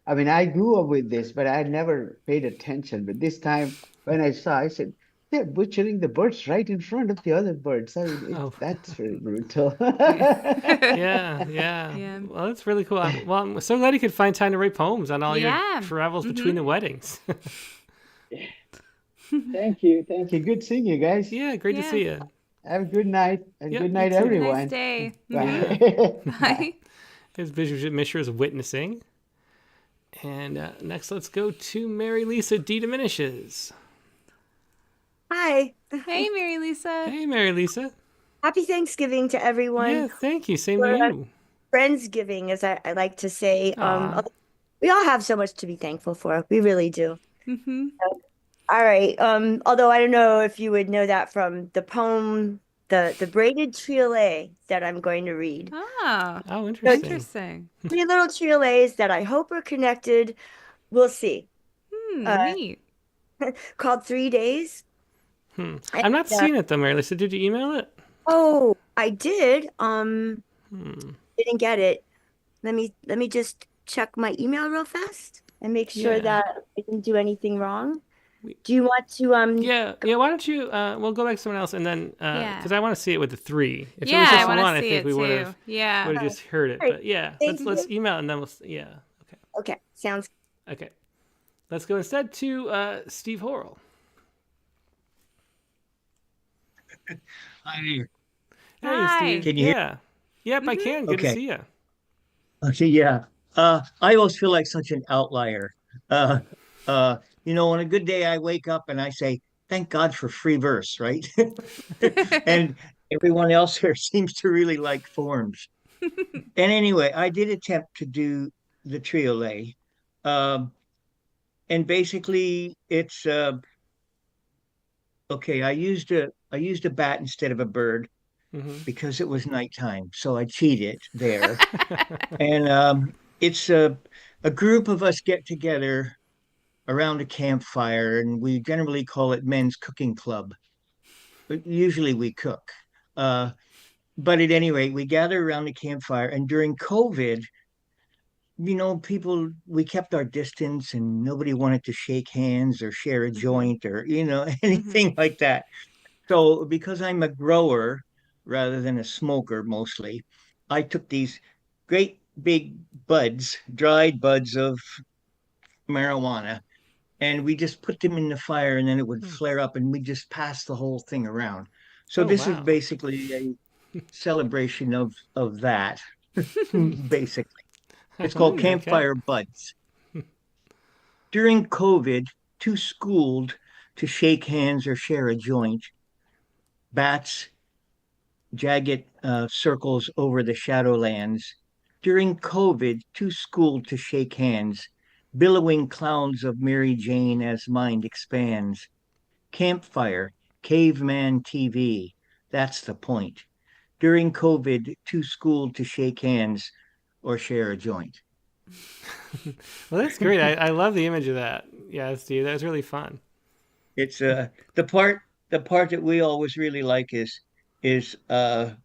I grew up with this, but I had never paid attention. But this time, when I saw, I said, they're butchering the birds right in front of the other birds. That's very brutal. Yeah. Well, that's really cool. I'm so glad you could find time to write poems on all your travels between the weddings. Thank you. Good seeing you guys. Yeah, great to see you. Have a good night, and good night, you too. everyone. Nice day. Bye. Bye. Here's Bishop Mishra's witnessing. And next, let's go to Mary Lisa D. Diminishes. Hi. Hey, Mary Lisa. Hey, Mary Lisa. Happy Thanksgiving to everyone. Yeah, thank you. Same to you. Friendsgiving, as I like to say. We all have so much to be thankful for. We really do. All right. Although I don't know if you would know that from the poem, the braided triolet that I'm going to read. Oh, interesting. 3 little triolets that I hope are connected. We'll see. Neat. Called 3 Days. I'm not seeing it though, Mary Lisa. Did you email it? Oh, I did. Didn't get it. Let me just check my email real fast and make sure that I didn't do anything wrong. Do you want to Yeah, why don't you we'll go back to someone else and then because I want to see it with the 3. If it was I just want one, to I see think it we would too. have Yeah. just heard it. But yeah, let's email and then we'll Okay, sounds okay. Let's go instead to Steve Horrell. Hi there. Hey, Hi. Steve. Can you hear? Yeah. Yep, I can. Good to see you. Okay, yeah. I always feel like such an outlier. On a good day, I wake up and I say, thank God for free verse, right? And everyone else here seems to really like forms. And anyway, I did attempt to do the triolet. Um, and basically it's okay, I used a bat instead of a bird because it was nighttime. So I cheated there. And it's a group of us get together around a campfire, and we generally call it men's cooking club. But usually we cook. Uh, but at any rate, we gather around the campfire, and during COVID, people, we kept our distance and nobody wanted to shake hands or share a joint or, anything like that. So because I'm a grower rather than a smoker mostly, I took these great big buds, dried buds of marijuana, and we just put them in the fire and then it would flare up and we just pass the whole thing around. So Oh, this is wow. basically a celebration of that, basically. It's called Okay. Campfire Buds. During COVID, too schooled to shake hands or share a joint, bats jagged circles over the shadowlands. During COVID, too schooled to shake hands, billowing clowns of Mary Jane as mind expands. Campfire, caveman TV, that's the point. During COVID, too schooled to shake hands or share a joint. Well, that's great. I love the image of that. Yeah, Steve, that was really fun. It's the part that we always really like is the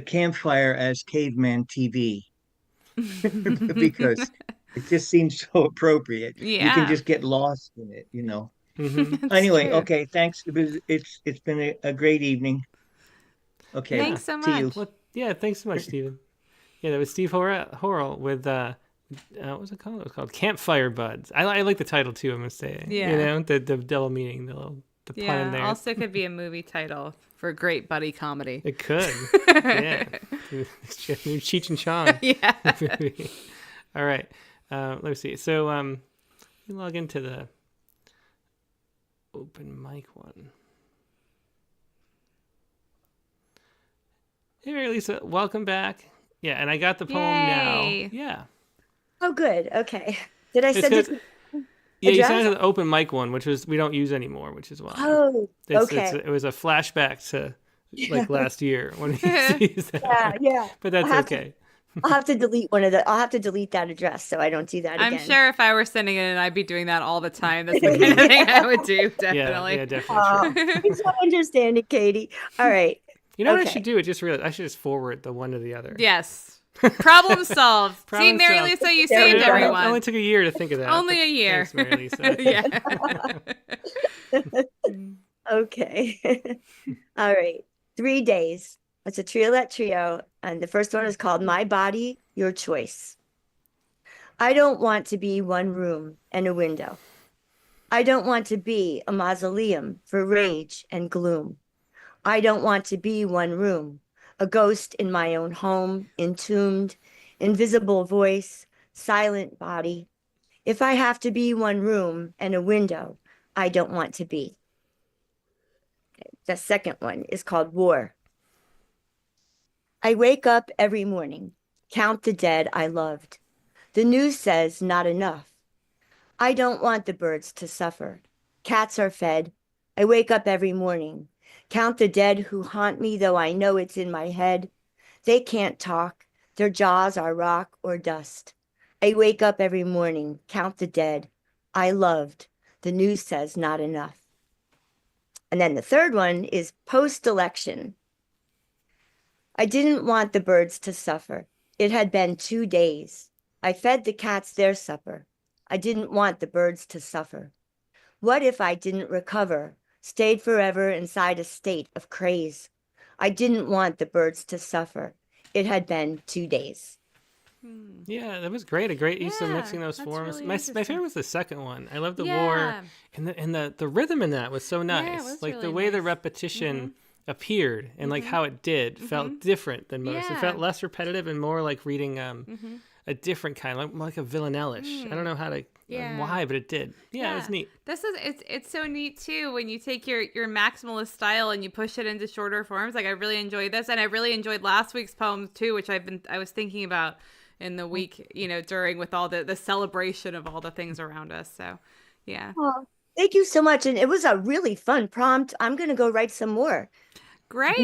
campfire as caveman TV because it just seems so appropriate. You can Yeah. just get lost in it. Mm-hmm. Anyway, true. okay, thanks. It's been a great evening. Okay, Thanks so to you. much. Well, yeah, thanks so much, Stephen. Yeah, that was Steve Horrell with what was it called? It was called Campfire Buds. I like the title too, I must say. Yeah. The double meaning, the pun in there. Also could be a movie title for a great buddy comedy. It could. Yeah. New Cheech and Chong. Yeah. movie. All right. Let's see. So let me log into the open mic one. Hey, Mary Lisa, welcome back. Yeah, and I got the poem Yay. now. Yeah. Oh, good. Okay. Did I It's send it? good. To Yeah, you address? signed the open mic one, which we don't use anymore, which is why. Oh, okay. It was a flashback to like last year when we used to use that. Yeah. But that's okay. I'll have to delete I'll have to delete that address so I don't do that again. I'm sure if I were sending it in, I'd be doing that all the time. That's the kind of thing I would do, definitely. Yeah, definitely. Thanks for understanding, Katie. All right. You know what I should do? I should just forward the one to the other. Yes. Problem solved. See, Problem Mary solved. Lisa, you There we saved go. everyone. It only took a year to think of that. Only a year. Thanks, Mary Lisa. Okay. All right. 3 days. It's a triolet trio, and the first one is called My Body, Your Choice. I don't want to be one room and a window. I don't want to be a mausoleum for rage and gloom. I don't want to be one room, a ghost in my own home, entombed, invisible voice, silent body. If I have to be one room and a window, I don't want to be. The second one is called War. I wake up every morning, count the dead I loved. The news says not enough. I don't want the birds to suffer. Cats are fed. I wake up every morning, count the dead who haunt me, though I know it's in my head. They can't talk. Their jaws are rock or dust. I wake up every morning, count the dead I loved. The news says not enough. And then the third one is post-election. I didn't want the birds to suffer. It had been 2 days. I fed the cats their supper. I didn't want the birds to suffer. What if I didn't recover, stayed forever inside a state of craze? I didn't want the birds to suffer. It had been 2 days. Yeah, that was great. A great use of mixing those forms. really My favorite was the second one. I love the war, and the rhythm in that was so nice. it was Like really the way the nice. repetition appeared and like how it did felt different than most. It felt less repetitive and more like reading a different kind, like a villanelle-ish. I don't know how to why, but it did. Yeah, it was neat. It's so neat too when you take your maximalist style and you push it into shorter forms. Like I really enjoyed this, and I really enjoyed last week's poems too, which I was thinking about in the week, during with all the celebration of all the things around us. So, yeah. Oh, thank you so much, and it was a really fun prompt. I'm gonna go write some more. Great.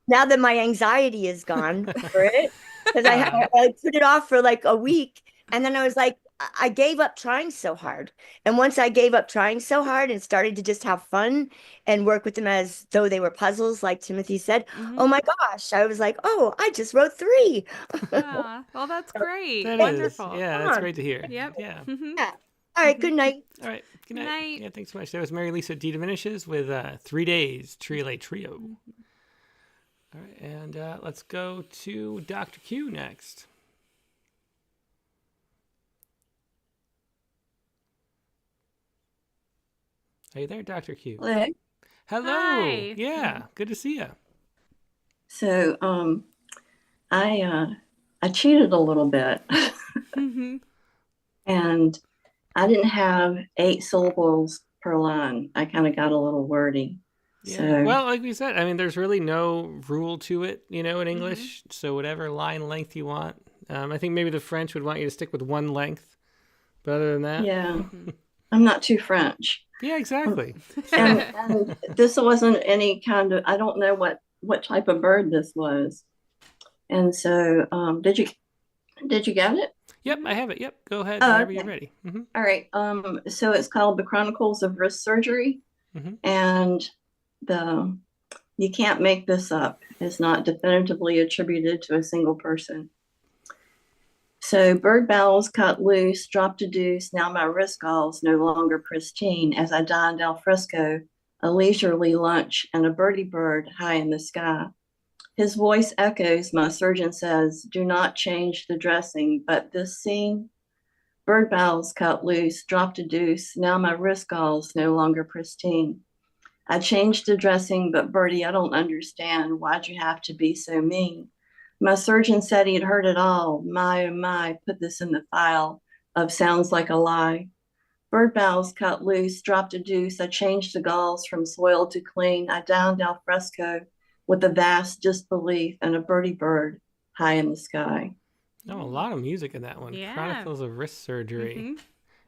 Now that my anxiety is gone for it, because I put it off for like a week, and then I was like, I gave up trying so hard. And once I gave up trying so hard and started to just have fun and work with them as though they were puzzles, like Timothy said, oh my gosh, I was like, oh, I just wrote 3. Well, that's great. That Wonderful. is. Yeah, that's great to hear. Yep. Yeah. Yeah. All right. Good night. All right. Good night. Yeah, thanks so much. That was Mary Lisa D. Diminishes with 3 Days Triolet Trio. All right, and let's go to Dr. Q next. Are you there, Dr. Q? Hello. Hello. Hi. Yeah, good to see you. So, I cheated a little bit, and I didn't have 8 syllables per line. I kind of got a little wordy. Yeah. So, Well, like we said, I mean, there's really no rule to it, in English. So whatever line length you want. I think maybe the French would want you to stick with one length. But other than that, yeah, I'm not too French. Yeah, exactly. And this wasn't any kind of, I don't know what type of bird this was. And so, did you get it? Yep, I have it. Yep, go ahead Oh, whenever okay. you're ready. All right. So it's called The Chronicles of Wrist Surgery, and you can't make this up. It's not definitively attributed to a single person. So bird bowels cut loose, dropped a deuce. Now my wrist galls no longer pristine as I dined al fresco, a leisurely lunch and a birdie bird high in the sky. His voice echoes. My surgeon says, "Do not change the dressing." But this scene, bird bowels cut loose, dropped a deuce. Now my wrist galls no longer pristine. I changed the dressing, but Bertie, I don't understand. Why'd you have to be so mean? My surgeon said he'd heard it all. My, oh my, put this in the file of sounds like a lie. Bird bowels cut loose, dropped a deuce. I changed the galls from soiled to clean. I downed al fresco with a vast disbelief and a birdie bird high in the sky. Oh, a lot of music in that one. Yeah. Chronicles of Wrist Surgery.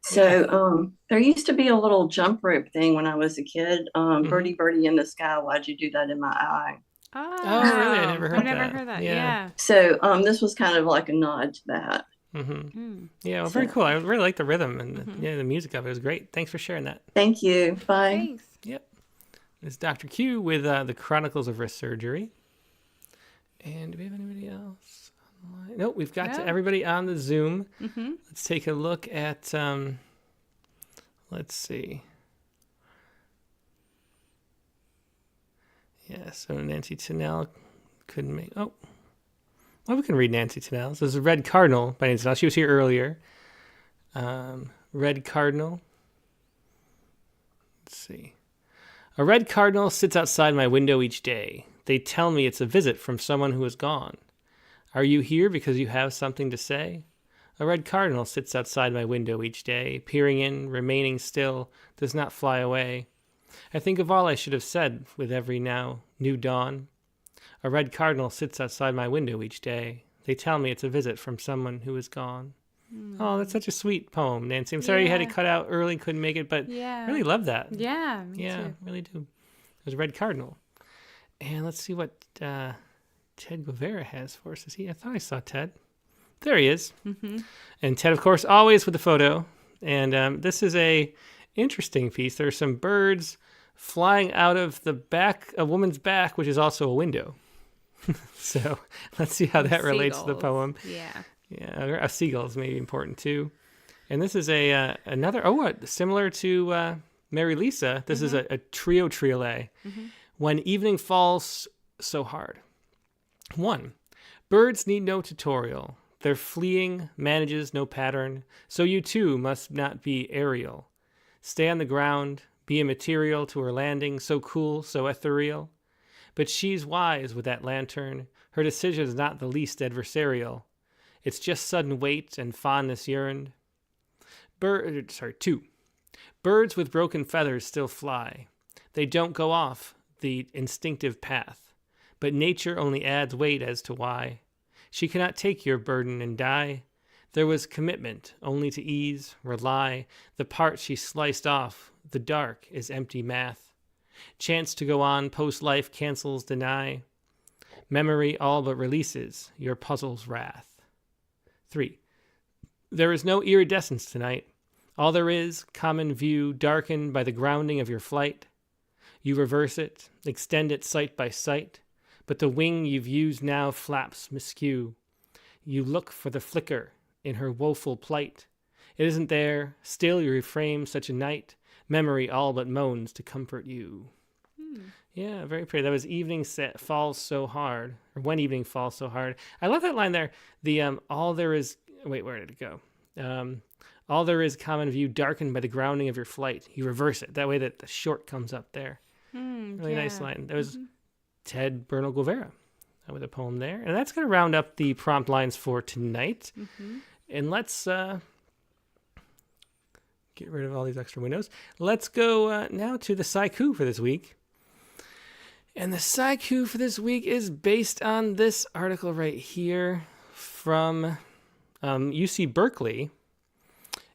So there used to be a little jump rope thing when I was a kid. Birdie, birdie in the sky, why'd you do that in my eye? Oh, really? I never heard I've that. never heard that. Yeah. So this was kind of like a nod to that. Yeah, well, very cool. I really like the rhythm and the music of it. It was great. Thanks for sharing that. Thank you. Bye. Thanks. Yep. It's Dr. Q with the Chronicles of Wrist Surgery. And do we have anybody else online? Nope, we've got everybody on the Zoom. Let's take a look at, let's see. Yeah, so Nancy Tinnell couldn't make, well, we can read Nancy Tinnell. So this is Red Cardinal by Nancy Tinnell. She was here earlier. Red Cardinal. Let's see. A red cardinal sits outside my window each day. They tell me it's a visit from someone who is gone. Are you here because you have something to say? A red cardinal sits outside my window each day, peering in, remaining still, does not fly away. I think of all I should have said with every now new dawn. A red cardinal sits outside my window each day. They tell me it's a visit from someone who is gone. Oh, that's such a sweet poem, Nancy. I'm sorry you had to cut out early, couldn't make it, but really love that. Yeah, me too. Really do. It was Red Cardinal. And let's see what Ted Guevara has for us. I thought I saw Ted. There he is. And Ted, of course, always with the photo. And this is a interesting piece. There are some birds flying out of the back, a woman's back, which is also a window. So let's see how that relates to the poem. Yeah, seagulls may be important too. And this is another, similar to Mary Lisa. This is a triolet. When evening falls so hard. 1. Birds need no tutorial. Their fleeing manages no pattern. So you too must not be aerial. Stay on the ground, be immaterial to her landing, so cool, so ethereal. But she's wise with that lantern. Her decision's not the least adversarial. It's just sudden weight and fondness yearned. 2. Birds with broken feathers still fly. They don't go off the instinctive path, but nature only adds weight as to why. She cannot take your burden and die. There was commitment only to ease, rely. The part she sliced off, the dark is empty math. Chance to go on post-life cancels deny. Memory all but releases your puzzle's wrath. 3. There is no iridescence tonight. All there is, common view, darkened by the grounding of your flight. You reverse it, extend it sight by sight, but the wing you've used now flaps miscue. You look for the flicker in her woeful plight. It isn't there, still you reframe such a night. Memory all but moans to comfort you. Yeah, very pretty. That was evening falls so hard, or when evening falls so hard. I love that line there. The all there is. Wait, where did it go? All there is common view darkened by the grounding of your flight. You reverse it that way that the short comes up there. Really nice line. That was Ted Bernal Guevara with a poem there, and that's going to round up the prompt lines for tonight. And let's get rid of all these extra windows. Let's go now to the Sciku for this week. And the Sciku for this week is based on this article right here from UC Berkeley.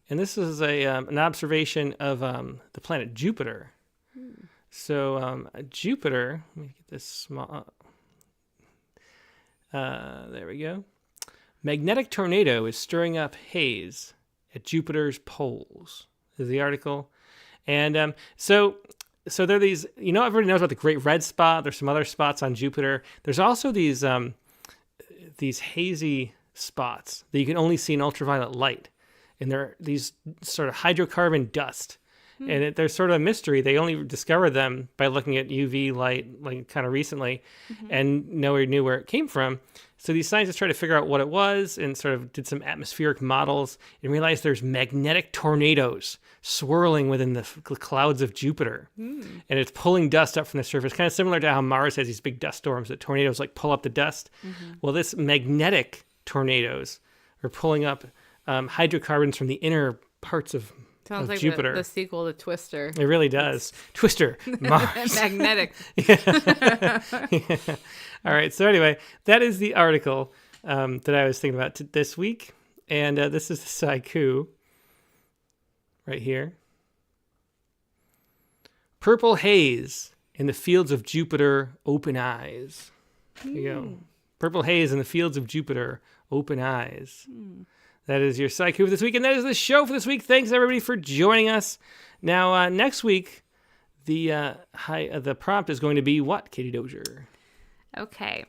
And this is an observation of the planet Jupiter. So Jupiter, let me get this small. There we go. Magnetic tornado is stirring up haze at Jupiter's poles, is the article. And so there are these, everybody knows about the Great Red Spot. There's some other spots on Jupiter. There's also these hazy spots that you can only see in ultraviolet light. And they're these sort of hydrocarbon dust. And they're sort of a mystery. They only discovered them by looking at UV light, like kind of recently, and nobody knew where it came from. So these scientists tried to figure out what it was and sort of did some atmospheric models and realized there's magnetic tornadoes swirling within the clouds of Jupiter. And it's pulling dust up from the surface, kind of similar to how Mars has these big dust storms that tornadoes like pull up the dust. Well, this magnetic tornadoes are pulling up hydrocarbons from the inner parts of Sounds like Jupiter. The sequel to Twister. It really does. Twister, Mars. Magnetic. Yeah. All right. So anyway, that is the article that I was thinking about this week. And this is the Sciku right here. Purple haze in the fields of Jupiter, open eyes. There you go. Purple haze in the fields of Jupiter, open eyes. That is your Sciku for this week, and that is the show for this week. Thanks, everybody, for joining us. Now, next week, the prompt is going to be what, Katie Dozier? Okay.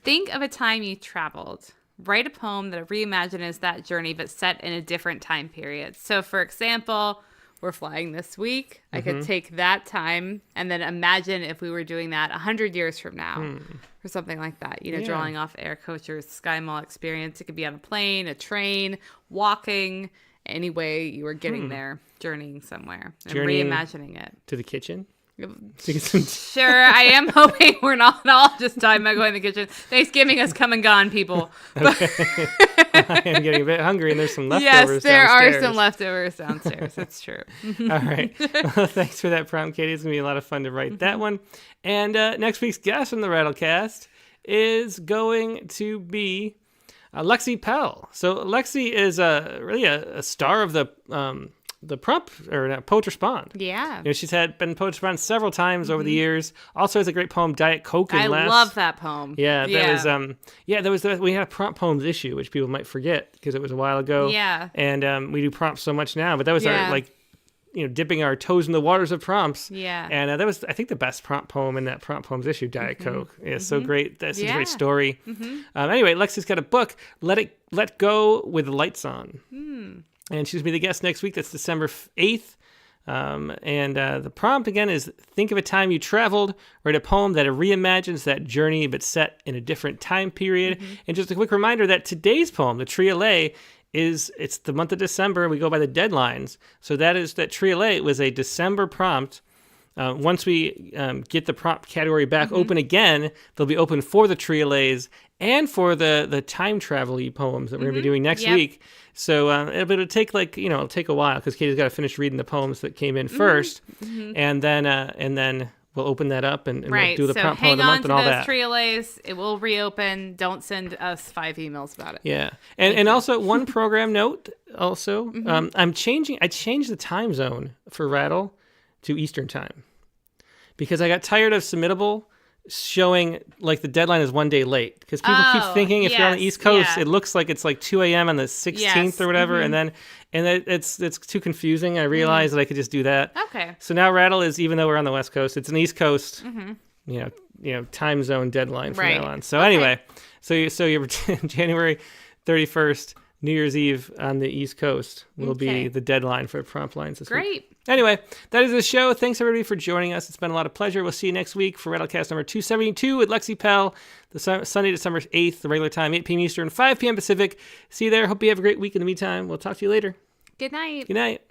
Think of a time you traveled. Write a poem that reimagines that journey, but set in a different time period. So, for example, we're flying this week. I could take that time and then imagine if we were doing that 100 years from now or something like that. Drawing off Eric Kocher's Sky Mall experience. It could be on a plane, a train, walking, any way you were getting there, journeying somewhere and reimagining it. To the kitchen? Sure, I am hoping we're not all just talking about going to the kitchen. Thanksgiving has come and gone, people. Okay. I am getting a bit hungry, and there's some leftovers Yes, there downstairs. are some leftovers downstairs. That's true. All right. Well, thanks for that prompt, Katie. It's going to be a lot of fun to write that one. And next week's guest from the Rattlecast is going to be Lexi Pell. So Lexi is really a star of the prompt or Poet Respond. Yeah. She's been Poet Respond several times over the years. Also has a great poem, Diet Coke. I love that poem. Yeah, that was we had a prompt poems issue, which people might forget because it was a while ago. Yeah. And we do prompts so much now, but that was our dipping our toes in the waters of prompts. Yeah. And that was, I think, the best prompt poem in that prompt poems issue, Diet Coke. Yeah, so great. That's a great story. Anyway, Lexi's got a book, Let Go with the Lights On. And she's going to be the guest next week. That's December 8th. And the prompt, again, is think of a time you traveled, write a poem that reimagines that journey, but set in a different time period. And just a quick reminder that today's poem, the triolet, it's the month of December. We go by the deadlines. So that triolet was a December prompt. Once we get the prompt category back open again, they'll be open for the triolets and for the time travel-y poems that we're going to be doing next Yep. week. So it'll take it'll take a while because Katie's got to finish reading the poems that came in first, and then we'll open that up and we'll do the so prompt poem of hang the on month to and all those that. triolets. It will reopen. Don't send us 5 emails about it. Yeah, and also one program note. Also, I changed the time zone for Rattle to Eastern time because I got tired of Submittable showing like the deadline is 1 day late because people keep thinking if you're on the East Coast, it looks like it's like 2 a.m. on the 16th or whatever, and it's too confusing. I realized that I could just do that. Okay. So now Rattle is, even though we're on the West Coast, it's an East Coast, time zone deadline from now on. So anyway, so you're January 31st. New Year's Eve on the East Coast will be the deadline for prompt lines this week. Great. Anyway, that is the show. Thanks, everybody, for joining us. It's been a lot of pleasure. We'll see you next week for Rattlecast number 272 with Lexi Pell, Sunday, December 8th, the regular time, 8 p.m. Eastern, 5 p.m. Pacific. See you there. Hope you have a great week. In the meantime, we'll talk to you later. Good night. Good night.